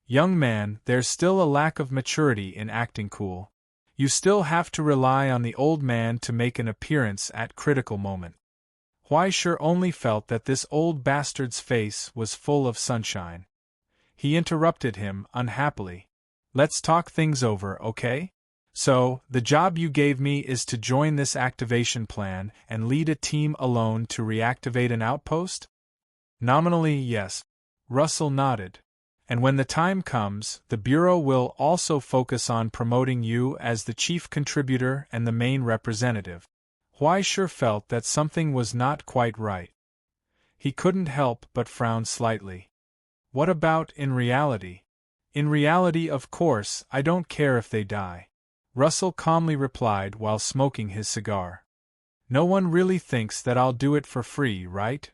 Young man, there's still a lack of maturity in acting cool. You still have to rely on the old man to make an appearance at critical moment. Huaisher only felt that this old bastard's face was full of sunshine. He interrupted him unhappily. Let's talk things over, okay? So, the job you gave me is to join this activation plan and lead a team alone to reactivate an outpost? Nominally, yes. Russell nodded. And when the time comes, the Bureau will also focus on promoting you as the chief contributor and the main representative. Huaisher felt that something was not quite right. He couldn't help but frown slightly. What about in reality? In reality, of course, I don't care if they die. Russell calmly replied while smoking his cigar. No one really thinks that I'll do it for free, right?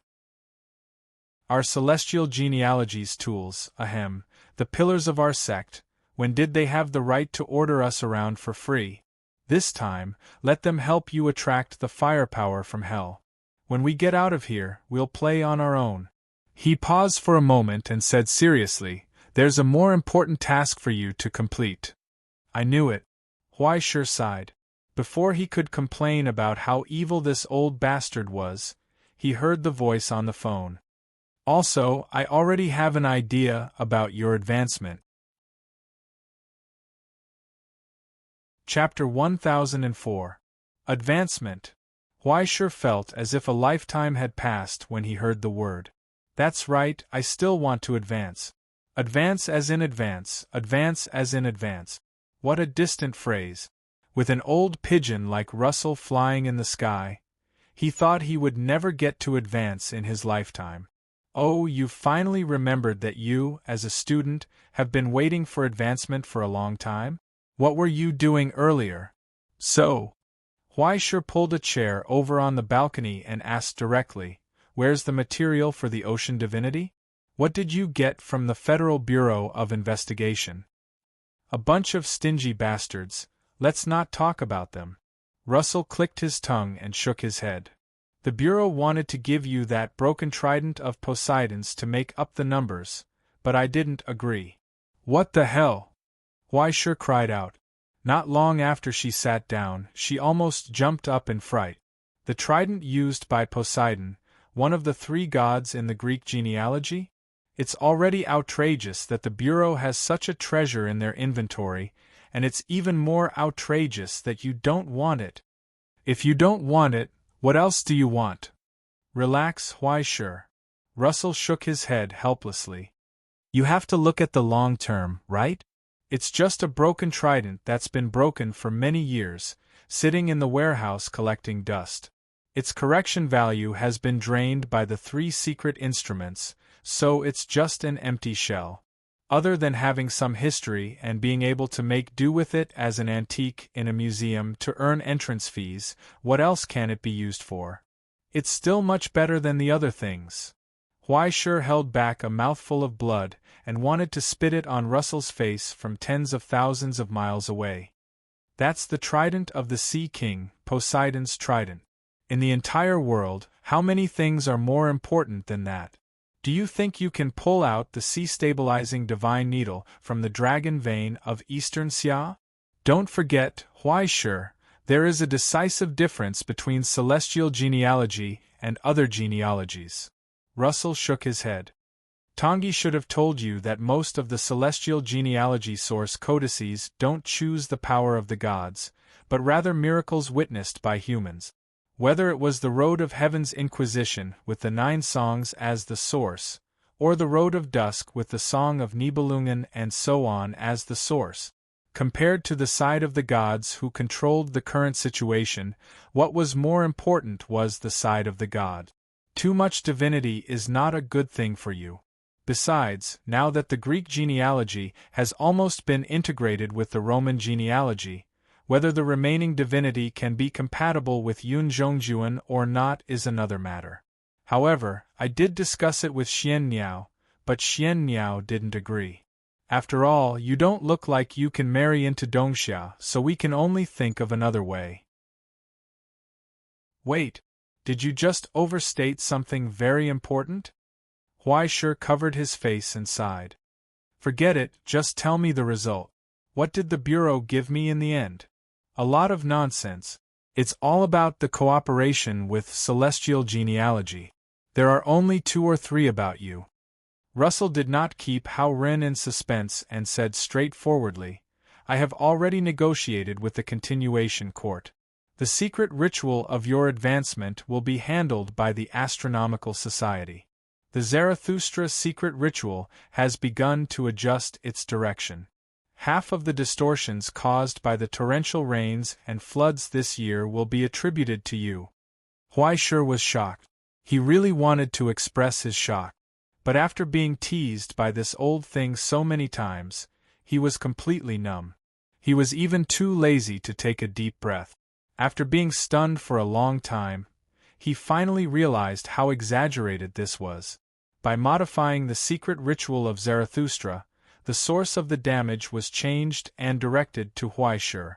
Our celestial genealogy's tools, the pillars of our sect, when did they have the right to order us around for free? This time, let them help you attract the firepower from hell. When we get out of here, we'll play on our own. He paused for a moment and said seriously, there's a more important task for you to complete. I knew it. Huaisher sighed. Before he could complain about how evil this old bastard was, he heard the voice on the phone. Also, I already have an idea about your advancement. Chapter 1004. Advancement. Huaisher felt as if a lifetime had passed when he heard the word. That's right, I still want to advance. Advance as in advance, advance as in advance. What a distant phrase. With an old pigeon like Russell flying in the sky, he thought he would never get to advance in his lifetime. Oh, you've finally remembered that you, as a student, have been waiting for advancement for a long time? What were you doing earlier? So, Huaisher pulled a chair over on the balcony and asked directly, where's the material for the ocean divinity? What did you get from the Federal Bureau of Investigation? A bunch of stingy bastards, let's not talk about them. Russell clicked his tongue and shook his head. The Bureau wanted to give you that broken trident of Poseidon's to make up the numbers, but I didn't agree. What the hell? Huaisher cried out. Not long after she sat down, she almost jumped up in fright. The trident used by Poseidon, one of the three gods in the Greek genealogy? It's already outrageous that the Bureau has such a treasure in their inventory, and it's even more outrageous that you don't want it. If you don't want it, what else do you want? Relax, Huaisher. Russell shook his head helplessly. You have to look at the long term, right? It's just a broken trident that's been broken for many years, sitting in the warehouse collecting dust. Its correction value has been drained by the 3 secret instruments, so it's just an empty shell. Other than having some history and being able to make do with it as an antique in a museum to earn entrance fees, what else can it be used for? It's still much better than the other things. Huaisher held back a mouthful of blood and wanted to spit it on Russell's face from tens of thousands of miles away. That's the trident of the Sea King, Poseidon's trident. In the entire world, how many things are more important than that? Do you think you can pull out the sea-stabilizing divine needle from the dragon vein of Eastern Xia? Don't forget, Huaisher, there is a decisive difference between celestial genealogy and other genealogies. Russell shook his head. Tangi should have told you that most of the celestial genealogy source codices don't choose the power of the gods, but rather miracles witnessed by humans. Whether it was the Road of Heaven's Inquisition with the 9 songs as the source, or the Road of Dusk with the Song of Nibelungen and so on as the source. Compared to the side of the gods who controlled the current situation, what was more important was the side of the god. Too much divinity is not a good thing for you. Besides, now that the Greek genealogy has almost been integrated with the Roman genealogy, whether the remaining divinity can be compatible with Yun Zhongjuan or not is another matter. However, I did discuss it with Xian Niao, but Xian Niao didn't agree. After all, you don't look like you can marry into Dongxia, so we can only think of another way. Wait, did you just overstate something very important? Huai Shi covered his face and sighed. Forget it, just tell me the result. What did the Bureau give me in the end? A lot of nonsense. It's all about the cooperation with celestial genealogy. There are only 2 or 3 about you. Russell did not keep Hao Ren in suspense and said straightforwardly, I have already negotiated with the continuation court. The secret ritual of your advancement will be handled by the Astronomical Society. The Zarathustra secret ritual has begun to adjust its direction. Half of the distortions caused by the torrential rains and floods this year will be attributed to you. Huai Shi was shocked. He really wanted to express his shock. But after being teased by this old thing so many times, he was completely numb. He was even too lazy to take a deep breath. After being stunned for a long time, he finally realized how exaggerated this was. By modifying the secret ritual of Zarathustra, the source of the damage was changed and directed to Huai Shi.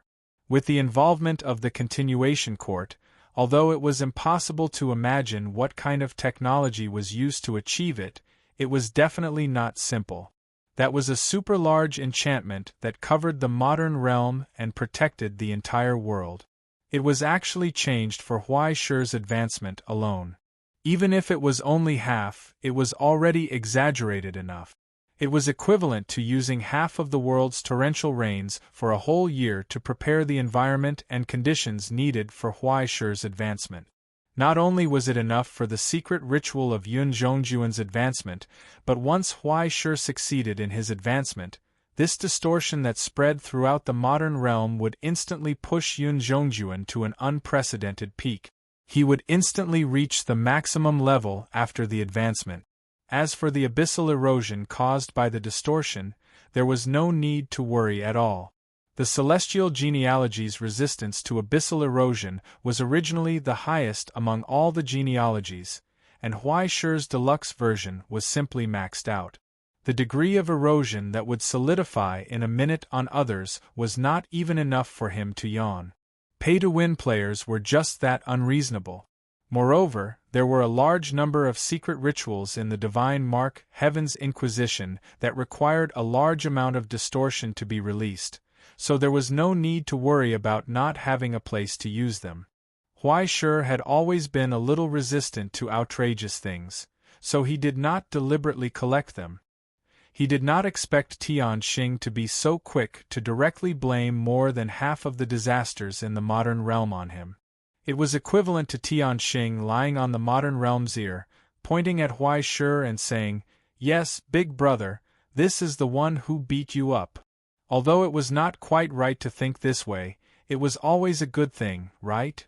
With the involvement of the continuation court, although it was impossible to imagine what kind of technology was used to achieve it, it was definitely not simple. That was a super-large enchantment that covered the modern realm and protected the entire world. It was actually changed for Huai Shi's advancement alone. Even if it was only half, it was already exaggerated enough. It was equivalent to using half of the world's torrential rains for a whole year to prepare the environment and conditions needed for Huai Shi's advancement. Not only was it enough for the secret ritual of Yun Zhongjuan's advancement, but once Huai Shi succeeded in his advancement, this distortion that spread throughout the modern realm would instantly push Yun Zhongjuan to an unprecedented peak. He would instantly reach the maximum level after the advancement. As for the abyssal erosion caused by the distortion, there was no need to worry at all. The celestial genealogy's resistance to abyssal erosion was originally the highest among all the genealogies, and Huai Shi's deluxe version was simply maxed out. The degree of erosion that would solidify in a minute on others was not even enough for him to yawn. Pay-to-win players were just that unreasonable. Moreover, there were a large number of secret rituals in the divine mark Heaven's Inquisition that required a large amount of distortion to be released, so there was no need to worry about not having a place to use them. Huai Shi had always been a little resistant to outrageous things, so he did not deliberately collect them. He did not expect Tianxing to be so quick to directly blame more than half of the disasters in the modern realm on him. It was equivalent to Tianxing lying on the modern realm's ear, pointing at Huai Shi and saying, "Yes, big brother, this is the one who beat you up." Although it was not quite right to think this way, it was always a good thing, right?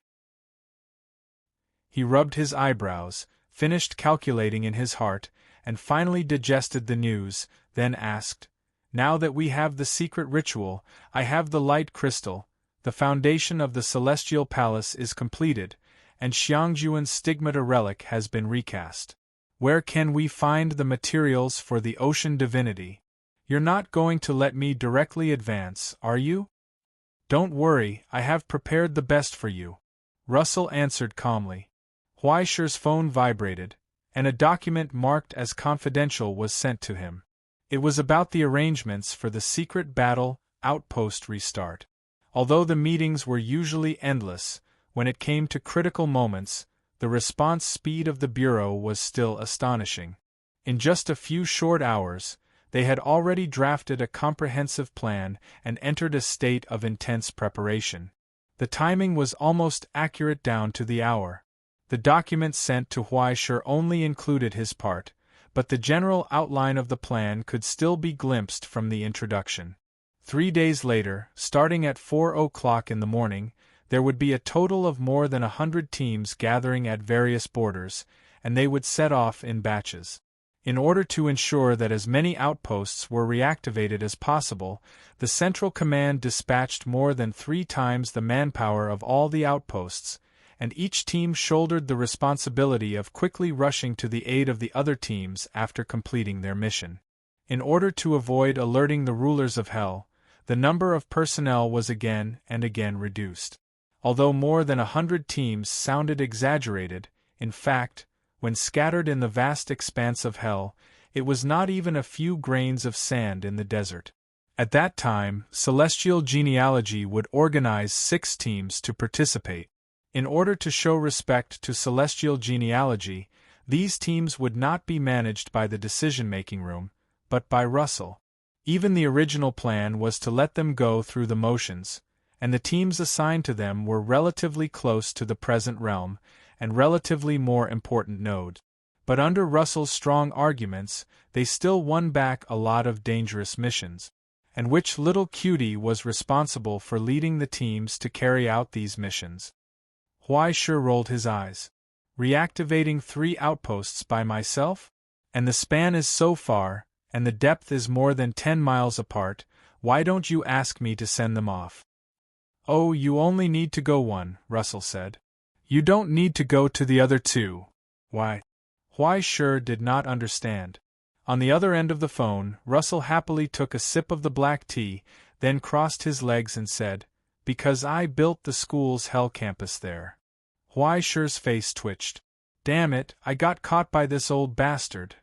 He rubbed his eyebrows, finished calculating in his heart, and finally digested the news, then asked, "Now that we have the secret ritual, I have the light crystal, the foundation of the celestial palace is completed, and Xiangjuan's stigmata relic has been recast. Where can we find the materials for the ocean divinity? You're not going to let me directly advance, are you?" "Don't worry, I have prepared the best for you," Russell answered calmly. Huai Shi's phone vibrated, and a document marked as confidential was sent to him. It was about the arrangements for the secret battle outpost restart. Although the meetings were usually endless, when it came to critical moments, the response speed of the Bureau was still astonishing. In just a few short hours, they had already drafted a comprehensive plan and entered a state of intense preparation. The timing was almost accurate down to the hour. The document sent to Huaishur only included his part, but the general outline of the plan could still be glimpsed from the introduction. 3 days later, starting at 4 o'clock in the morning, there would be a total of more than 100 teams gathering at various borders, and they would set off in batches. In order to ensure that as many outposts were reactivated as possible, the Central Command dispatched more than 3 times the manpower of all the outposts, and each team shouldered the responsibility of quickly rushing to the aid of the other teams after completing their mission. In order to avoid alerting the rulers of Hell, the number of personnel was again and again reduced. Although more than 100 teams sounded exaggerated, in fact, when scattered in the vast expanse of Hell, it was not even a few grains of sand in the desert. At that time, Celestial Genealogy would organize 6 teams to participate. In order to show respect to Celestial Genealogy, these teams would not be managed by the decision-making room, but by Russell. Even the original plan was to let them go through the motions, and the teams assigned to them were relatively close to the present realm, and relatively more important nodes. But under Russell's strong arguments, they still won back a lot of dangerous missions. And which little cutie was responsible for leading the teams to carry out these missions? Huaishur rolled his eyes. Reactivating 3 outposts by myself? And the span is so far, and the depth is more than 10 miles apart, why don't you ask me to send them off? Oh, you only need to go one, Russell said. You don't need to go to the other 2. Why? Huaishur did not understand. On the other end of the phone, Russell happily took a sip of the black tea, then crossed his legs and said, "Because I built the school's Hell campus there." Huaishur's face twitched. "Damn it, I got caught by this old bastard."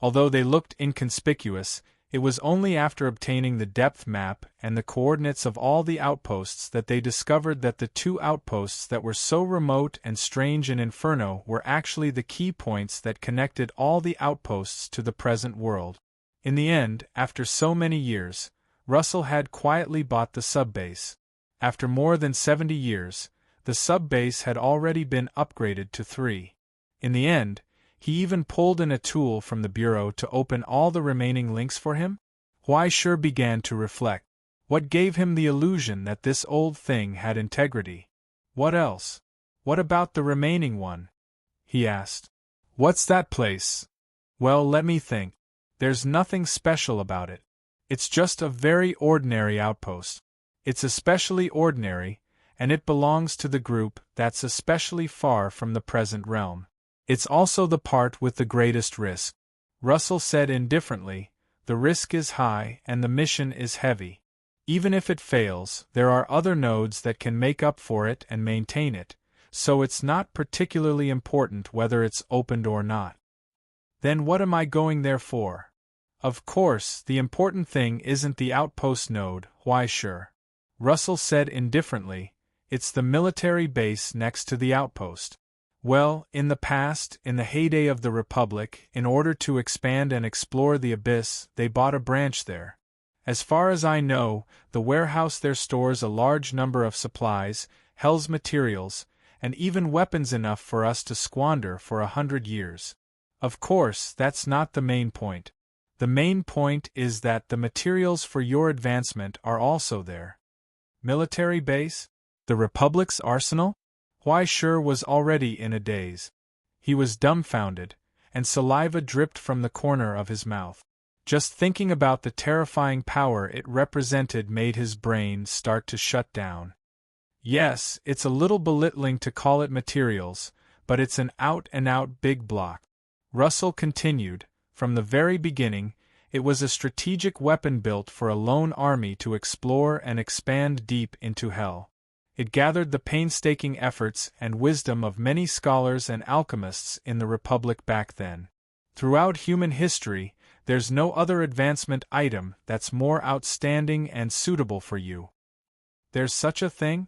Although they looked inconspicuous, it was only after obtaining the depth map and the coordinates of all the outposts that they discovered that the 2 outposts that were so remote and strange in Inferno were actually the key points that connected all the outposts to the present world. In the end, after so many years, Russell had quietly bought the subbase. After more than 70 years, the subbase had already been upgraded to 3. In the end, he even pulled in a tool from the bureau to open all the remaining links for him? Huaishur began to reflect. What gave him the illusion that this old thing had integrity? What else? What about the remaining one? He asked. What's that place? Well, let me think. There's nothing special about it. It's just a very ordinary outpost. It's especially ordinary, and it belongs to the group that's especially far from the present realm. It's also the part with the greatest risk. Russell said indifferently, the risk is high and the mission is heavy. Even if it fails, there are other nodes that can make up for it and maintain it, so it's not particularly important whether it's opened or not. Then what am I going there for? Of course, the important thing isn't the outpost node, Huaishur. Russell said indifferently, it's the military base next to the outpost. Well, in the past, in the heyday of the Republic, in order to expand and explore the Abyss, they bought a branch there. As far as I know, the warehouse there stores a large number of supplies, Hell's materials, and even weapons enough for us to squander for 100 years. Of course, that's not the main point. The main point is that the materials for your advancement are also there. Military base? The Republic's arsenal? Huaishur was already in a daze. He was dumbfounded, and saliva dripped from the corner of his mouth. Just thinking about the terrifying power it represented made his brain start to shut down. Yes, it's a little belittling to call it materials, but it's an out-and-out big block. Russell continued, from the very beginning, it was a strategic weapon built for a lone army to explore and expand deep into Hell. It gathered the painstaking efforts and wisdom of many scholars and alchemists in the Republic back then. Throughout human history, there's no other advancement item that's more outstanding and suitable for you. There's such a thing?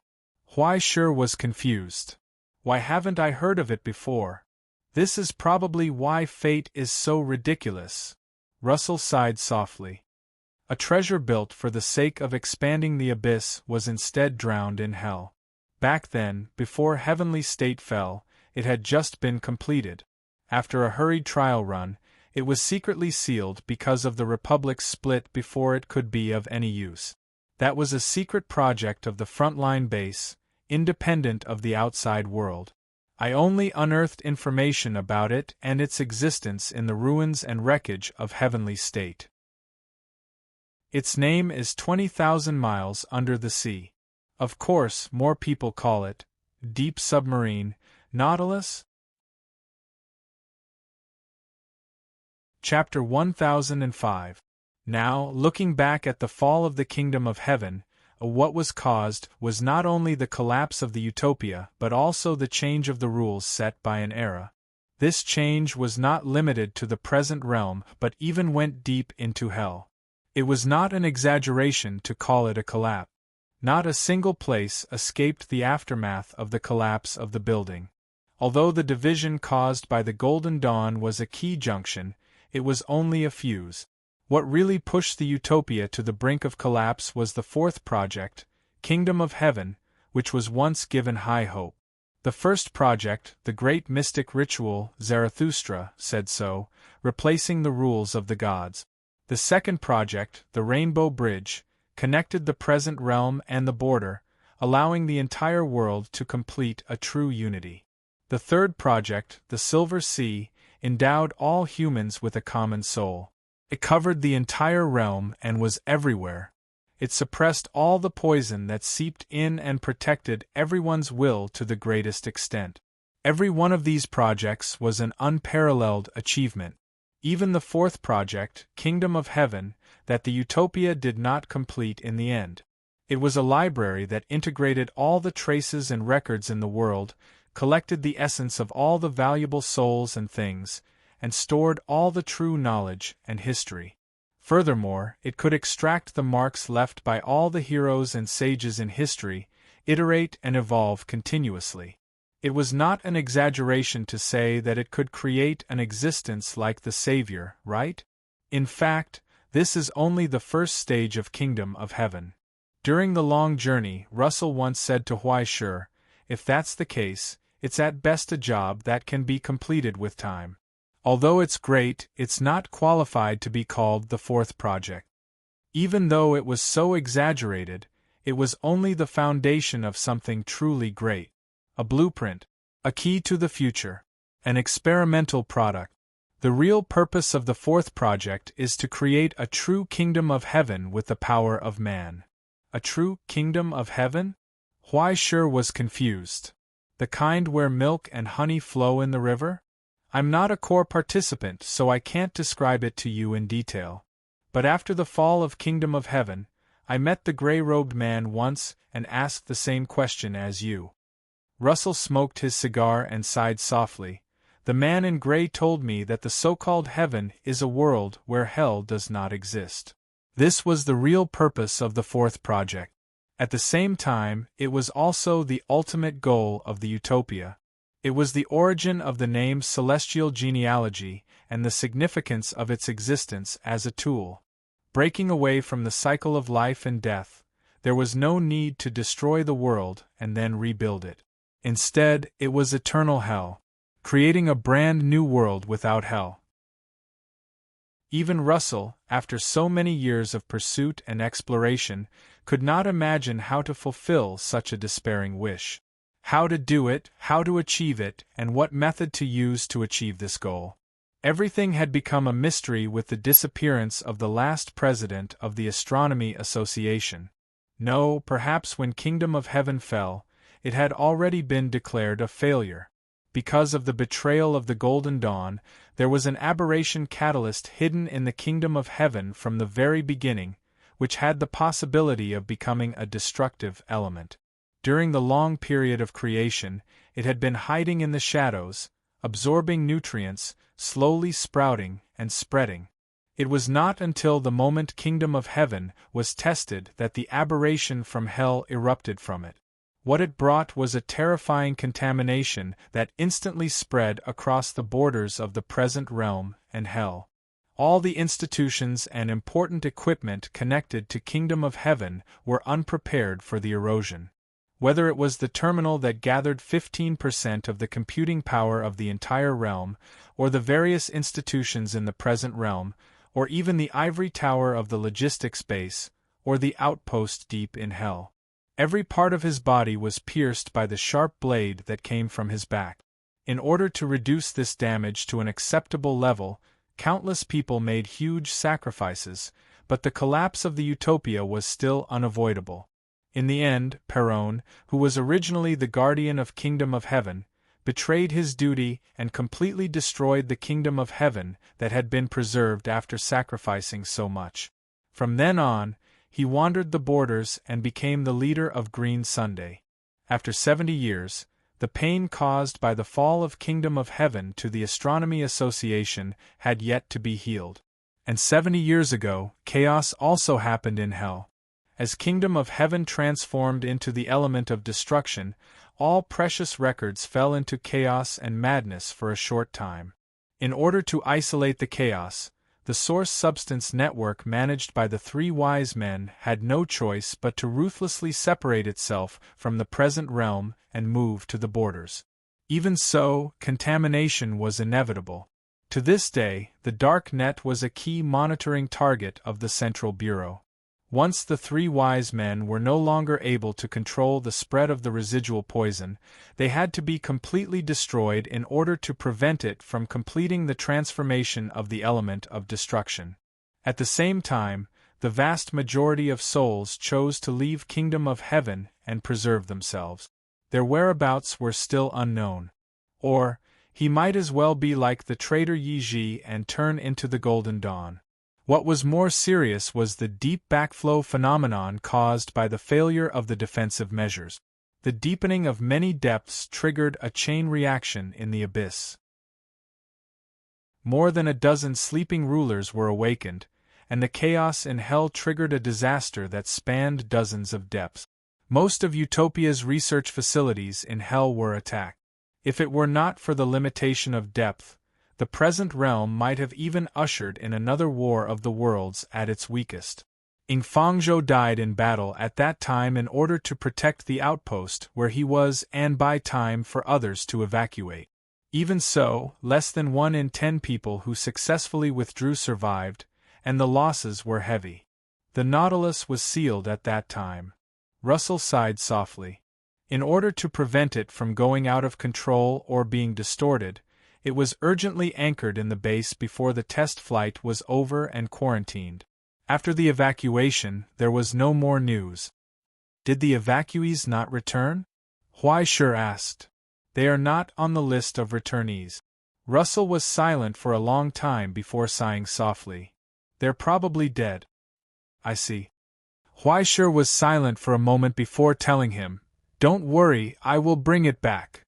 Huaishur was confused. Why haven't I heard of it before? This is probably why fate is so ridiculous. Russell sighed softly. A treasure built for the sake of expanding the abyss was instead drowned in hell. Back then, before Heavenly State fell, it had just been completed. After a hurried trial run, it was secretly sealed because of the Republic's split before it could be of any use. That was a secret project of the frontline base, independent of the outside world. I only unearthed information about it and its existence in the ruins and wreckage of Heavenly State. Its name is 20,000 miles under the sea. Of course, more people call it Deep Submarine, Nautilus. Chapter 1005. Now, looking back at the fall of the Kingdom of Heaven, what was caused was not only the collapse of the utopia but also the change of the rules set by an era. This change was not limited to the present realm but even went deep into hell. It was not an exaggeration to call it a collapse. Not a single place escaped the aftermath of the collapse of the building. Although the division caused by the Golden Dawn was a key junction, it was only a fuse. What really pushed the utopia to the brink of collapse was the fourth project, Kingdom of Heaven, which was once given high hope. The first project, the great mystic ritual, Zarathustra, said so, replacing the rules of the gods. The second project, the Rainbow Bridge, connected the present realm and the border, allowing the entire world to complete a true unity. The third project, the Silver Sea, endowed all humans with a common soul. It covered the entire realm and was everywhere. It suppressed all the poison that seeped in and protected everyone's will to the greatest extent. Every one of these projects was an unparalleled achievement. Even the fourth project, Kingdom of Heaven, that the utopia did not complete in the end. It was a library that integrated all the traces and records in the world, collected the essence of all the valuable souls and things, and stored all the true knowledge and history. Furthermore, it could extract the marks left by all the heroes and sages in history, iterate and evolve continuously. It was not an exaggeration to say that it could create an existence like the Savior, right? In fact, this is only the first stage of Kingdom of Heaven. During the long journey, Russell once said to Huai Sure, "If that's the case, it's at best a job that can be completed with time. Although it's great, it's not qualified to be called the fourth project." Even though it was so exaggerated, it was only the foundation of something truly great. A blueprint, a key to the future, an experimental product. The real purpose of the fourth project is to create a true Kingdom of Heaven with the power of man. A true Kingdom of Heaven? Huai Sure was confused. The kind where milk and honey flow in the river? I'm not a core participant, so I can't describe it to you in detail. But after the fall of Kingdom of Heaven, I met the gray-robed man once and asked the same question as you. Russell smoked his cigar and sighed softly. The man in gray told me that the so-called heaven is a world where hell does not exist. This was the real purpose of the fourth project. At the same time, it was also the ultimate goal of the utopia. It was the origin of the name celestial genealogy and the significance of its existence as a tool. Breaking away from the cycle of life and death, there was no need to destroy the world and then rebuild it. Instead, it was eternal hell, creating a brand new world without hell. Even Russell, after so many years of pursuit and exploration, could not imagine how to fulfill such a despairing wish. How to do it, how to achieve it, and what method to use to achieve this goal. Everything had become a mystery with the disappearance of the last president of the Astronomy Association. No, perhaps when Kingdom of Heaven fell, it had already been declared a failure. Because of the betrayal of the Golden Dawn, there was an aberration catalyst hidden in the Kingdom of Heaven from the very beginning, which had the possibility of becoming a destructive element. During the long period of creation, it had been hiding in the shadows, absorbing nutrients, slowly sprouting and spreading. It was not until the moment Kingdom of Heaven was tested that the aberration from hell erupted from it. What it brought was a terrifying contamination that instantly spread across the borders of the present realm and hell. All the institutions and important equipment connected to Kingdom of Heaven were unprepared for the erosion. Whether it was the terminal that gathered 15% of the computing power of the entire realm, or the various institutions in the present realm, or even the ivory tower of the logistics base, or the outpost deep in hell. Every part of his body was pierced by the sharp blade that came from his back. In order to reduce this damage to an acceptable level, countless people made huge sacrifices, but the collapse of the utopia was still unavoidable. In the end, Perron, who was originally the guardian of Kingdom of Heaven, betrayed his duty and completely destroyed the Kingdom of Heaven that had been preserved after sacrificing so much. From then on, he wandered the borders and became the leader of Green Sunday. After 70 years, the pain caused by the fall of Kingdom of Heaven to the Astronomy Association had yet to be healed. And 70 years ago, chaos also happened in hell. As Kingdom of Heaven transformed into the element of destruction, all precious records fell into chaos and madness for a short time. In order to isolate the chaos, the Source Substance Network managed by the Three Wise Men had no choice but to ruthlessly separate itself from the present realm and move to the borders. Even so, contamination was inevitable. To this day, the Dark Net was a key monitoring target of the Central Bureau. Once the Three Wise Men were no longer able to control the spread of the residual poison, they had to be completely destroyed in order to prevent it from completing the transformation of the element of destruction. At the same time, the vast majority of souls chose to leave Kingdom of Heaven and preserve themselves. Their whereabouts were still unknown. Or, he might as well be like the traitor Yi Ji and turn into the Golden Dawn. What was more serious was the deep backflow phenomenon caused by the failure of the defensive measures. The deepening of many depths triggered a chain reaction in the abyss. More than a dozen sleeping rulers were awakened, and the chaos in hell triggered a disaster that spanned dozens of depths. Most of Utopia's research facilities in hell were attacked. If it were not for the limitation of depth, the present realm might have even ushered in another war of the worlds at its weakest. Ing Fangzhou died in battle at that time in order to protect the outpost where he was and buy time for others to evacuate. Even so, less than 1 in 10 people who successfully withdrew survived, and the losses were heavy. The Nautilus was sealed at that time. Russell sighed softly. In order to prevent it from going out of control or being distorted, it was urgently anchored in the base before the test flight was over and quarantined. After the evacuation, there was no more news. Did the evacuees not return? Huaishur asked. They are not on the list of returnees. Russell was silent for a long time before sighing softly. They're probably dead. I see. Huaishur was silent for a moment before telling him, "Don't worry, I will bring it back."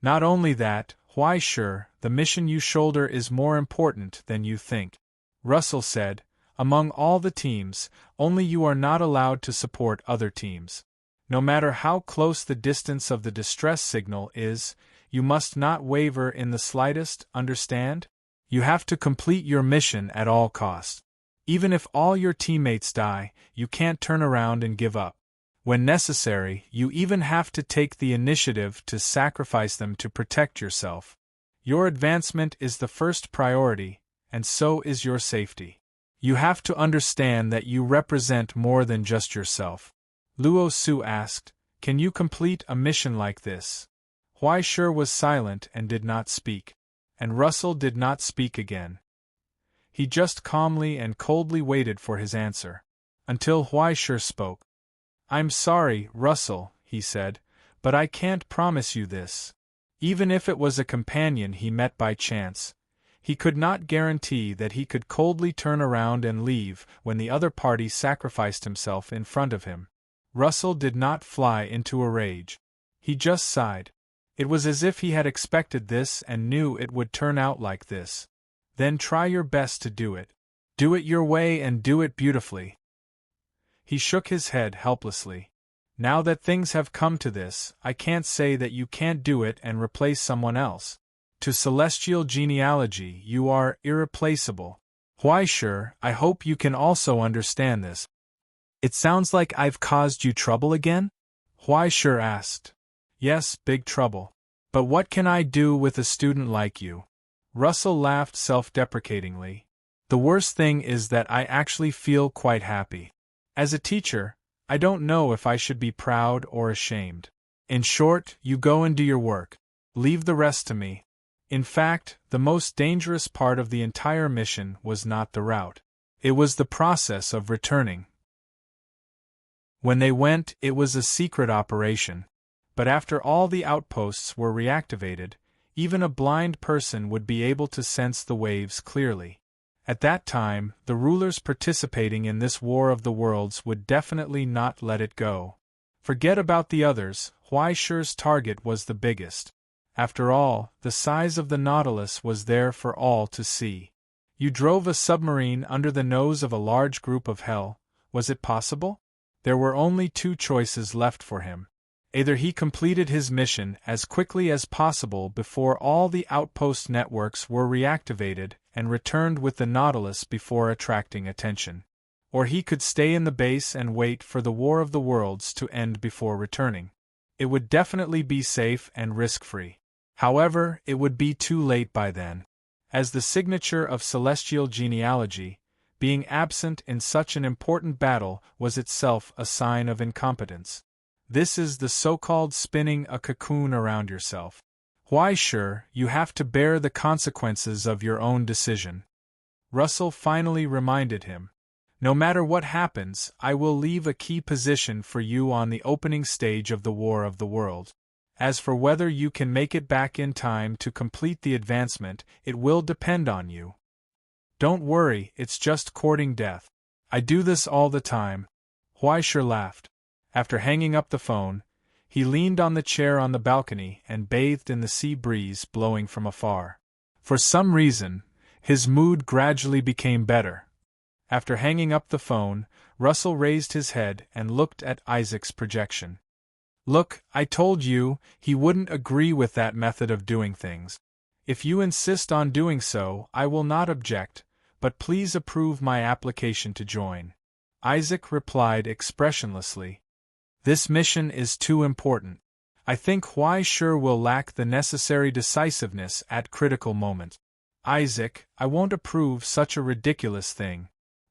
Not only that, Huaishur, the mission you shoulder is more important than you think. Russell said, among all the teams, only you are not allowed to support other teams. No matter how close the distance of the distress signal is, you must not waver in the slightest, understand? You have to complete your mission at all costs. Even if all your teammates die, you can't turn around and give up. When necessary, you even have to take the initiative to sacrifice them to protect yourself. Your advancement is the first priority, and so is your safety. You have to understand that you represent more than just yourself. Luo Su asked, "Can you complete a mission like this?" Huaishur was silent and did not speak. And Russell did not speak again. He just calmly and coldly waited for his answer. Until Huaishur spoke. "I'm sorry, Russell," he said, "but I can't promise you this. Even if it was a companion he met by chance, he could not guarantee that he could coldly turn around and leave when the other party sacrificed himself in front of him." Russell did not fly into a rage. He just sighed. It was as if he had expected this and knew it would turn out like this. Then try your best to do it. Do it your way and do it beautifully. He shook his head helplessly. Now that things have come to this, I can't say that you can't do it and replace someone else. To celestial genealogy, you are irreplaceable. Why sure, I hope you can also understand this. It sounds like I've caused you trouble again? Why sure asked. Yes, big trouble. But what can I do with a student like you? Russell laughed self-deprecatingly. The worst thing is that I actually feel quite happy. As a teacher, I don't know if I should be proud or ashamed. In short, you go and do your work. Leave the rest to me. In fact, the most dangerous part of the entire mission was not the route. It was the process of returning. When they went, it was a secret operation. But after all the outposts were reactivated, even a blind person would be able to sense the waves clearly. At that time, the rulers participating in this war of the worlds would definitely not let it go. Forget about the others, Huaishi's target was the biggest. After all, the size of the Nautilus was there for all to see. You drove a submarine under the nose of a large group of hell. Was it possible? There were only two choices left for him. Either he completed his mission as quickly as possible before all the outpost networks were reactivated and returned with the Nautilus before attracting attention. Or he could stay in the base and wait for the War of the Worlds to end before returning. It would definitely be safe and risk-free. However, it would be too late by then. As the signature of celestial genealogy, being absent in such an important battle was itself a sign of incompetence. This is the so-called spinning a cocoon around yourself. Why sure, you have to bear the consequences of your own decision. Russell finally reminded him. No matter what happens, I will leave a key position for you on the opening stage of the War of the World. As for whether you can make it back in time to complete the advancement, it will depend on you. Don't worry, it's just courting death. I do this all the time. Huaisher laughed. After hanging up the phone, he leaned on the chair on the balcony and bathed in the sea breeze blowing from afar. For some reason, his mood gradually became better. After hanging up the phone, Russell raised his head and looked at Isaac's projection. Look, I told you, he wouldn't agree with that method of doing things. If you insist on doing so, I will not object, but please approve my application to join. Isaac replied expressionlessly. This mission is too important. I think Huaisher will lack the necessary decisiveness at critical moments. Isaac, I won't approve such a ridiculous thing.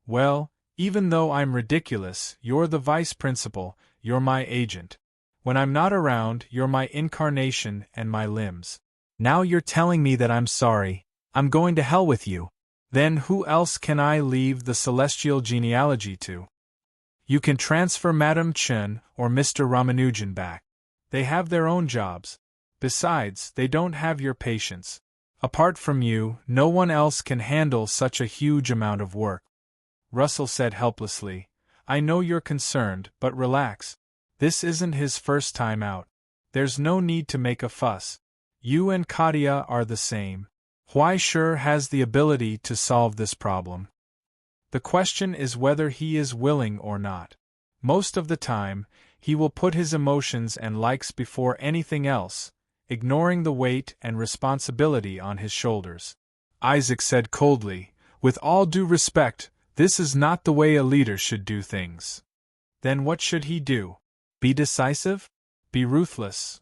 Well, even though I'm ridiculous, you're the vice principal, you're my agent. When I'm not around, you're my incarnation and my limbs. Now you're telling me that I'm sorry. I'm going to hell with you. Then who else can I leave the celestial genealogy to? You can transfer Madame Chen or Mr. Ramanujan back. They have their own jobs. Besides, they don't have your patience. Apart from you, no one else can handle such a huge amount of work. Russell said helplessly, I know you're concerned, but relax. This isn't his first time out. There's no need to make a fuss. You and Katia are the same. Huaisher has the ability to solve this problem. The question is whether he is willing or not. Most of the time, he will put his emotions and likes before anything else, ignoring the weight and responsibility on his shoulders. Isaac said coldly, with all due respect, this is not the way a leader should do things. Then what should he do? Be decisive? Be ruthless?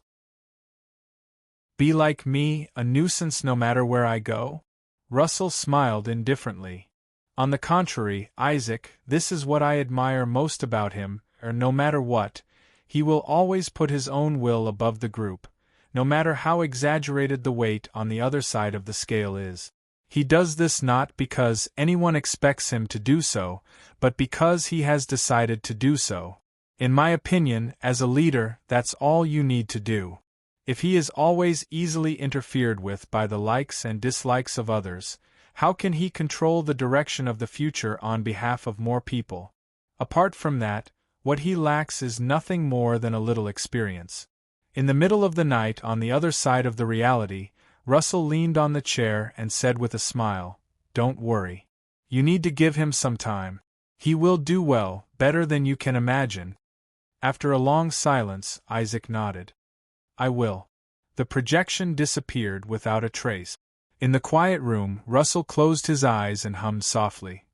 Be like me, a nuisance no matter where I go? Russell smiled indifferently. On the contrary, Isaac, this is what I admire most about him, no matter what, he will always put his own will above the group, no matter how exaggerated the weight on the other side of the scale is. He does this not because anyone expects him to do so, but because he has decided to do so. In my opinion, as a leader, that's all you need to do. If he is always easily interfered with by the likes and dislikes of others, how can he control the direction of the future on behalf of more people? Apart from that, what he lacks is nothing more than a little experience. In the middle of the night on the other side of the reality, Russell leaned on the chair and said with a smile, Don't worry. You need to give him some time. He will do well, better than you can imagine. After a long silence, Isaac nodded. I will. The projection disappeared without a trace. In the quiet room, Russell closed his eyes and hummed softly.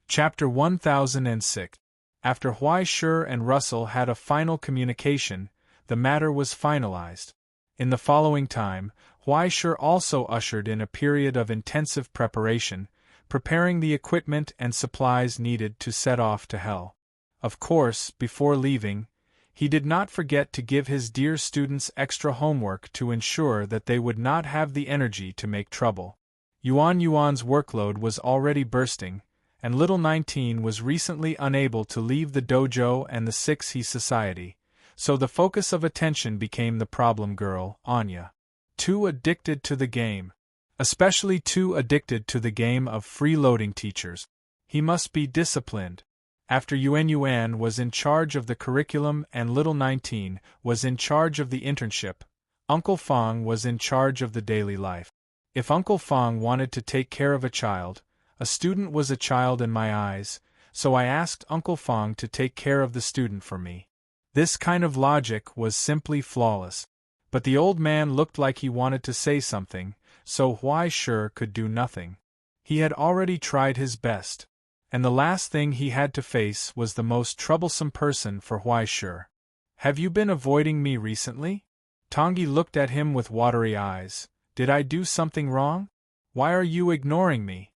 Chapter 1006. After Huai Shi and Russell had a final communication, the matter was finalized. In the following time, Huai Shi also ushered in a period of intensive preparation, preparing the equipment and supplies needed to set off to hell. Of course, before leaving, he did not forget to give his dear students extra homework to ensure that they would not have the energy to make trouble. Yuan's workload was already bursting, and little 19 was recently unable to leave the dojo and the 6he society, so the focus of attention became the problem girl, Anya. Too addicted to the game. Especially too addicted to the game of freeloading teachers. He must be disciplined. After Yuan was in charge of the curriculum and little 19 was in charge of the internship, Uncle Fong was in charge of the daily life. If Uncle Fong wanted to take care of a student was a child in my eyes, so I asked Uncle Fong to take care of the student for me. This kind of logic was simply flawless. But the old man looked like he wanted to say something, so Huai Shi could do nothing. He had already tried his best, and the last thing he had to face was the most troublesome person for Huai Shi. Have you been avoiding me recently? Tongyi looked at him with watery eyes. Did I do something wrong? Why are you ignoring me?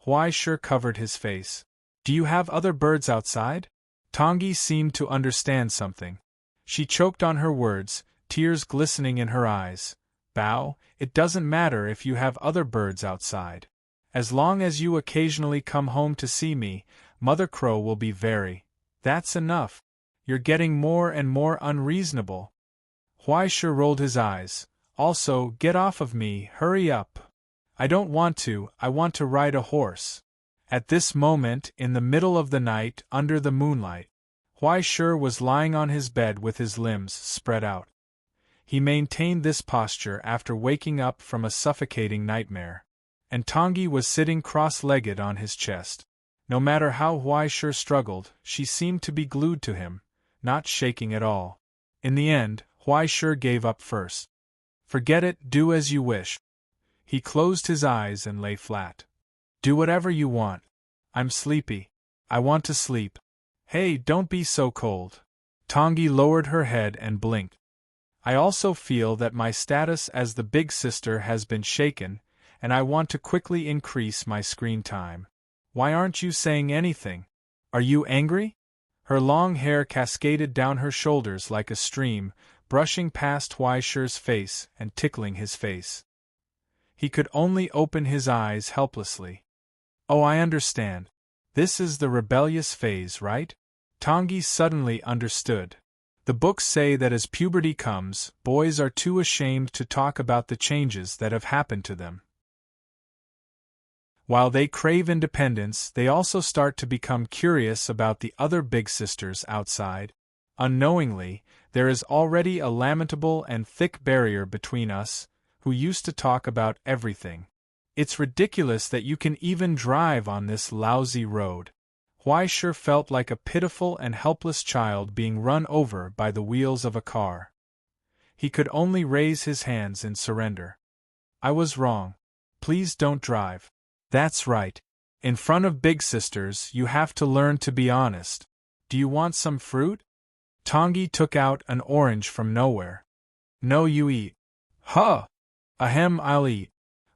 Huai Shi covered his face. Do you have other birds outside? Tongyi seemed to understand something. She choked on her words, tears glistening in her eyes. Bao, it doesn't matter if you have other birds outside. As long as you occasionally come home to see me, Mother Crow will be very. That's enough. You're getting more and more unreasonable. Huai Shi rolled his eyes. Also, get off of me, hurry up. I don't want to, I want to ride a horse. At this moment, in the middle of the night, under the moonlight, Huai Shi was lying on his bed with his limbs spread out. He maintained this posture after waking up from a suffocating nightmare. And Tongyi was sitting cross-legged on his chest. No matter how Huai Shi struggled, she seemed to be glued to him, not shaking at all. In the end, Huai Shi gave up first. Forget it, do as you wish. He closed his eyes and lay flat. Do whatever you want. I'm sleepy. I want to sleep. Hey, don't be so cold. Tongyi lowered her head and blinked. I also feel that my status as the big sister has been shaken, and I want to quickly increase my screen time. Why aren't you saying anything? Are you angry? Her long hair cascaded down her shoulders like a stream, brushing past Huai Shi's face and tickling his face. He could only open his eyes helplessly. Oh, I understand. This is the rebellious phase, right? Tongyi suddenly understood. The books say that as puberty comes, boys are too ashamed to talk about the changes that have happened to them. While they crave independence, they also start to become curious about the other big sisters outside. Unknowingly, there is already a lamentable and thick barrier between us, who used to talk about everything. It's ridiculous that you can even drive on this lousy road. Huai Shi felt like a pitiful and helpless child being run over by the wheels of a car. He could only raise his hands in surrender. I was wrong. Please don't drive. That's right. In front of big sisters, you have to learn to be honest. Do you want some fruit? Tongyi took out an orange from nowhere. No, you eat. Huh! Ahem, I'll eat.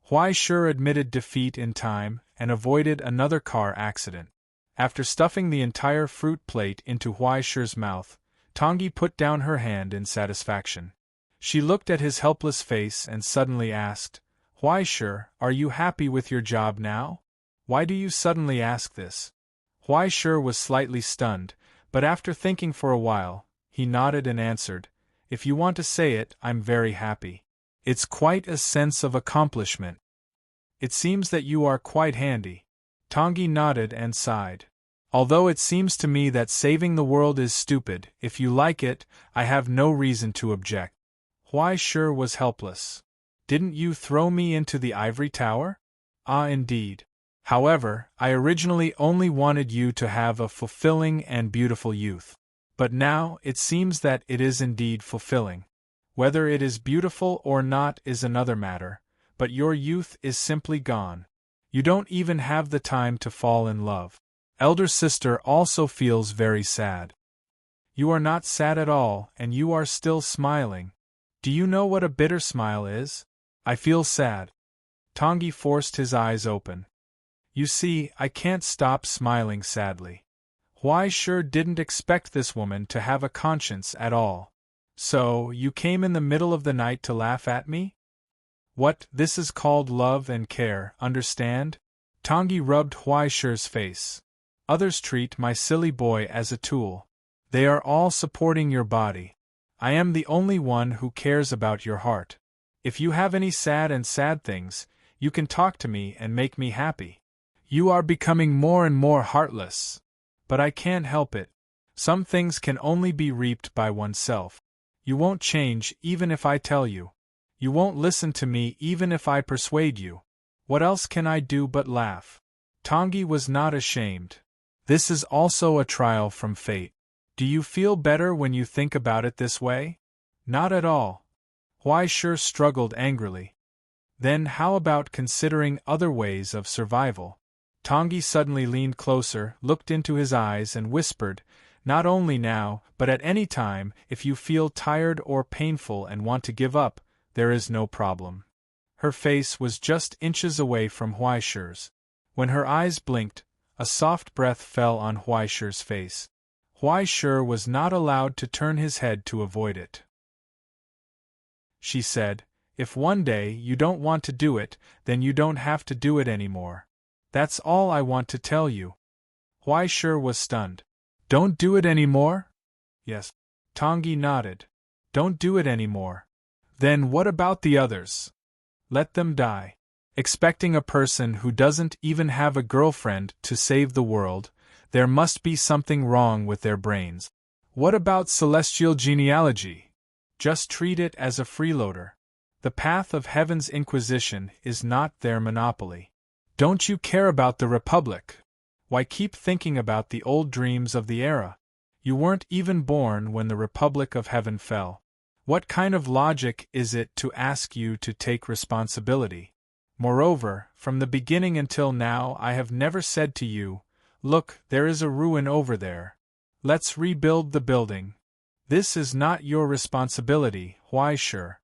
Huai Shi admitted defeat in time and avoided another car accident. After stuffing the entire fruit plate into Huai Shi's mouth, Tongyi put down her hand in satisfaction. She looked at his helpless face and suddenly asked, Huai Shi, are you happy with your job now? Why do you suddenly ask this? Huai Shi was slightly stunned, but after thinking for a while, he nodded and answered, If you want to say it, I'm very happy. It's quite a sense of accomplishment. It seems that you are quite handy. Tongyi nodded and sighed. Although it seems to me that saving the world is stupid, if you like it, I have no reason to object. Huai Shi was helpless. Didn't you throw me into the ivory tower? Ah, indeed. However, I originally only wanted you to have a fulfilling and beautiful youth. But now it seems that it is indeed fulfilling. Whether it is beautiful or not is another matter, but your youth is simply gone. You don't even have the time to fall in love. Elder sister also feels very sad. You are not sad at all, and you are still smiling. Do you know what a bitter smile is? I feel sad. Tongi forced his eyes open. You see, I can't stop smiling sadly. Why sure didn't expect this woman to have a conscience at all. So, you came in the middle of the night to laugh at me? What, this is called love and care, understand? Tongi rubbed Huaishi's face. Others treat my silly boy as a tool. They are all supporting your body. I am the only one who cares about your heart. If you have any sad things, you can talk to me and make me happy. You are becoming more and more heartless. But I can't help it. Some things can only be reaped by oneself. You won't change even if I tell you. You won't listen to me even if I persuade you. What else can I do but laugh? Tongi was not ashamed. This is also a trial from fate. Do you feel better when you think about it this way? Not at all. Huaishir struggled angrily. Then how about considering other ways of survival? Tongi suddenly leaned closer, looked into his eyes and whispered, not only now, but at any time, if you feel tired or painful and want to give up, there is no problem. Her face was just inches away from Huaishir's. When her eyes blinked, a soft breath fell on Huaishir's face. Huaishir was not allowed to turn his head to avoid it. She said, if one day you don't want to do it, then you don't have to do it anymore. That's all I want to tell you. Huaishir was stunned. Don't do it anymore? Yes. Tongi nodded. Don't do it anymore. Then what about the others? Let them die. Expecting a person who doesn't even have a girlfriend to save the world, there must be something wrong with their brains. What about celestial genealogy? Just treat it as a freeloader. The path of heaven's inquisition is not their monopoly. Don't you care about the Republic? Why keep thinking about the old dreams of the era? You weren't even born when the Republic of Heaven fell. What kind of logic is it to ask you to take responsibility? Moreover, from the beginning until now I have never said to you, look, there is a ruin over there. Let's rebuild the building. This is not your responsibility, Huaishir.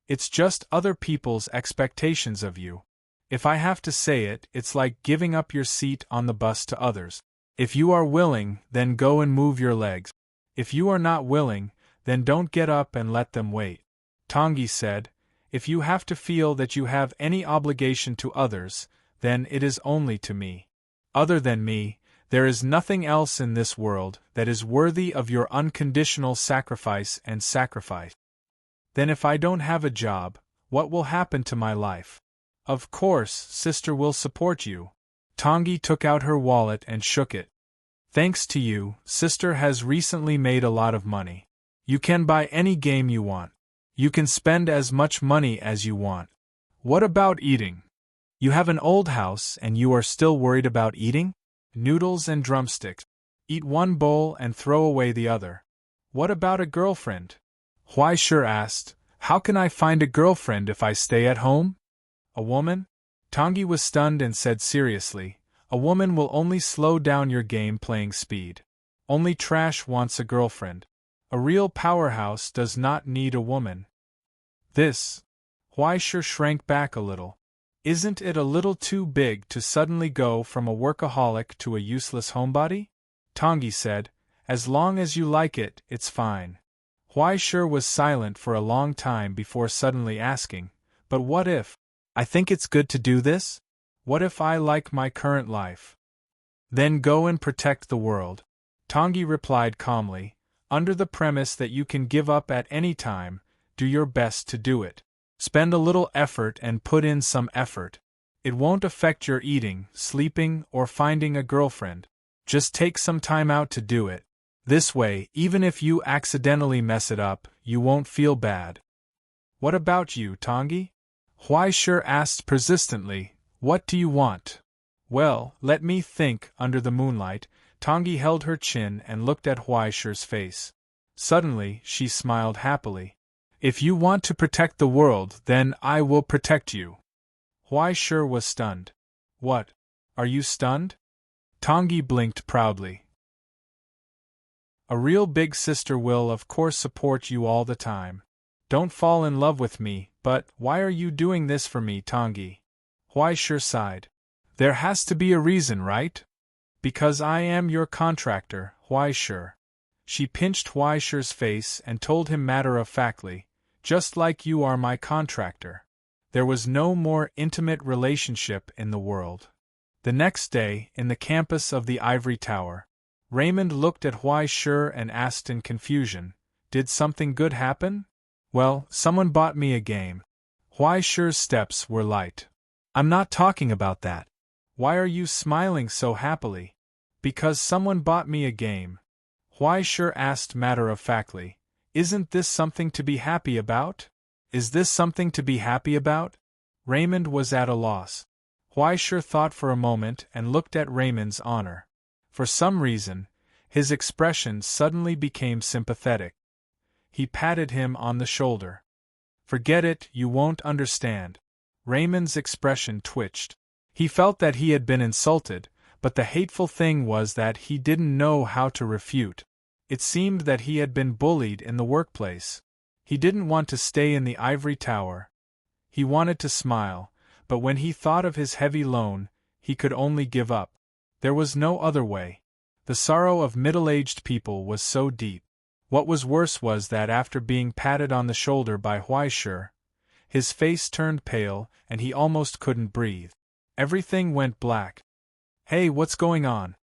It's just other people's expectations of you. If I have to say it, it's like giving up your seat on the bus to others. If you are willing, then go and move your legs. If you are not willing, then don't get up and let them wait. Tongi said, if you have to feel that you have any obligation to others, then it is only to me. Other than me, there is nothing else in this world that is worthy of your unconditional sacrifice and sacrifice. Then if I don't have a job, what will happen to my life? Of course, sister will support you. Tongi took out her wallet and shook it. Thanks to you, sister has recently made a lot of money. You can buy any game you want. You can spend as much money as you want. What about eating? You have an old house and you are still worried about eating? Noodles and drumsticks. Eat one bowl and throw away the other. What about a girlfriend? Huaishir asked, how can I find a girlfriend if I stay at home? A woman? Tongi was stunned and said seriously, a woman will only slow down your game playing speed. Only trash wants a girlfriend. A real powerhouse does not need a woman. This. Huaishir shrank back a little. Isn't it a little too big to suddenly go from a workaholic to a useless homebody? Tongi said, as long as you like it, it's fine. Huaishir was silent for a long time before suddenly asking, but what if? I think it's good to do this? What if I like my current life? Then go and protect the world. Tongi replied calmly, under the premise that you can give up at any time, do your best to do it. Spend a little effort and put in some effort. It won't affect your eating, sleeping, or finding a girlfriend. Just take some time out to do it. This way, even if you accidentally mess it up, you won't feel bad. What about you, Tongi? Huaishir asked persistently, what do you want? Well, let me think. Under the moonlight, Tongi held her chin and looked at Huaishi's face. Suddenly, she smiled happily. If you want to protect the world, then I will protect you. Huaishi was stunned. What? Are you stunned? Tongi blinked proudly. A real big sister will of course support you all the time. Don't fall in love with me, but why are you doing this for me, Tongi? Huaishi sighed. There has to be a reason, right? Because I am your contractor, Huaishi. She pinched Huaishi's face and told him matter-of-factly, just like you are my contractor. There was no more intimate relationship in the world. The next day, in the campus of the Ivory Tower, Raymond looked at Huaishi and asked in confusion, Did something good happen? Well, someone bought me a game. Huaishi's steps were light. I'm not talking about that. Why are you smiling so happily? Because someone bought me a game. Huaishi asked matter-of-factly, Isn't this something to be happy about? Is this something to be happy about? Raymond was at a loss. Huaishi thought for a moment and looked at Raymond's honor. For some reason, his expression suddenly became sympathetic. He patted him on the shoulder. Forget it, you won't understand. Raymond's expression twitched. He felt that he had been insulted, but the hateful thing was that he didn't know how to refute. It seemed that he had been bullied in the workplace. He didn't want to stay in the Ivory Tower. He wanted to smile, but when he thought of his heavy loan, he could only give up. There was no other way. The sorrow of middle-aged people was so deep. What was worse was that after being patted on the shoulder by Huaishi, his face turned pale and he almost couldn't breathe. Everything went black. Hey, what's going on?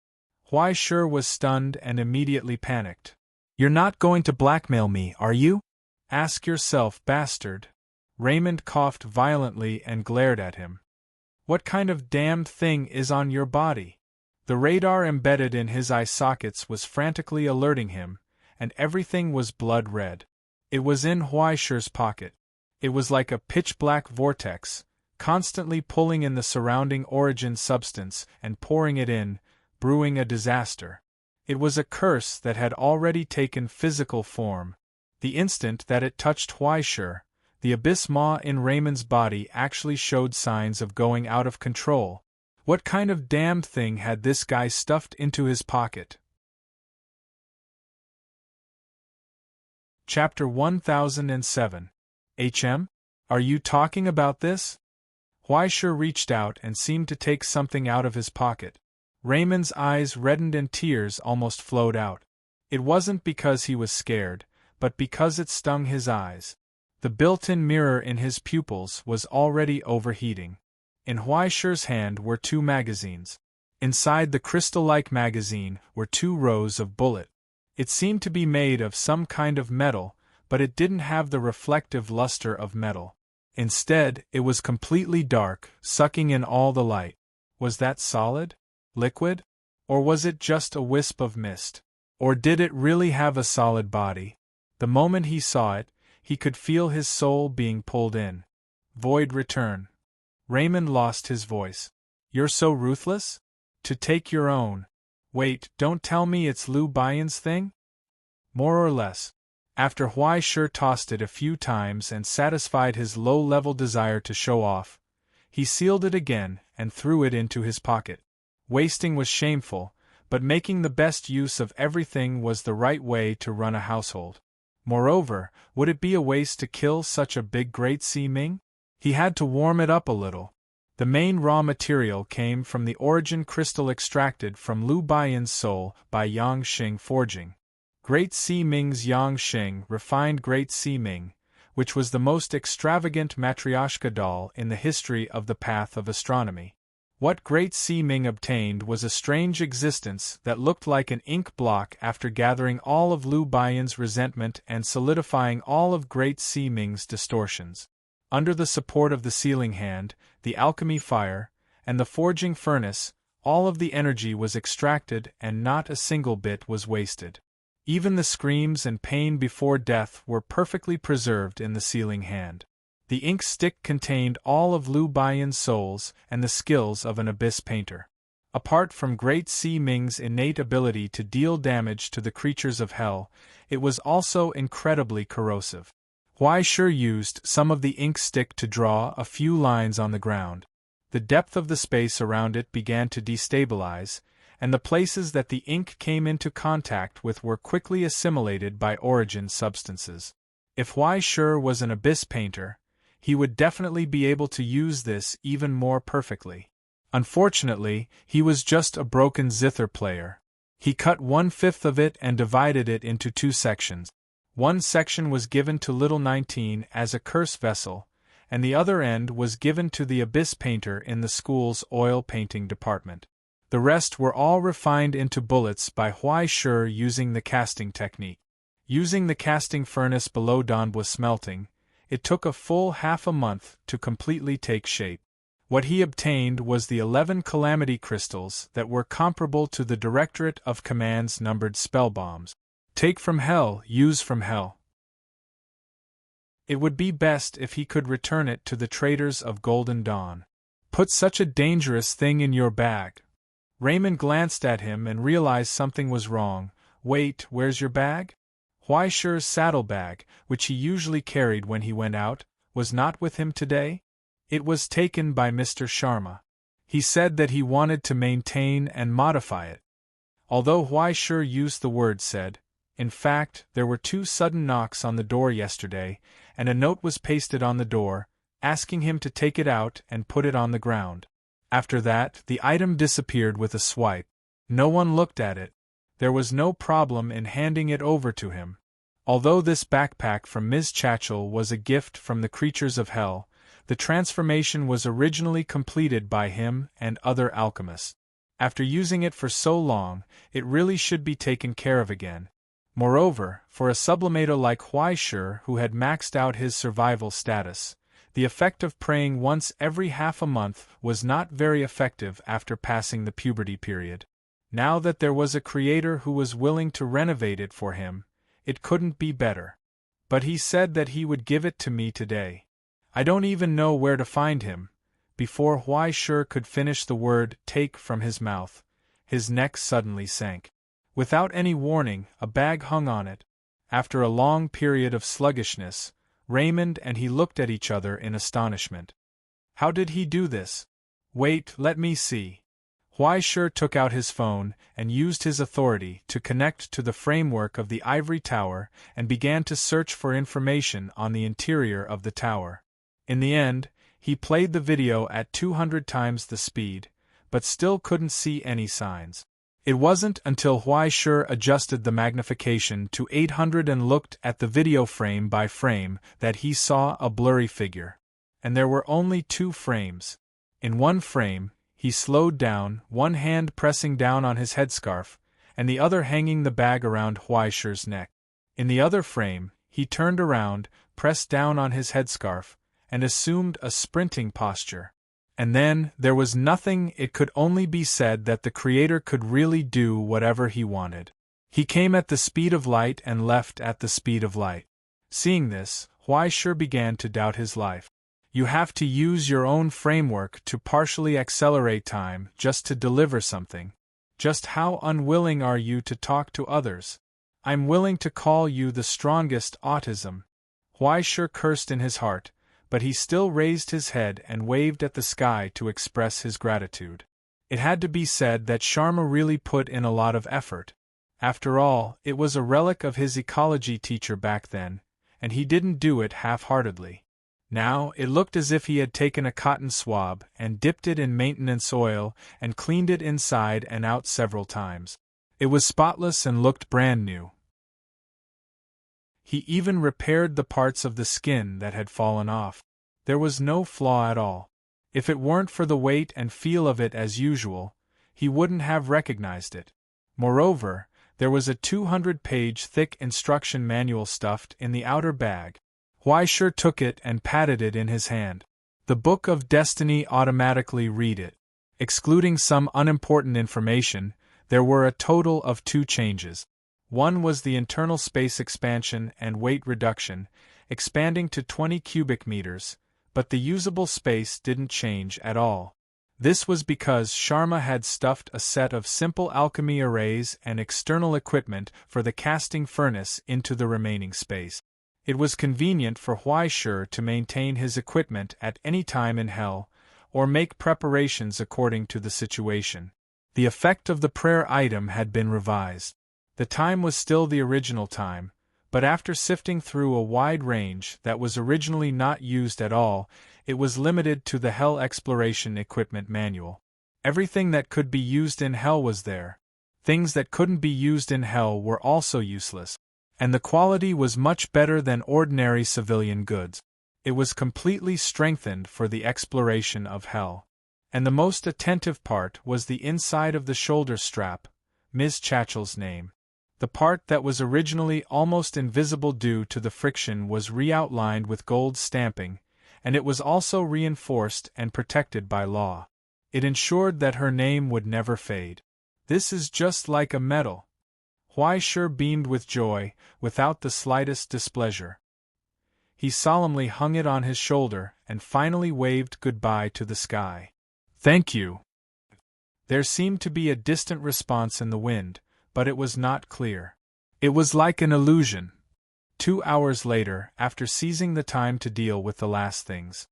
Huaishi was stunned and immediately panicked. You're not going to blackmail me, are you? Ask yourself, bastard. Raymond coughed violently and glared at him. What kind of damned thing is on your body? The radar embedded in his eye sockets was frantically alerting him, and everything was blood red. It was in Huaishi's pocket. It was like a pitch-black vortex, constantly pulling in the surrounding origin substance and pouring it in, brewing a disaster. It was a curse that had already taken physical form. The instant that it touched Huaishi, the abyss maw in Raymond's body actually showed signs of going out of control. What kind of damned thing had this guy stuffed into his pocket? Chapter 1007. HM? Are you talking about this? Huaishi reached out and seemed to take something out of his pocket. Raymond's eyes reddened and tears almost flowed out. It wasn't because he was scared, but because it stung his eyes. The built-in mirror in his pupils was already overheating. In Huaishi's hand were 2 magazines. Inside the crystal-like magazine were 2 rows of bullets. It seemed to be made of some kind of metal, but it didn't have the reflective luster of metal. Instead, it was completely dark, sucking in all the light. Was that solid? Liquid? Or was it just a wisp of mist? Or did it really have a solid body? The moment he saw it, he could feel his soul being pulled in. Void return. Raymond lost his voice. You're so ruthless? To take your own. Wait, don't tell me it's Lu Baiyan's thing? More or less. After Huaishi tossed it a few times and satisfied his low-level desire to show off, he sealed it again and threw it into his pocket. Wasting was shameful, but making the best use of everything was the right way to run a household. Moreover, would it be a waste to kill such a big Great Sea Ming? He had to warm it up a little. The main raw material came from the origin crystal extracted from Lu Baiyan's soul by Yangxing forging. Great Sea Ming's Yangxing refined Great Sea Ming, which was the most extravagant Matryoshka doll in the history of the path of astronomy. What Great Sea Ming obtained was a strange existence that looked like an ink block after gathering all of Lu Baiyan's resentment and solidifying all of Great Sea Ming's distortions. Under the support of the sealing hand, the alchemy fire, and the forging furnace, all of the energy was extracted and not a single bit was wasted. Even the screams and pain before death were perfectly preserved in the sealing hand. The ink stick contained all of Lu Baiyan's souls and the skills of an abyss painter. Apart from Great Sea Ming's innate ability to deal damage to the creatures of hell, it was also incredibly corrosive. Huai Shi used some of the ink stick to draw a few lines on the ground. The depth of the space around it began to destabilize, and the places that the ink came into contact with were quickly assimilated by origin substances. If Huai Shi was an abyss painter, he would definitely be able to use this even more perfectly. Unfortunately, he was just a broken zither player. He cut 1/5 of it and divided it into 2 sections. One section was given to Little 19 as a curse vessel, and the other end was given to the abyss painter in the school's oil painting department. The rest were all refined into bullets by Huai Shi using the casting technique. Using the casting furnace below Donbwa smelting, it took a full half a month to completely take shape. What he obtained was the 11 calamity crystals that were comparable to the Directorate of Command's numbered spell bombs. Take from hell, use from hell. It would be best if he could return it to the traders of Golden Dawn. Put such a dangerous thing in your bag. Raymond glanced at him and realized something was wrong. Wait, where's your bag? Huai Shi's saddlebag, which he usually carried when he went out, was not with him today? It was taken by Mr. Sharma. He said that he wanted to maintain and modify it. Although Huai Shi used the word said, in fact, there were 2 sudden knocks on the door yesterday, and a note was pasted on the door, asking him to take it out and put it on the ground. After that, the item disappeared with a swipe. No one looked at it. There was no problem in handing it over to him. Although this backpack from Ms. Chachel was a gift from the creatures of hell, the transformation was originally completed by him and other alchemists. After using it for so long, it really should be taken care of again. Moreover, for a sublimator like Huai Shi who had maxed out his survival status, the effect of praying once every half a month was not very effective after passing the puberty period. Now that there was a creator who was willing to renovate it for him, it couldn't be better. But he said that he would give it to me today. I don't even know where to find him. Before Huai Shi could finish the word take from his mouth, his neck suddenly sank. Without any warning, a bag hung on it. After a long period of sluggishness, Raymond and he looked at each other in astonishment. How did he do this? Wait, let me see. Huai Shi took out his phone and used his authority to connect to the framework of the ivory tower and began to search for information on the interior of the tower. In the end, he played the video at 200 times the speed, but still couldn't see any signs. It wasn't until Huai Shi adjusted the magnification to 800 and looked at the video frame by frame that he saw a blurry figure. And there were only 2 frames. In one frame, he slowed down, one hand pressing down on his headscarf, and the other hanging the bag around Huai Shi's neck. In the other frame, he turned around, pressed down on his headscarf, and assumed a sprinting posture. And then, there was nothing. It could only be said that the creator could really do whatever he wanted. He came at the speed of light and left at the speed of light. Seeing this, Huai Shi began to doubt his life. You have to use your own framework to partially accelerate time just to deliver something. Just how unwilling are you to talk to others? I'm willing to call you the strongest autism. Huai Shi cursed in his heart, but he still raised his head and waved at the sky to express his gratitude. It had to be said that Sharma really put in a lot of effort. After all, it was a relic of his ecology teacher back then, and he didn't do it half-heartedly. Now, it looked as if he had taken a cotton swab and dipped it in maintenance oil and cleaned it inside and out several times. It was spotless and looked brand new. He even repaired the parts of the skin that had fallen off. There was no flaw at all. If it weren't for the weight and feel of it as usual, he wouldn't have recognized it. Moreover, there was a 200-page thick instruction manual stuffed in the outer bag. Huai Shi took it and patted it in his hand. The Book of Destiny automatically read it. Excluding some unimportant information, there were a total of 2 changes. One was the internal space expansion and weight reduction, expanding to 20 cubic meters, but the usable space didn't change at all. This was because Sharma had stuffed a set of simple alchemy arrays and external equipment for the casting furnace into the remaining space. It was convenient for Huaishur to maintain his equipment at any time in hell, or make preparations according to the situation. The effect of the prayer item had been revised. The time was still the original time, but after sifting through a wide range that was originally not used at all, it was limited to the Hell Exploration Equipment Manual. Everything that could be used in Hell was there. Things that couldn't be used in Hell were also useless, and the quality was much better than ordinary civilian goods. It was completely strengthened for the exploration of Hell. And the most attentive part was the inside of the shoulder strap, Ms. Chachel's name. The part that was originally almost invisible due to the friction was re-outlined with gold stamping, and it was also reinforced and protected by law. It ensured that her name would never fade. This is just like a medal. Huaishur beamed with joy, without the slightest displeasure. He solemnly hung it on his shoulder and finally waved goodbye to the sky. "Thank you." There seemed to be a distant response in the wind, but it was not clear. It was like an illusion. 2 hours later, after seizing the time to deal with the last things,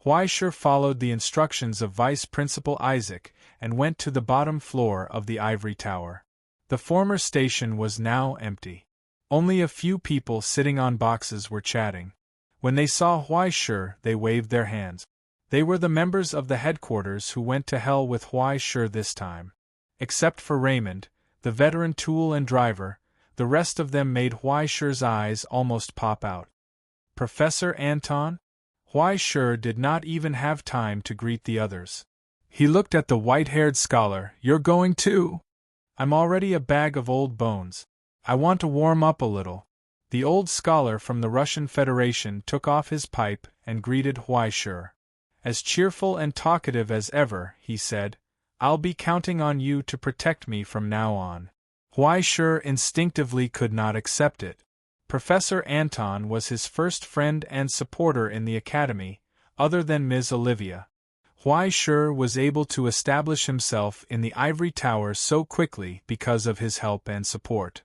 Huaishur followed the instructions of Vice Principal Isaac and went to the bottom floor of the ivory tower. The former station was now empty. Only a few people sitting on boxes were chatting. When they saw Huaishur, they waved their hands. They were the members of the headquarters who went to hell with Huaishur this time. Except for Raymond, the veteran tool and driver, the rest of them made Huaishur's eyes almost pop out. "Professor Anton?" Huaishur did not even have time to greet the others. He looked at the white-haired scholar. "You're going too?" "I'm already a bag of old bones. I want to warm up a little." The old scholar from the Russian Federation took off his pipe and greeted Huaishur. As cheerful and talkative as ever, he said, "I'll be counting on you to protect me from now on." Huaishur instinctively could not accept it. Professor Anton was his first friend and supporter in the academy, other than Ms. Olivia. Huaishur was able to establish himself in the ivory tower so quickly because of his help and support.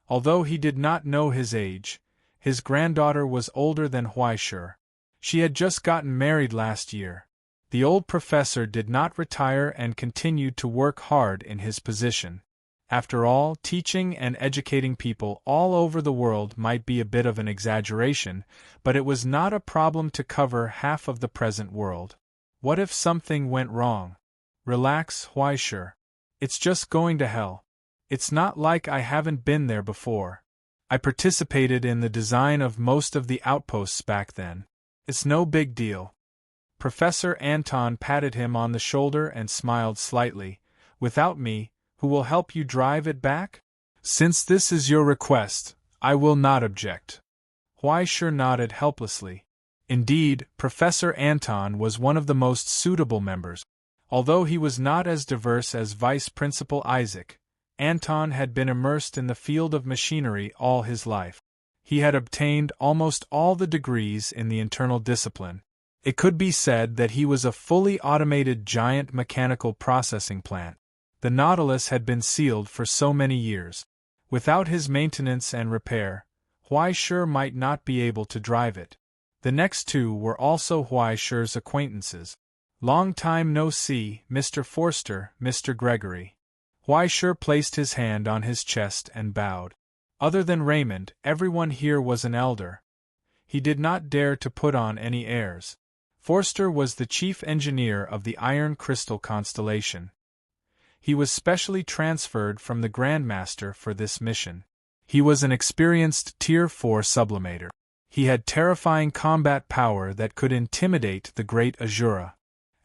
Although he did not know his age, his granddaughter was older than Huaishur. She had just gotten married last year. The old professor did not retire and continued to work hard in his position. After all, teaching and educating people all over the world might be a bit of an exaggeration, but it was not a problem to cover half of the present world. What if something went wrong? Relax, Huaishur. It's just going to hell. It's not like I haven't been there before. I participated in the design of most of the outposts back then. It's no big deal. Professor Anton patted him on the shoulder and smiled slightly. "Without me, who will help you drive it back? Since this is your request, I will not object." Huaishur nodded helplessly. Indeed, Professor Anton was one of the most suitable members. Although he was not as diverse as Vice Principal Isaac, Anton had been immersed in the field of machinery all his life. He had obtained almost all the degrees in the internal discipline. It could be said that he was a fully automated giant mechanical processing plant. The Nautilus had been sealed for so many years. Without his maintenance and repair, Huaishur might not be able to drive it. The next two were also Huaishur's acquaintances. "Long time no see, Mr. Forster, Mr. Gregory." Huaishur placed his hand on his chest and bowed. Other than Raymond, everyone here was an elder. He did not dare to put on any airs. Forster was the chief engineer of the Iron Crystal constellation. He was specially transferred from the Grandmaster for this mission. He was an experienced Tier 4 sublimator. He had terrifying combat power that could intimidate the Great Azura.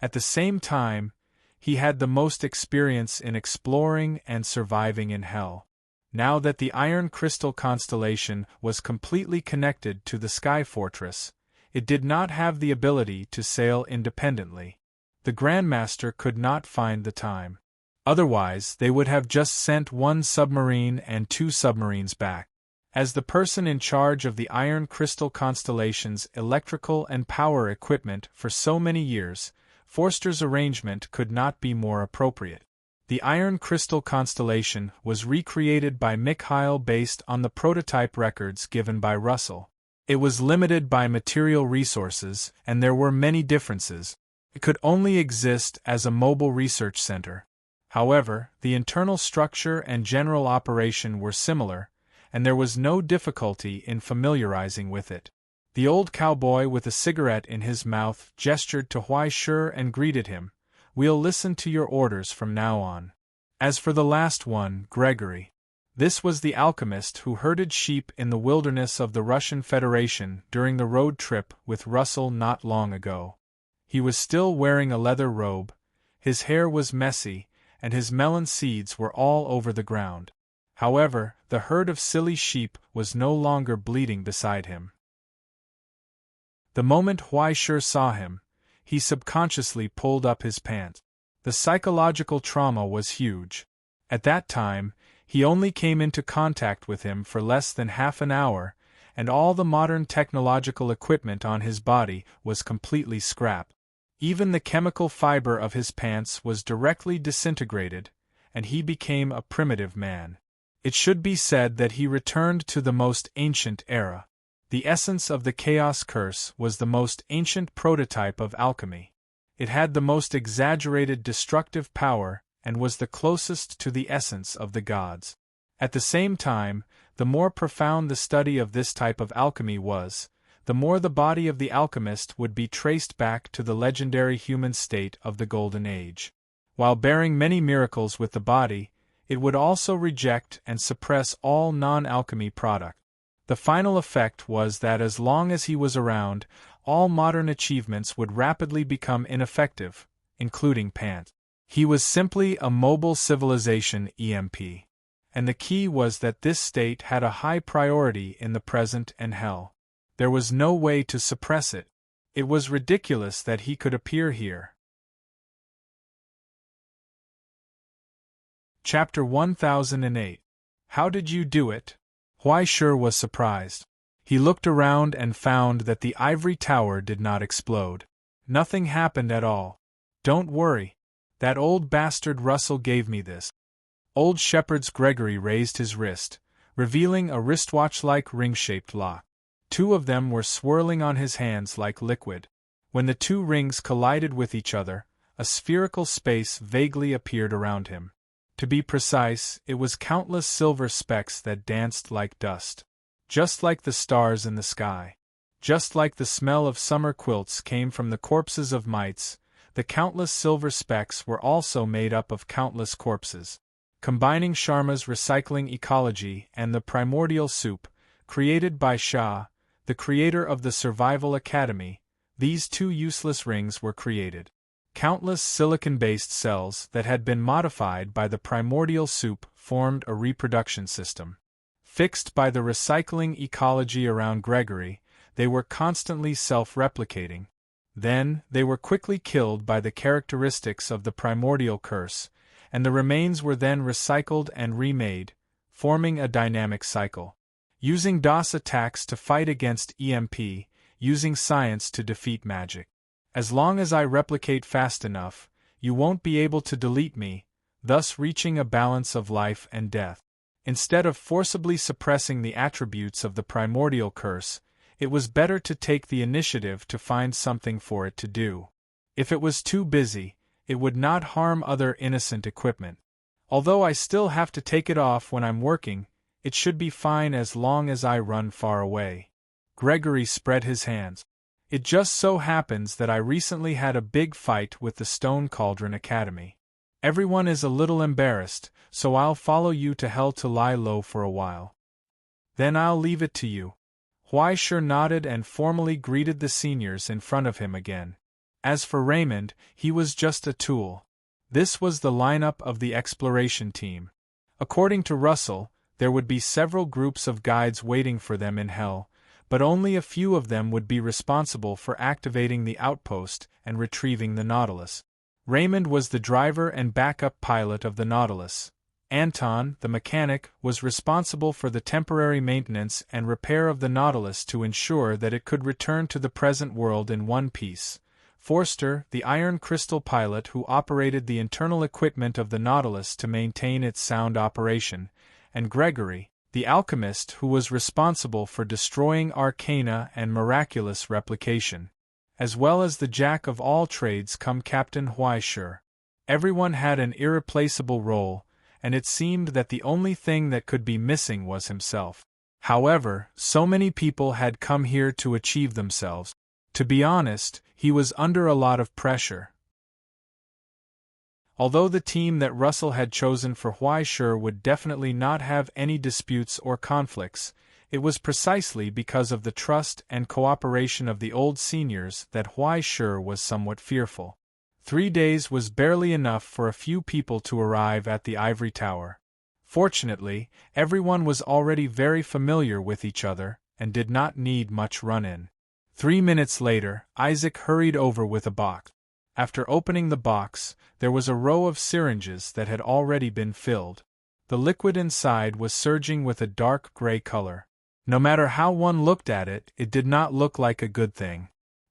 At the same time, he had the most experience in exploring and surviving in Hell. Now that the Iron Crystal constellation was completely connected to the Sky Fortress, it did not have the ability to sail independently. The Grandmaster could not find the time. Otherwise, they would have just sent one submarine and 2 submarines back. As the person in charge of the Iron Crystal constellation's electrical and power equipment for so many years, Forster's arrangement could not be more appropriate. The Iron Crystal constellation was recreated by Mikhail based on the prototype records given by Russell. It was limited by material resources, and there were many differences. It could only exist as a mobile research center. However, the internal structure and general operation were similar, and there was no difficulty in familiarizing with it. The old cowboy with a cigarette in his mouth gestured to Huai Shi and greeted him. "We'll listen to your orders from now on." As for the last one, Gregory. This was the alchemist who herded sheep in the wilderness of the Russian Federation during the road trip with Russell not long ago. He was still wearing a leather robe, his hair was messy, and his melon seeds were all over the ground. However, the herd of silly sheep was no longer bleating beside him. The moment Huai Shi saw him, he subconsciously pulled up his pants. The psychological trauma was huge. At that time, he only came into contact with him for less than half an hour, and all the modern technological equipment on his body was completely scrapped. Even the chemical fiber of his pants was directly disintegrated, and he became a primitive man. It should be said that he returned to the most ancient era. The essence of the Chaos Curse was the most ancient prototype of alchemy. It had the most exaggerated destructive power and was the closest to the essence of the gods. At the same time, the more profound the study of this type of alchemy was, the more the body of the alchemist would be traced back to the legendary human state of the Golden Age. While bearing many miracles with the body, it would also reject and suppress all non-alchemy product. The final effect was that as long as he was around, all modern achievements would rapidly become ineffective, including pants. He was simply a mobile civilization EMP. And the key was that this state had a high priority in the present and hell. There was no way to suppress it. It was ridiculous that he could appear here. Chapter 1008. How did you do it? Huai Shi was surprised. He looked around and found that the ivory tower did not explode. Nothing happened at all. Don't worry. That old bastard Russell gave me this. Old Shepherd's Gregory raised his wrist, revealing a wristwatch-like ring-shaped lock. Two of them were swirling on his hands like liquid. When the two rings collided with each other, a spherical space vaguely appeared around him. To be precise, it was countless silver specks that danced like dust. Just like the stars in the sky. Just like the smell of summer quilts came from the corpses of mites, the countless silver specks were also made up of countless corpses. Combining Sharma's recycling ecology and the primordial soup, created by Shah, the creator of the Survival Academy, these two useless rings were created. Countless silicon-based cells that had been modified by the primordial soup formed a reproduction system. Fixed by the recycling ecology around Gregory, they were constantly self-replicating. Then, they were quickly killed by the characteristics of the primordial curse, and the remains were then recycled and remade, forming a dynamic cycle. Using DOS attacks to fight against EMP, using science to defeat magic. As long as I replicate fast enough, you won't be able to delete me, thus reaching a balance of life and death. Instead of forcibly suppressing the attributes of the primordial curse, it was better to take the initiative to find something for it to do. If it was too busy, it would not harm other innocent equipment. Although I still have to take it off when I'm working, it should be fine as long as I run far away. Gregory spread his hands. It just so happens that I recently had a big fight with the Stone Cauldron Academy. Everyone is a little embarrassed, so I'll follow you to hell to lie low for a while. Then I'll leave it to you. Huai Shi nodded and formally greeted the seniors in front of him again. As for Raymond, he was just a tool. This was the lineup of the exploration team. According to Russell, there would be several groups of guides waiting for them in hell, but only a few of them would be responsible for activating the outpost and retrieving the Nautilus. Raymond was the driver and backup pilot of the Nautilus. Anton, the mechanic, was responsible for the temporary maintenance and repair of the Nautilus to ensure that it could return to the present world in one piece, Forster, the iron crystal pilot who operated the internal equipment of the Nautilus to maintain its sound operation, and Gregory, the alchemist who was responsible for destroying arcana and miraculous replication, as well as the jack of all trades come Captain Huaishur. Everyone had an irreplaceable role, and it seemed that the only thing that could be missing was himself. However, so many people had come here to achieve themselves. To be honest, he was under a lot of pressure. Although the team that Russell had chosen for Huaishur would definitely not have any disputes or conflicts, it was precisely because of the trust and cooperation of the old seniors that Huaishur was somewhat fearful. 3 days was barely enough for a few people to arrive at the ivory tower. Fortunately, everyone was already very familiar with each other and did not need much run-in. 3 minutes later, Isaac hurried over with a box. After opening the box, there was a row of syringes that had already been filled. The liquid inside was surging with a dark gray color. No matter how one looked at it, it did not look like a good thing.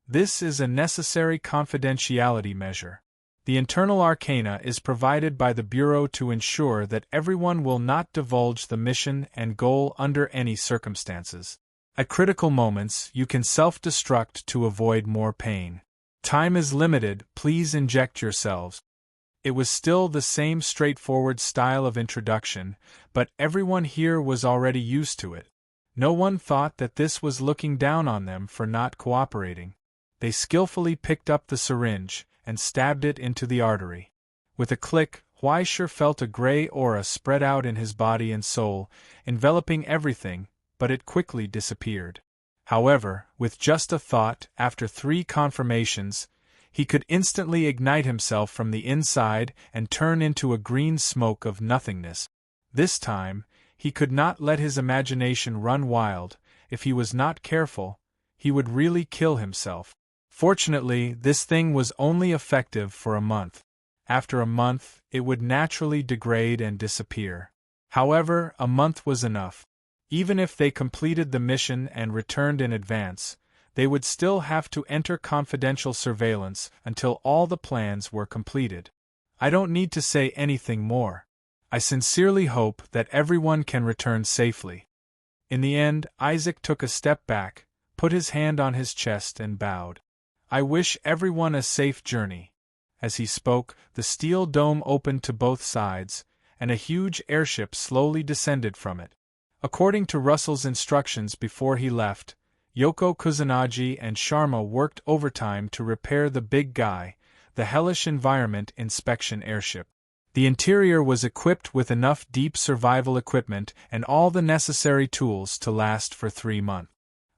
This is a necessary confidentiality measure. The internal arcana is provided by the Bureau to ensure that everyone will not divulge the mission and goal under any circumstances. At critical moments, you can self-destruct to avoid more pain. Time is limited, please inject yourselves. It was still the same straightforward style of introduction, but everyone here was already used to it. No one thought that this was looking down on them for not cooperating. They skillfully picked up the syringe and stabbed it into the artery. With a click, Huaishur felt a gray aura spread out in his body and soul, enveloping everything, but it quickly disappeared. However, with just a thought, after 3 confirmations, he could instantly ignite himself from the inside and turn into a green smoke of nothingness. This time, he could not let his imagination run wild. If he was not careful, he would really kill himself. Fortunately, this thing was only effective for a month. After a month, it would naturally degrade and disappear. However, a month was enough. Even if they completed the mission and returned in advance, they would still have to enter confidential surveillance until all the plans were completed. I don't need to say anything more. I sincerely hope that everyone can return safely. In the end, Isaac took a step back, put his hand on his chest and bowed. I wish everyone a safe journey. As he spoke, the steel dome opened to both sides, and a huge airship slowly descended from it. According to Russell's instructions before he left, Yoko Kusanagi and Sharma worked overtime to repair the big guy, the hellish environment inspection airship. The interior was equipped with enough deep survival equipment and all the necessary tools to last for 3 months.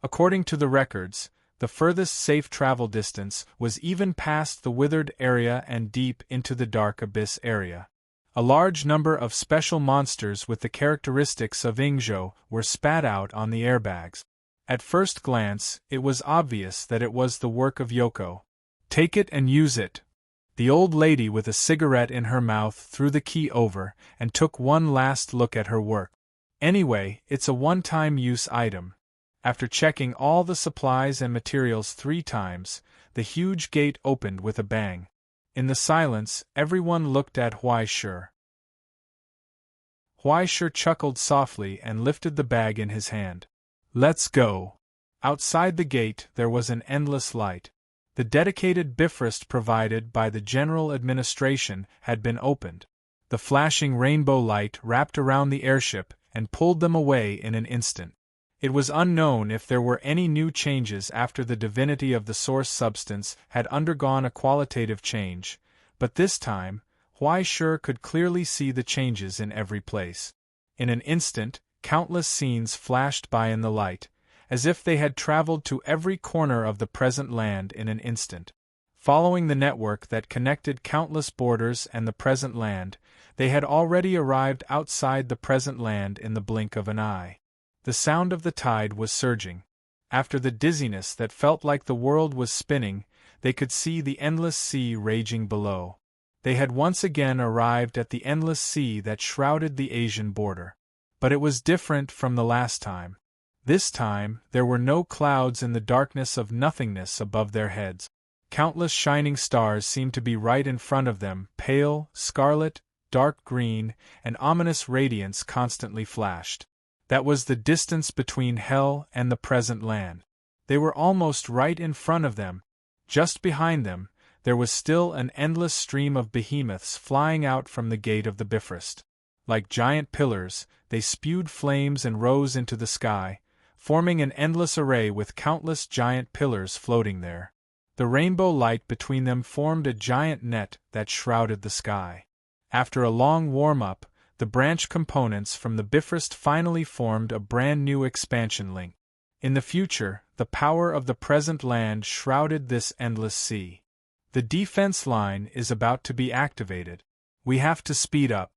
According to the records, the furthest safe travel distance was even past the withered area and deep into the dark abyss area. A large number of special monsters with the characteristics of Ingzhou were spat out on the airbags. At first glance, it was obvious that it was the work of Yoko. Take it and use it. The old lady with a cigarette in her mouth threw the key over and took one last look at her work. Anyway, it's a one-time use item. After checking all the supplies and materials 3 times, the huge gate opened with a bang. In the silence, everyone looked at Huaishur. Huaishur chuckled softly and lifted the bag in his hand. Let's go. Outside the gate there was an endless light. The dedicated bifrost provided by the General Administration had been opened. The flashing rainbow light wrapped around the airship and pulled them away in an instant. It was unknown if there were any new changes after the divinity of the source substance had undergone a qualitative change, but this time, Huaishur could clearly see the changes in every place. In an instant, countless scenes flashed by in the light, as if they had traveled to every corner of the present land in an instant. Following the network that connected countless borders and the present land, they had already arrived outside the present land in the blink of an eye. The sound of the tide was surging. After the dizziness that felt like the world was spinning, they could see the endless sea raging below. They had once again arrived at the endless sea that shrouded the Asian border. But it was different from the last time. This time, there were no clouds in the darkness of nothingness above their heads. Countless shining stars seemed to be right in front of them, pale, scarlet, dark green, and ominous radiance constantly flashed. That was the distance between hell and the present land. They were almost right in front of them. Just behind them, there was still an endless stream of behemoths flying out from the gate of the Bifrost. Like giant pillars, they spewed flames and rose into the sky, forming an endless array with countless giant pillars floating there. The rainbow light between them formed a giant net that shrouded the sky. After a long warm-up, the branch components from the Bifrost finally formed a brand new expansion link. In the future, the power of the present land shrouded this endless sea. The defense line is about to be activated. We have to speed up.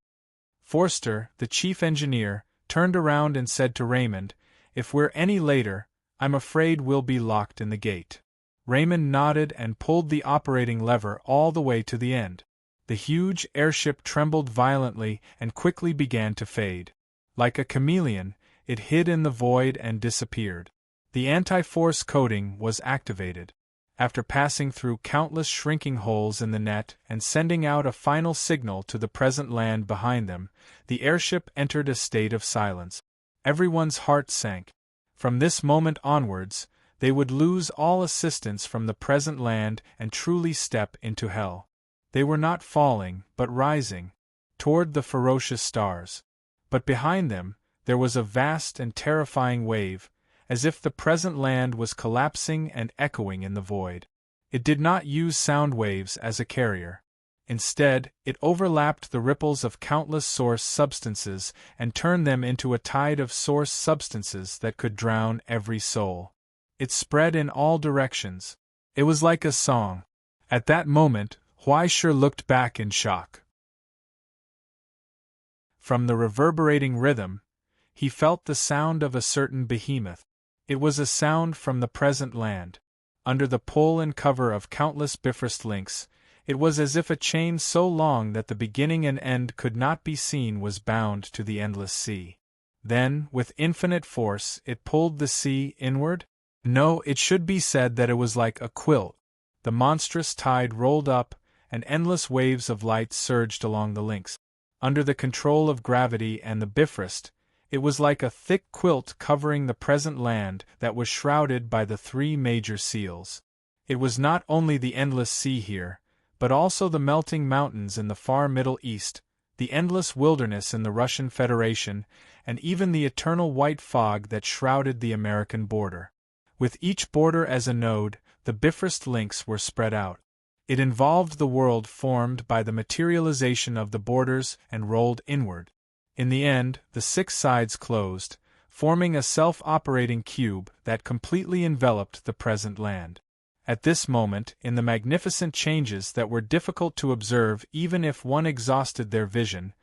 Forster, the chief engineer, turned around and said to Raymond, "If we're any later, I'm afraid we'll be locked in the gate." Raymond nodded and pulled the operating lever all the way to the end. The huge airship trembled violently and quickly began to fade. Like a chameleon, it hid in the void and disappeared. The anti-force coating was activated. After passing through countless shrinking holes in the net and sending out a final signal to the present land behind them, the airship entered a state of silence. Everyone's heart sank. From this moment onwards, they would lose all assistance from the present land and truly step into hell. They were not falling, but rising, toward the ferocious stars. But behind them, there was a vast and terrifying wave, as if the present land was collapsing and echoing in the void. It did not use sound waves as a carrier. Instead, it overlapped the ripples of countless source substances and turned them into a tide of source substances that could drown every soul. It spread in all directions. It was like a song. At that moment, Huaisher looked back in shock. From the reverberating rhythm, he felt the sound of a certain behemoth. It was a sound from the present land. Under the pull and cover of countless Bifrost links, it was as if a chain so long that the beginning and end could not be seen was bound to the endless sea. Then, with infinite force, it pulled the sea inward? No, it should be said that it was like a quilt. The monstrous tide rolled up, and endless waves of light surged along the links. Under the control of gravity and the Bifrost, it was like a thick quilt covering the present land that was shrouded by the three major seals. It was not only the endless sea here, but also the melting mountains in the far Middle East, the endless wilderness in the Russian Federation, and even the eternal white fog that shrouded the American border. With each border as a node, the Bifrost links were spread out. It involved the world formed by the materialization of the borders and rolled inward. In the end, the 6 sides closed, forming a self-operating cube that completely enveloped the present land. At this moment, in the magnificent changes that were difficult to observe even if one exhausted their vision,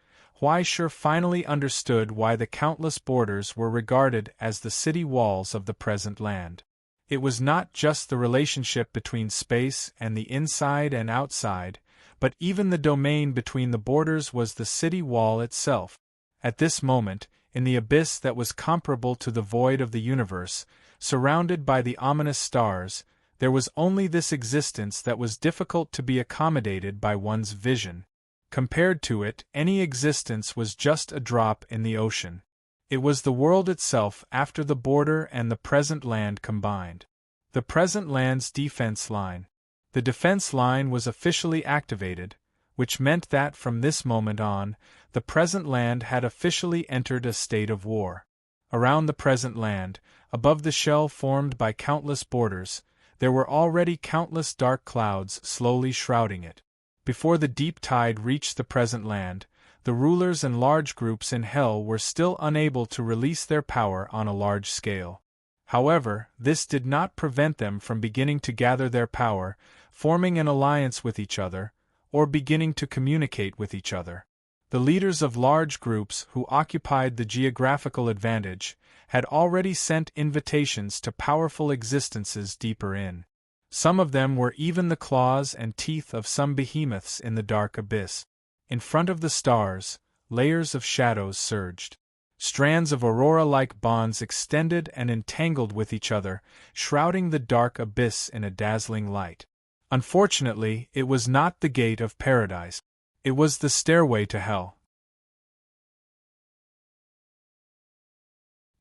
Huaisher finally understood why the countless borders were regarded as the city walls of the present land. It was not just the relationship between space and the inside and outside, but even the domain between the borders was the city wall itself. At this moment, in the abyss that was comparable to the void of the universe, surrounded by the ominous stars, there was only this existence that was difficult to be accommodated by one's vision. Compared to it, any existence was just a drop in the ocean. It was the world itself after the border and the present land combined. The present land's defense line. The defense line was officially activated, which meant that from this moment on, the present land had officially entered a state of war. Around the present land, above the shell formed by countless borders, there were already countless dark clouds slowly shrouding it. Before the deep tide reached the present land, the rulers and large groups in hell were still unable to release their power on a large scale. However, this did not prevent them from beginning to gather their power, forming an alliance with each other, or beginning to communicate with each other. The leaders of large groups who occupied the geographical advantage had already sent invitations to powerful existences deeper in. Some of them were even the claws and teeth of some behemoths in the dark abyss. In front of the stars, layers of shadows surged. Strands of aurora-like bonds extended and entangled with each other, shrouding the dark abyss in a dazzling light. Unfortunately, it was not the gate of paradise. It was the stairway to hell.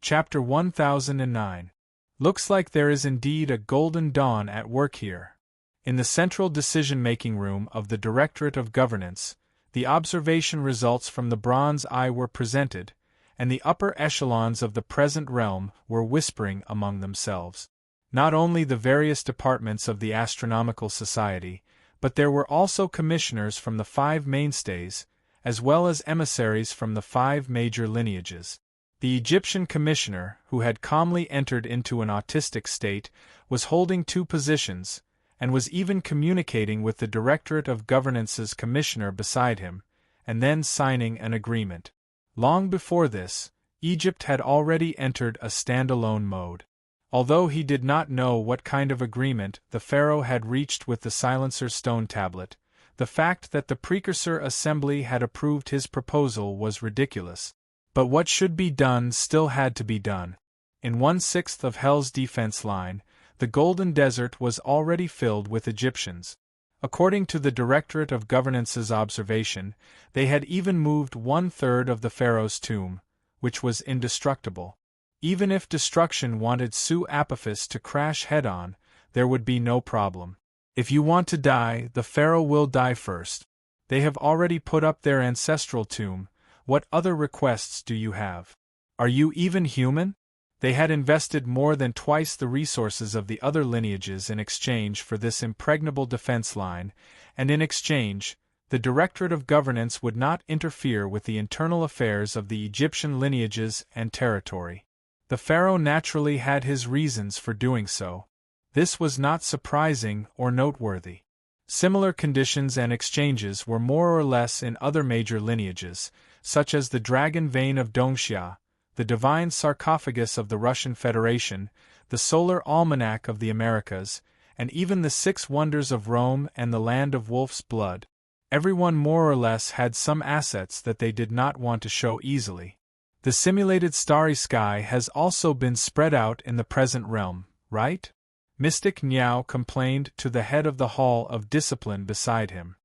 Chapter 1009. Looks like there is indeed a golden dawn at work here. In the central decision-making room of the Directorate of Governance, the observation results from the bronze eye were presented, and the upper echelons of the present realm were whispering among themselves. Not only the various departments of the Astronomical Society, but there were also commissioners from the 5 mainstays, as well as emissaries from the 5 major lineages. The Egyptian commissioner, who had calmly entered into an autistic state, was holding 2 positions, and was even communicating with the Directorate of Governance's commissioner beside him, and then signing an agreement. Long before this, Egypt had already entered a standalone mode. Although he did not know what kind of agreement the pharaoh had reached with the Silencer stone tablet, the fact that the precursor assembly had approved his proposal was ridiculous. But what should be done still had to be done. In 1/6 of Hell's defense line, the Golden Desert was already filled with Egyptians. According to the Directorate of Governance's observation, they had even moved 1/3 of the pharaoh's tomb, which was indestructible. Even if destruction wanted Su Apophis to crash head-on, there would be no problem. If you want to die, the pharaoh will die first. They have already put up their ancestral tomb. What other requests do you have? Are you even human? They had invested more than twice the resources of the other lineages in exchange for this impregnable defense line, and in exchange, the Directorate of Governance would not interfere with the internal affairs of the Egyptian lineages and territory. The pharaoh naturally had his reasons for doing so. This was not surprising or noteworthy. Similar conditions and exchanges were more or less in other major lineages, such as the Dragon Vein of Dongxia, the Divine Sarcophagus of the Russian Federation, the Solar Almanac of the Americas, and even the 6 Wonders of Rome and the Land of Wolf's Blood. Everyone more or less had some assets that they did not want to show easily. The simulated starry sky has also been spread out in the present realm, right? Mystic Niao complained to the head of the Hall of Discipline beside him.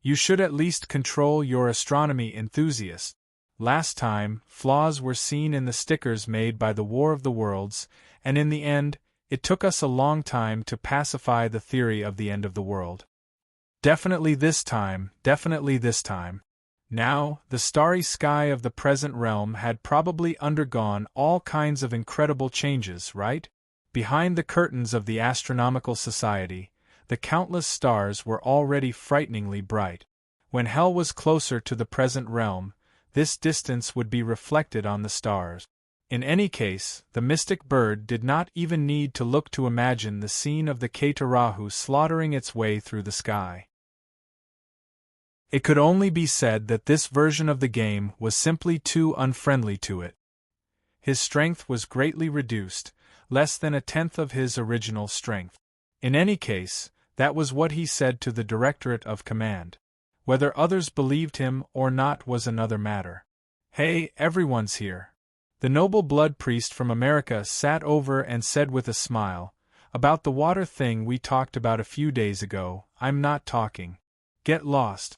You should at least control your astronomy enthusiasts. Last time, flaws were seen in the stickers made by the War of the Worlds, and in the end, it took us a long time to pacify the theory of the end of the world. Definitely this time, definitely this time. Now, the starry sky of the present realm had probably undergone all kinds of incredible changes, right? Behind the curtains of the Astronomical Society, the countless stars were already frighteningly bright. When hell was closer to the present realm, this distance would be reflected on the stars. In any case, the mystic bird did not even need to look to imagine the scene of the Keter-Rahu slaughtering its way through the sky. It could only be said that this version of the game was simply too unfriendly to it. His strength was greatly reduced, less than 1/10 of his original strength. In any case, that was what he said to the Directorate of Command. Whether others believed him or not was another matter. Hey, everyone's here. The noble blood priest from America sat over and said with a smile, about the water thing we talked about a few days ago, I'm not talking. Get lost.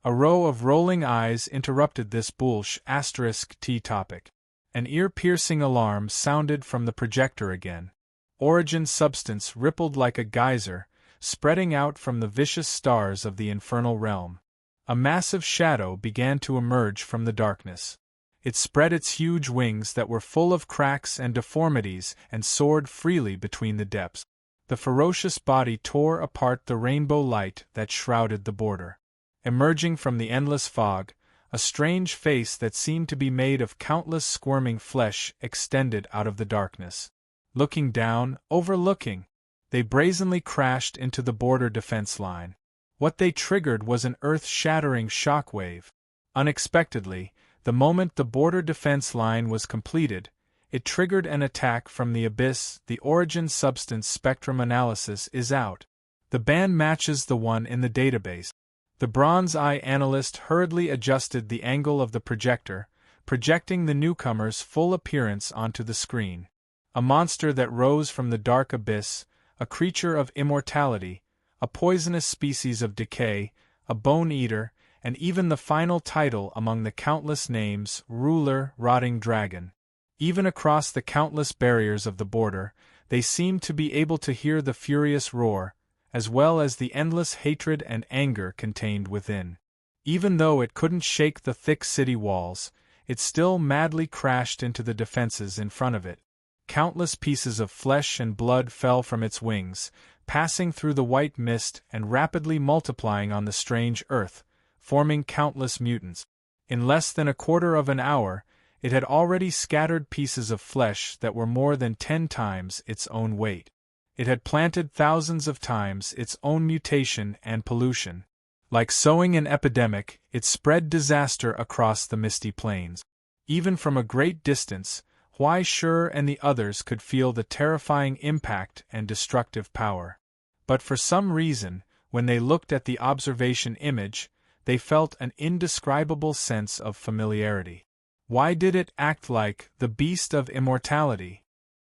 A row of rolling eyes interrupted this **T topic. An ear-piercing alarm sounded from the projector again. Origin substance rippled like a geyser, spreading out from the vicious stars of the infernal realm. A massive shadow began to emerge from the darkness. It spread its huge wings that were full of cracks and deformities and soared freely between the depths. The ferocious body tore apart the rainbow light that shrouded the border. Emerging from the endless fog, a strange face that seemed to be made of countless squirming flesh extended out of the darkness. Looking down, overlooking, they brazenly crashed into the border defense line. What they triggered was an earth-shattering shockwave. Unexpectedly, the moment the border defense line was completed, it triggered an attack from the abyss. The origin substance spectrum analysis is out. The band matches the one in the database. The bronze eye analyst hurriedly adjusted the angle of the projector, projecting the newcomer's full appearance onto the screen. A monster that rose from the dark abyss, a creature of immortality, a poisonous species of decay, a bone-eater, and even the final title among the countless names, ruler, rotting dragon. Even across the countless barriers of the border, they seemed to be able to hear the furious roar, as well as the endless hatred and anger contained within. Even though it couldn't shake the thick city walls, it still madly crashed into the defenses in front of it. Countless pieces of flesh and blood fell from its wings, passing through the white mist and rapidly multiplying on the strange earth, forming countless mutants. In less than a quarter of an hour, it had already scattered pieces of flesh that were more than 10 times its own weight. It had planted thousands of times its own mutation and pollution. Like sowing an epidemic, it spread disaster across the misty plains. Even from a great distance, Huai Shi and the others could feel the terrifying impact and destructive power. But for some reason, when they looked at the observation image, they felt an indescribable sense of familiarity. Why did it act like the beast of immortality?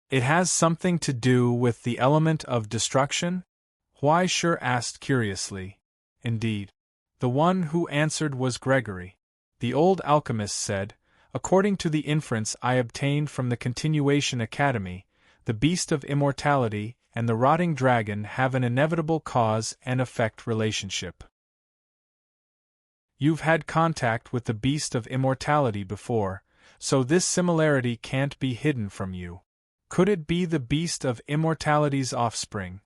It has something to do with the element of destruction? Huai Shi asked curiously. Indeed. The one who answered was Gregory. The old alchemist said, according to the inference I obtained from the Continuation Academy, the beast of immortality and the rotting dragon have an inevitable cause and effect relationship. You've had contact with the beast of immortality before, so this similarity can't be hidden from you. Could it be the beast of immortality's offspring?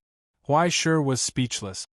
Huai Shi was speechless.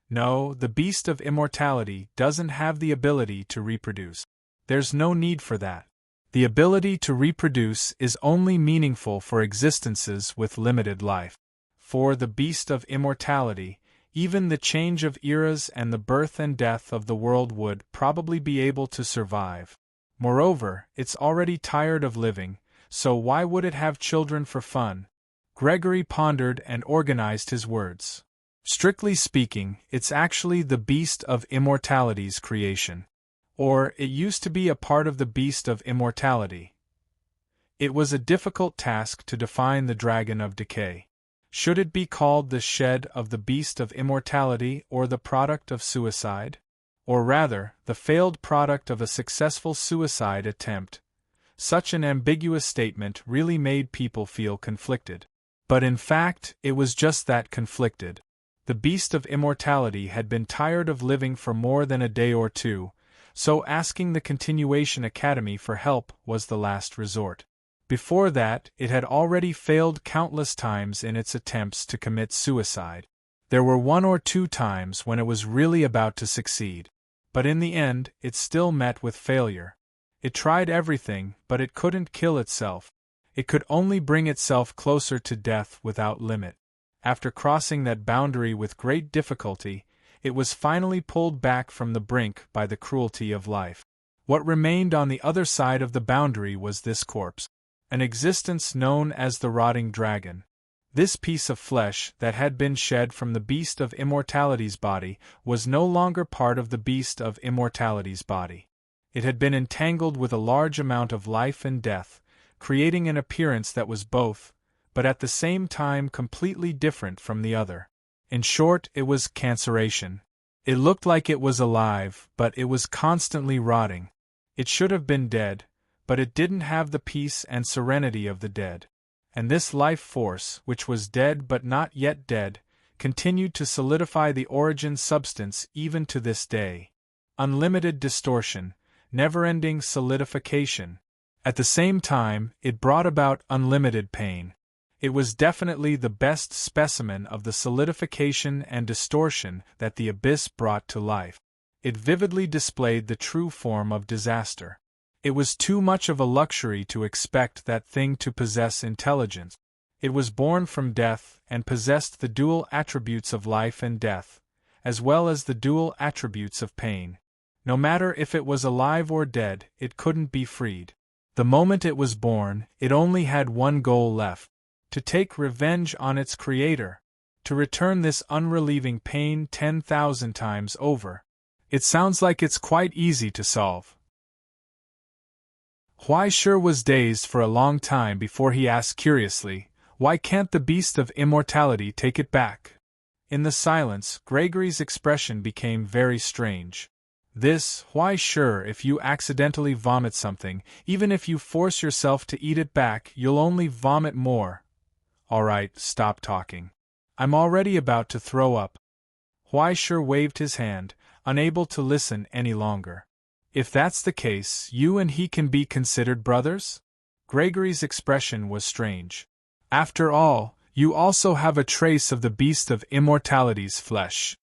No, the beast of immortality doesn't have the ability to reproduce. There's no need for that. The ability to reproduce is only meaningful for existences with limited life. For the beast of immortality, even the change of eras and the birth and death of the world would probably be able to survive. Moreover, it's already tired of living, so why would it have children for fun? Gregory pondered and organized his words. Strictly speaking, it's actually the beast of immortality's creation. Or, it used to be a part of the beast of immortality. It was a difficult task to define the dragon of decay. Should it be called the shed of the beast of immortality or the product of suicide? Or rather, the failed product of a successful suicide attempt? Such an ambiguous statement really made people feel conflicted. But in fact, it was just that, conflicted. The beast of immortality had been tired of living for more than a day or two, so asking the Continuation Academy for help was the last resort. Before that, it had already failed countless times in its attempts to commit suicide. There were 1 or 2 times when it was really about to succeed. But in the end, it still met with failure. It tried everything, but it couldn't kill itself. It could only bring itself closer to death without limit. After crossing that boundary with great difficulty, it was finally pulled back from the brink by the cruelty of life. What remained on the other side of the boundary was this corpse. An existence known as the rotting dragon. This piece of flesh that had been shed from the beast of immortality's body was no longer part of the beast of immortality's body. It had been entangled with a large amount of life and death, creating an appearance that was both, but at the same time completely different from the other. In short, it was canceration. It looked like it was alive, but it was constantly rotting. It should have been dead, but it didn't have the peace and serenity of the dead. And this life force, which was dead but not yet dead, continued to solidify the origin substance even to this day. Unlimited distortion, never-ending solidification. At the same time, it brought about unlimited pain. It was definitely the best specimen of the solidification and distortion that the abyss brought to life. It vividly displayed the true form of disaster. It was too much of a luxury to expect that thing to possess intelligence. It was born from death and possessed the dual attributes of life and death, as well as the dual attributes of pain. No matter if it was alive or dead, it couldn't be freed. The moment it was born, it only had one goal left: to take revenge on its creator, to return this unrelieving pain 10,000 times over. It sounds like it's quite easy to solve. Huai Shi was dazed for a long time before he asked curiously, why can't the beast of immortality take it back? In the silence, Gregory's expression became very strange. Why sure, if you accidentally vomit something, even if you force yourself to eat it back, you'll only vomit more. Alright, stop talking. I'm already about to throw up. Why sure waved his hand, unable to listen any longer. If that's the case, you and he can be considered brothers? Gregory's expression was strange. After all, you also have a trace of the beast of immortality's flesh.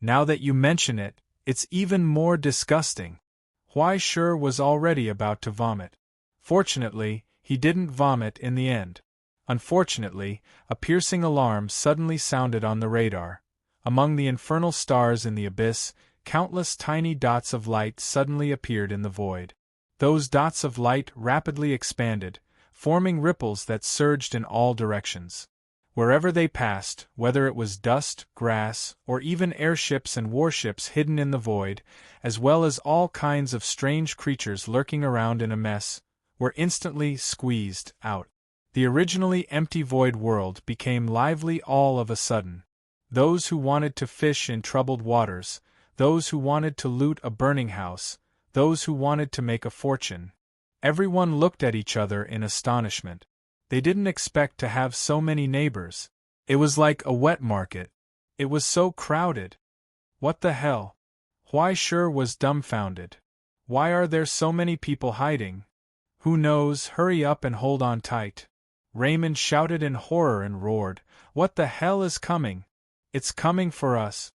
Now that you mention it, it's even more disgusting. Why sure was already about to vomit. Fortunately, he didn't vomit in the end. Unfortunately, a piercing alarm suddenly sounded on the radar. Among the infernal stars in the abyss, countless tiny dots of light suddenly appeared in the void. Those dots of light rapidly expanded, forming ripples that surged in all directions. Wherever they passed, whether it was dust, grass, or even airships and warships hidden in the void, as well as all kinds of strange creatures lurking around in a mess, were instantly squeezed out. The originally empty void world became lively all of a sudden. Those who wanted to fish in troubled waters, those who wanted to loot a burning house, those who wanted to make a fortune. Everyone looked at each other in astonishment. They didn't expect to have so many neighbors. It was like a wet market. It was so crowded. What the hell? Why sure was dumbfounded. Why are there so many people hiding? Who knows, hurry up and hold on tight. Raymond shouted in horror and roared, "What the hell is coming? It's coming for us."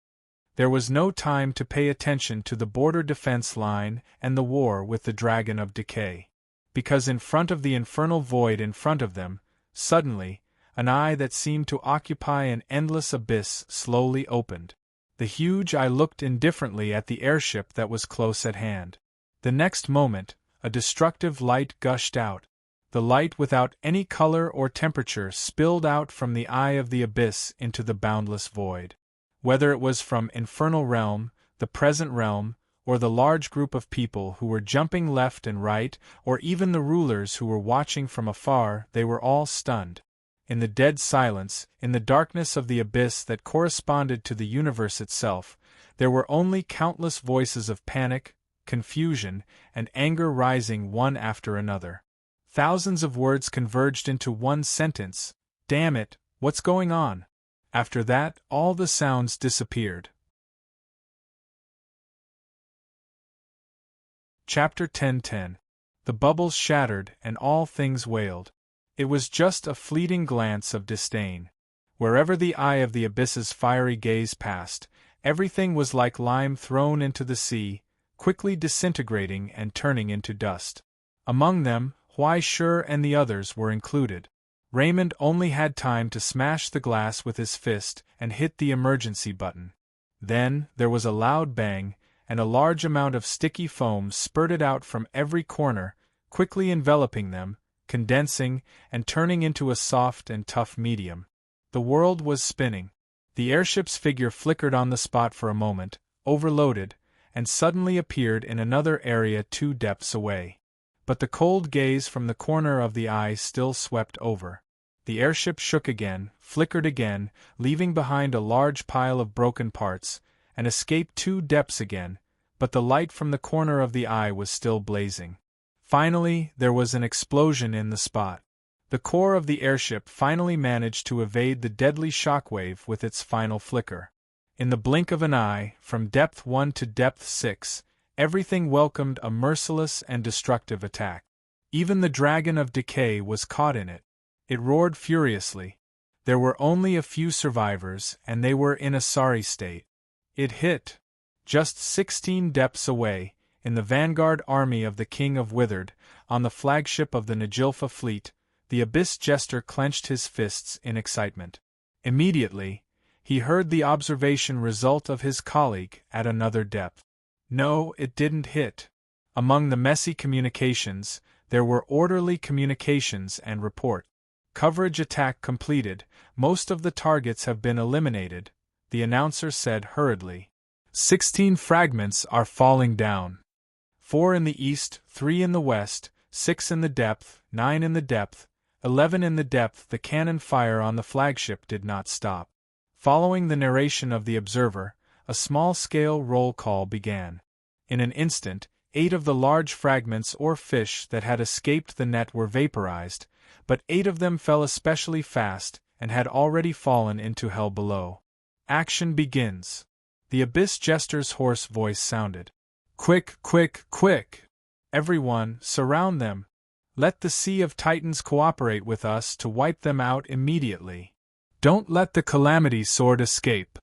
There was no time to pay attention to the border defense line and the war with the Dragon of Decay. Because in front of the infernal void in front of them, suddenly, an eye that seemed to occupy an endless abyss slowly opened. The huge eye looked indifferently at the airship that was close at hand. The next moment, a destructive light gushed out. The light without any color or temperature spilled out from the eye of the abyss into the boundless void. Whether it was from infernal realm, the present realm, or the large group of people who were jumping left and right, or even the rulers who were watching from afar, they were all stunned. In the dead silence, in the darkness of the abyss that corresponded to the universe itself, there were only countless voices of panic, confusion, and anger rising one after another. Thousands of words converged into one sentence: "Damn it, what's going on?" After that, all the sounds disappeared. Chapter 10:10. The bubbles shattered and all things wailed. It was just a fleeting glance of disdain. Wherever the eye of the abyss's fiery gaze passed, everything was like lime thrown into the sea, quickly disintegrating and turning into dust. Among them, Why Sure and the others were included. Raymond only had time to smash the glass with his fist and hit the emergency button. Then, there was a loud bang, and a large amount of sticky foam spurted out from every corner, quickly enveloping them, condensing, and turning into a soft and tough medium. The world was spinning. The airship's figure flickered on the spot for a moment, overloaded, and suddenly appeared in another area 2 depths away. But the cold gaze from the corner of the eye still swept over. The airship shook again, flickered again, leaving behind a large pile of broken parts, and escaped 2 depths again, but the light from the corner of the eye was still blazing. Finally, there was an explosion in the spot. The core of the airship finally managed to evade the deadly shockwave with its final flicker. In the blink of an eye, from depth 1 to depth 6, everything welcomed a merciless and destructive attack. Even the Dragon of Decay was caught in it. It roared furiously. There were only a few survivors, and they were in a sorry state. It hit. Just 16 depths away, in the vanguard army of the King of Withered, on the flagship of the Najilfa fleet, the Abyss Jester clenched his fists in excitement. Immediately, he heard the observation result of his colleague at another depth. No, it didn't hit. Among the messy communications, there were orderly communications and report. Coverage attack completed, most of the targets have been eliminated, the announcer said hurriedly. 16 fragments are falling down. 4 in the east, 3 in the west, 6 in the depth, 9 in the depth, 11 in the depth. The cannon fire on the flagship did not stop. Following the narration of the observer, a small-scale roll call began. In an instant, 8 of the large fragments or fish that had escaped the net were vaporized, but 8 of them fell especially fast and had already fallen into hell below. Action begins. The Abyss Jester's hoarse voice sounded. Quick, quick, quick! Everyone, surround them! Let the Sea of Titans cooperate with us to wipe them out immediately. Don't let the Calamity Sword escape.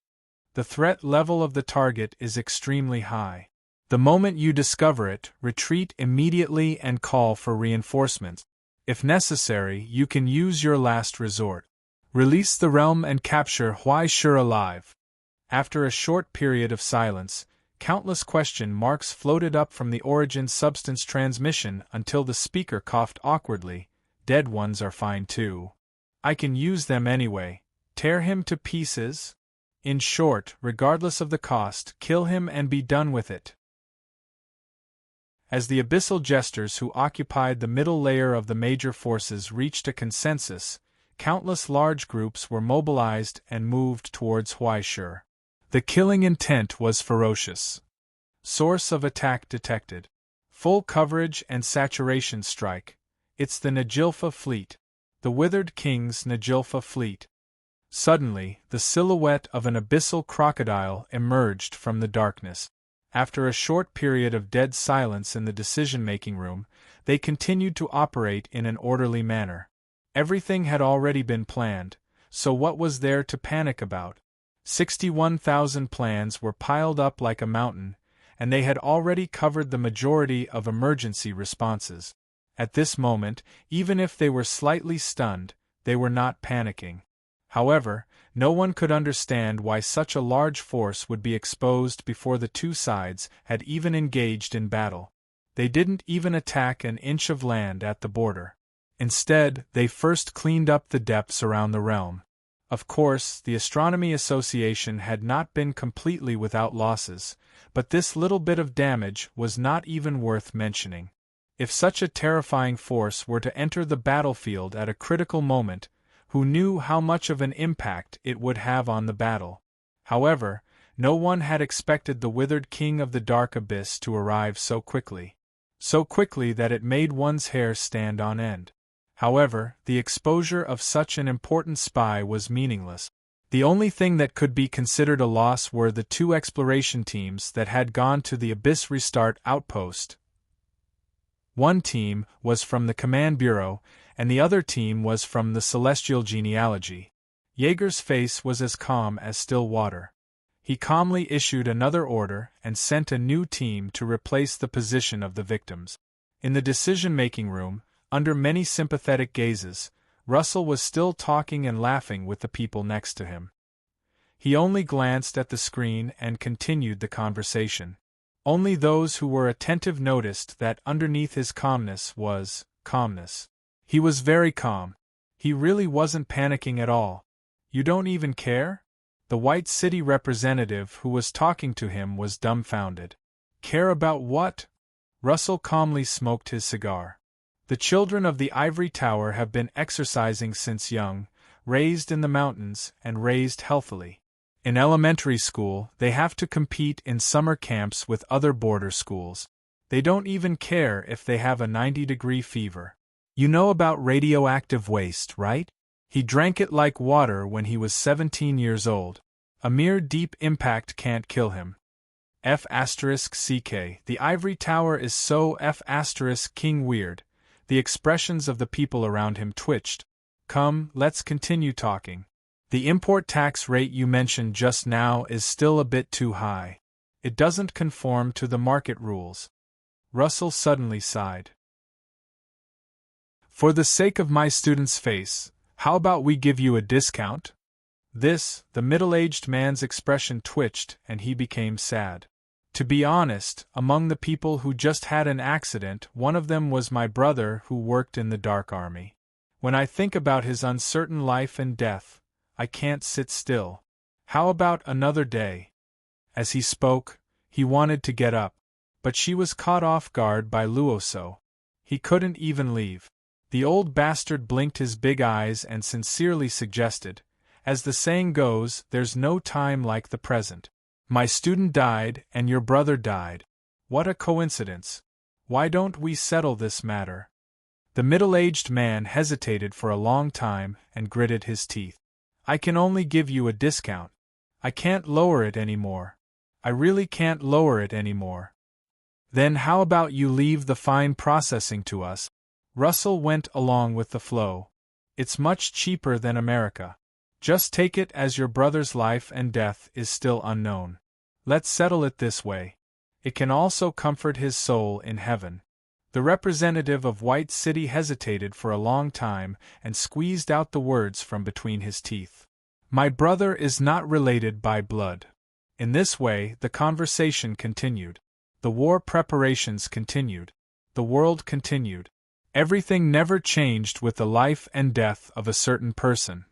The threat level of the target is extremely high. The moment you discover it, retreat immediately and call for reinforcements. If necessary, you can use your last resort. Release the realm and capture Huai Shi alive. After a short period of silence, countless question marks floated up from the origin substance transmission until the speaker coughed awkwardly. Dead ones are fine too. I can use them anyway. Tear him to pieces? In short, regardless of the cost, kill him and be done with it. As the abyssal jesters who occupied the middle layer of the major forces reached a consensus, countless large groups were mobilized and moved towards Huai Shi. The killing intent was ferocious. Source of attack detected. Full coverage and saturation strike. It's the Najilfa fleet. The Withered King's Najilfa fleet. Suddenly, the silhouette of an abyssal crocodile emerged from the darkness. After a short period of dead silence in the decision-making room, they continued to operate in an orderly manner. Everything had already been planned, so what was there to panic about? 61,000 plans were piled up like a mountain, and they had already covered the majority of emergency responses. At this moment, even if they were slightly stunned, they were not panicking. However, no one could understand why such a large force would be exposed before the two sides had even engaged in battle. They didn't even attack an inch of land at the border. Instead, they first cleaned up the depths around the realm. Of course, the Astronomy Association had not been completely without losses, but this little bit of damage was not even worth mentioning. If such a terrifying force were to enter the battlefield at a critical moment, who knew how much of an impact it would have on the battle? However, no one had expected the Withered King of the Dark Abyss to arrive so quickly. So quickly that it made one's hair stand on end. However, the exposure of such an important spy was meaningless. The only thing that could be considered a loss were the 2 exploration teams that had gone to the Abyss Restart outpost. One team was from the Command Bureau, and the other team was from the Celestial Genealogy. Jaeger's face was as calm as still water. He calmly issued another order and sent a new team to replace the position of the victims. In the decision-making room, under many sympathetic gazes, Russell was still talking and laughing with the people next to him. He only glanced at the screen and continued the conversation. Only those who were attentive noticed that underneath his calmness was calmness. He was very calm. He really wasn't panicking at all. You don't even care? The White City representative who was talking to him was dumbfounded. Care about what? Russell calmly smoked his cigar. The children of the Ivory Tower have been exercising since young, raised in the mountains, and raised healthily. In elementary school, they have to compete in summer camps with other border schools. They don't even care if they have a 90-degree fever. You know about radioactive waste, right? He drank it like water when he was 17 years old. A mere deep impact can't kill him. F***ck, the Ivory Tower is so F***king weird. The expressions of the people around him twitched. Come, let's continue talking. The import tax rate you mentioned just now is still a bit too high. It doesn't conform to the market rules. Russell suddenly sighed. For the sake of my student's face, how about we give you a discount? The middle-aged man's expression twitched and he became sad. To be honest, among the people who just had an accident, one of them was my brother who worked in the Dark Army. When I think about his uncertain life and death, I can't sit still. How about another day? As he spoke, he wanted to get up, but she was caught off guard by Luoso. He couldn't even leave. The old bastard blinked his big eyes and sincerely suggested, As the saying goes, there's no time like the present. My student died, and your brother died. What a coincidence. Why don't we settle this matter? The middle-aged man hesitated for a long time and gritted his teeth. I can only give you a discount. I can't lower it anymore. I really can't lower it anymore. Then how about you leave the fine processing to us? Russell went along with the flow. It's much cheaper than America. Just take it as your brother's life and death is still unknown. Let's settle it this way. It can also comfort his soul in heaven. The representative of White City hesitated for a long time and squeezed out the words from between his teeth. My brother is not related by blood. In this way, the conversation continued. The war preparations continued. The world continued. Everything never changed with the life and death of a certain person.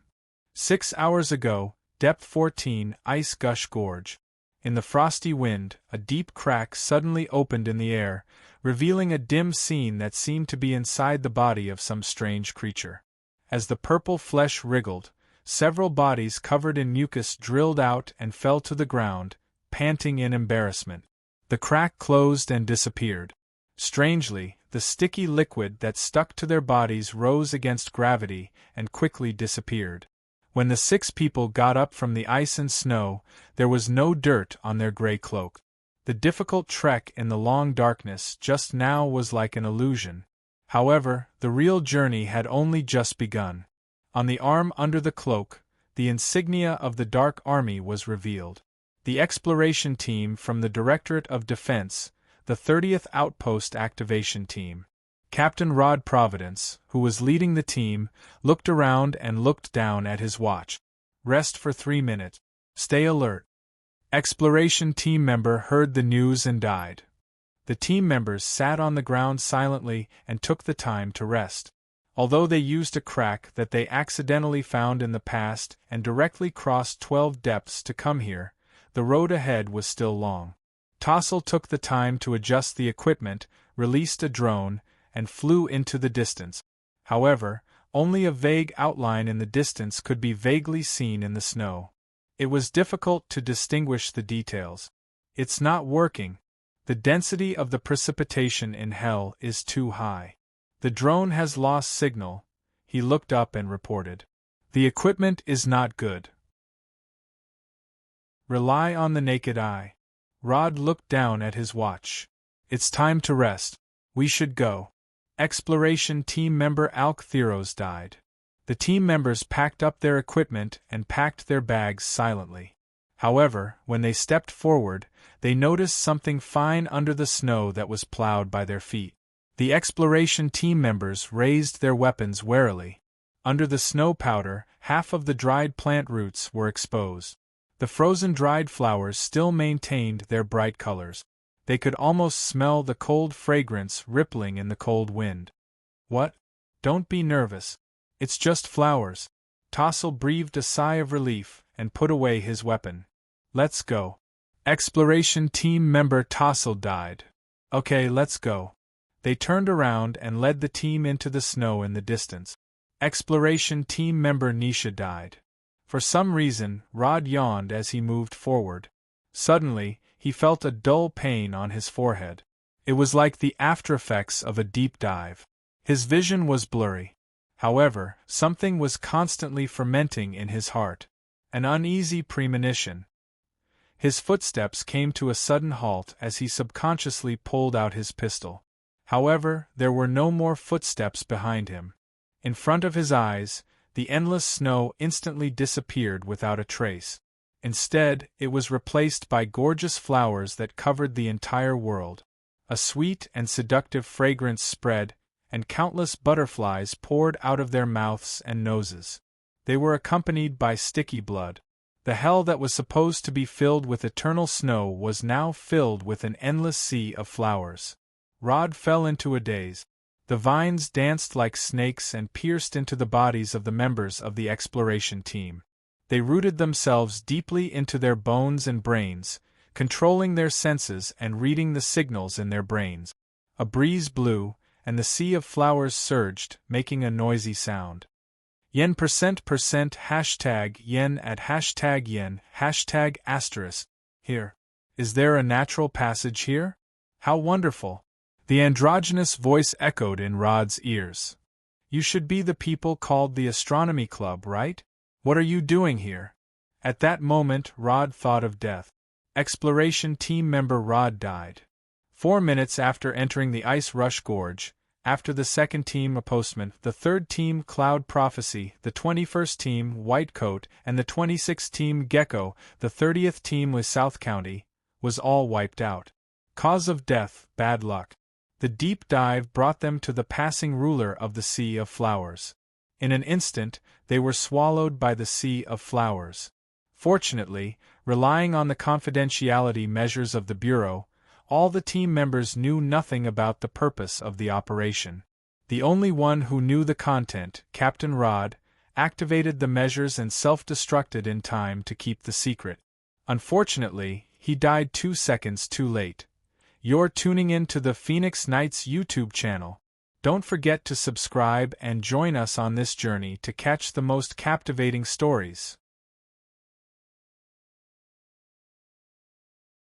6 hours ago, depth 14, Ice Gush Gorge. In the frosty wind, a deep crack suddenly opened in the air, revealing a dim scene that seemed to be inside the body of some strange creature. As the purple flesh wriggled, several bodies covered in mucus drilled out and fell to the ground, panting in embarrassment. The crack closed and disappeared. Strangely, the sticky liquid that stuck to their bodies rose against gravity and quickly disappeared. When the 6 people got up from the ice and snow, there was no dirt on their gray cloak. The difficult trek in the long darkness just now was like an illusion. However, the real journey had only just begun. On the arm under the cloak, the insignia of the Dark Army was revealed. The exploration team from the Directorate of Defense, the 30th Outpost Activation Team. Captain Rod Providence, who was leading the team, looked around and looked down at his watch. Rest for 3 minutes. Stay alert. Exploration team member heard the news and died. The team members sat on the ground silently and took the time to rest. Although they used a crack that they accidentally found in the past and directly crossed 12 depths to come here, the road ahead was still long. Tossel took the time to adjust the equipment, released a drone, and flew into the distance. However, only a vague outline in the distance could be vaguely seen in the snow. It was difficult to distinguish the details. It's not working. The density of the precipitation in hell is too high. The drone has lost signal, he looked up and reported. The equipment is not good. Rely on the naked eye. Rod looked down at his watch. It's time to rest. We should go. Exploration team member Alk Theros died. The team members packed up their equipment and packed their bags silently. However, when they stepped forward, they noticed something fine under the snow that was plowed by their feet. The exploration team members raised their weapons warily. Under the snow powder, half of the dried plant roots were exposed. The frozen dried flowers still maintained their bright colors. They could almost smell the cold fragrance rippling in the cold wind. What? Don't be nervous. It's just flowers. Tossel breathed a sigh of relief and put away his weapon. Let's go. Exploration team member Tossel died. Okay, let's go. They turned around and led the team into the snow in the distance. Exploration team member Nisha died. For some reason, Rod yawned as he moved forward. Suddenly, he felt a dull pain on his forehead. It was like the aftereffects of a deep dive. His vision was blurry. However, something was constantly fermenting in his heart. An uneasy premonition. His footsteps came to a sudden halt as he subconsciously pulled out his pistol. However, there were no more footsteps behind him. In front of his eyes, the endless snow instantly disappeared without a trace. Instead, it was replaced by gorgeous flowers that covered the entire world. A sweet and seductive fragrance spread, and countless butterflies poured out of their mouths and noses. They were accompanied by sticky blood. The hell that was supposed to be filled with eternal snow was now filled with an endless sea of flowers. Rod fell into a daze. The vines danced like snakes and pierced into the bodies of the members of the exploration team. They rooted themselves deeply into their bones and brains, controlling their senses and reading the signals in their brains. A breeze blew, and the sea of flowers surged, making a noisy sound. yen percent hashtag yen at hashtag yen hashtag asterisk. Here. Is there a natural passage here? How wonderful! The androgynous voice echoed in Rod's ears. You should be the people called the Astronomy Club, right? What are you doing here? At that moment, Rod thought of death. Exploration team member Rod died. 4 minutes after entering the Ice Rush Gorge, after the second team a postman, the third team Cloud Prophecy, the 21st team Whitecoat, and the 26th team Gecko, the 30th team was South County, was all wiped out. Cause of death, bad luck. The deep dive brought them to the passing ruler of the Sea of Flowers. In an instant, they were swallowed by the Sea of Flowers. Fortunately, relying on the confidentiality measures of the Bureau, all the team members knew nothing about the purpose of the operation. The only one who knew the content, Captain Rod, activated the measures and self-destructed in time to keep the secret. Unfortunately, he died 2 seconds too late. You're tuning in to the Phoenix Nights YouTube channel. Don't forget to subscribe and join us on this journey to catch the most captivating stories.